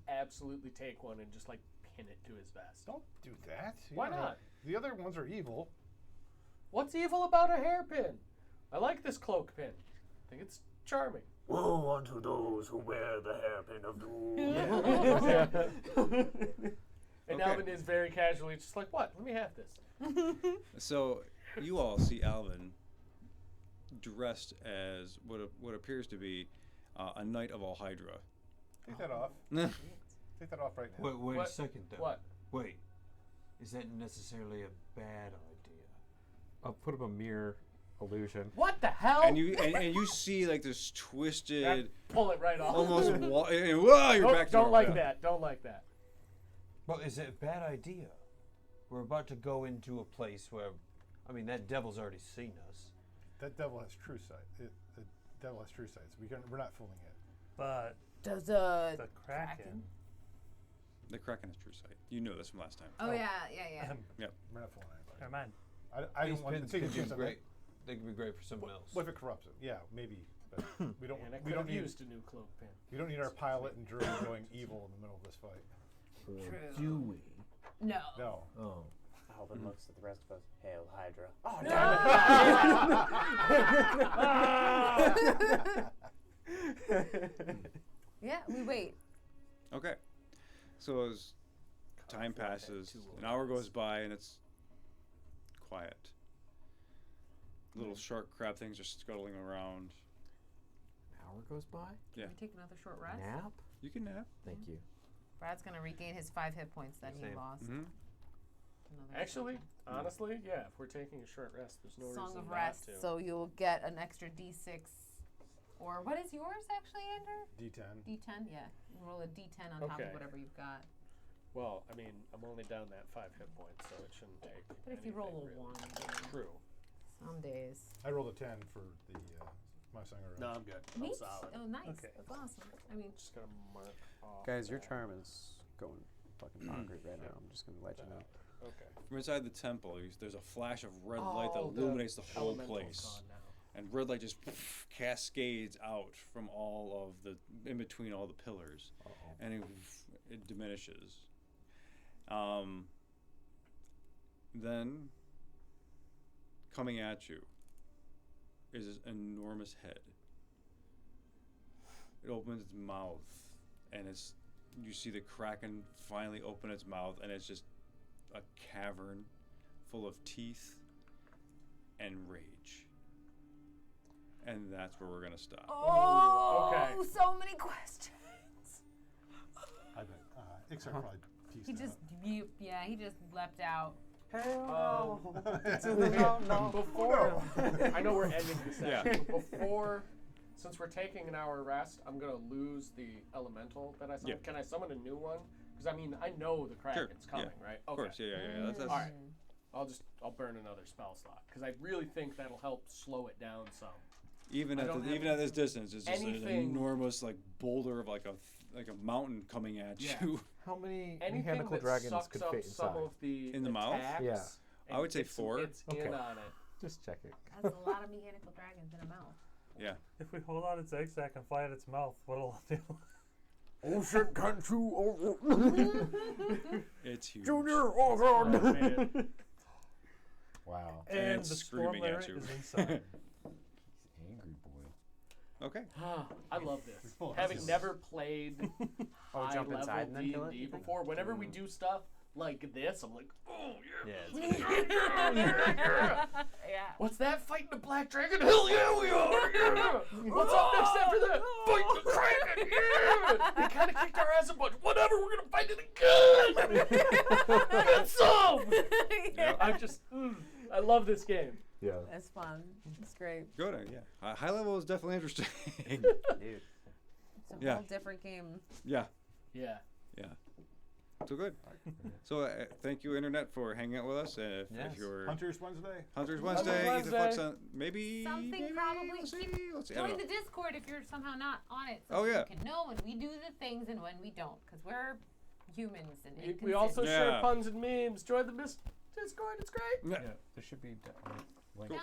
absolutely take one and just like pin it to his vest. Don't do that. Why not? The other ones are evil. What's evil about a hairpin? I like this cloak pin. I think it's charming. Woe unto those who wear the hairpin of doom. And Okay. Alvin is very casually just like, what? Let me have this. So you all see Alvin dressed as what appears to be a knight of all Hydra. Take that off. Take that off right now. Wait What? a second, though. What? Wait. Is that necessarily a bad idea? I'll put up a mirror illusion. What the hell? And you see like this twisted, Pull it right off. almost whoa, you're back to Don't normal. like that. Don't like that. But is it a bad idea? We're about to go into a place where, that devil's already seen us. That devil has true sight. The devil has true sight. So we're not fooling it. But Does the Kraken. The Kraken has true sight. You know this from last time. Oh, yeah. We're not fooling anybody. Never mind. I These don't want to pins take a could be chance on that. great. They could be great for someone else. What if it corrupts it? Yeah, maybe. But we don't. And I we could don't have need. used a new cloak pin. We don't need our pilot and druid going evil in the middle of this fight. Or True. do we? No. No. Oh. Alvin looks at the rest of us. Hail Hydra. Oh, Yeah, we wait. Okay. So as time passes, an hour goes by and it's quiet. Little shark crab things are scuttling around. An hour goes by? Yeah. Can we take another short rest? Nap? You can nap. Thank you. Brad's going to regain his 5 hit points that he Same. lost. Mm-hmm. Another Actually, honestly, yeah. If we're taking a short rest, there's no Song reason of not Rest, to. so you'll get an extra d6. Or what is yours actually, Andrew? D10. D10, yeah. Roll a d10 on top Okay. of whatever you've got. Well, I'm only down that 5 hit points, so it shouldn't take. But if you roll a anything, 1, really. True. some days. I rolled a 10 for the my song of No, Rest. I'm good. Me? I'm solid. Oh, nice. Okay. That's awesome. Just gonna mark off. Guys, your that. charm is going fucking concrete right now. I'm just going to let you know. Okay. From inside the temple, there's a flash of red light that Oh, the illuminates the whole elemental's place. gone now. And red light just cascades out from all of the, in between all the pillars. And it diminishes. Then, coming at you is this enormous head. It opens its mouth, and you see the Kraken finally open its mouth, and it's just a cavern full of teeth and rage. And that's where we're gonna stop. Oh, Okay. so many questions. I bet. Ixar probably pieced He it just, out. he just leapt out. Before, I know we're ending this Yeah. session, but before, since we're taking an hour rest, I'm gonna lose the elemental that I summoned. Yeah. Can I summon a new one? Because I know the Kraken's coming, right? Of course, yeah. That's All right. I'll burn another spell slot because I really think that'll help slow it down some. even I at don't the, have even at this distance, it's just an anything- enormous like boulder of like a mountain coming at Yeah. you. How many Anything mechanical that dragons sucks could up fit some inside? of the In the mouth? attacks Yeah. I would say and 4. It's Okay. in on it. Just check it. That's a lot of mechanical dragons in a mouth. Yeah. If we hold out its zigzag and fly at its mouth, what'll it do? Oh shit, can't you? Oh, It's huge. Junior, oh god. Oh, man. Wow. And the it's storm screaming at lariat you. is inside. He's angry boy. Okay. I love this. full of Having hustle. never played Oh, high jump level inside and then kill it, D&D you think? before, whenever we do stuff like this, I'm like, oh yeah. Yeah. What's that? Fighting the black dragon? Hell yeah, we are! Yeah. What's up next after that? Fight the dragon! Yeah! He kind of kicked our ass a bunch. Whatever, we're gonna fight it again! Get some! Yeah. I love this game. Yeah. It's fun. It's great. Good. High level is definitely interesting. Dude. It's a Yeah. whole different game. Yeah. Yeah. Yeah. So good. So thank you, Internet, for hanging out with us. If Yes. you're Hunters Wednesday. Hunters Wednesday, Wednesday. Ethan Fox on maybe Something probably. Let's see. Let's see. I Join don't the know. Discord if you're somehow not on it. So Oh, yeah. you can know when we do the things and when we don't, because we're humans and We also inconsistent. share Yeah. puns and memes. Join the Discord. It's great. Yeah. Yeah. There should be links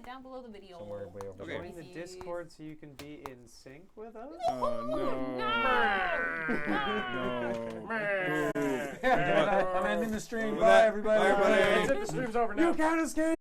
down below the video. somewhere way over Okay. there. Join the Discord so you can be in sync with us? Oh no. I'm ending the stream. With Bye, that- everybody. bye, everybody. That's it. The stream's over now. You can't escape.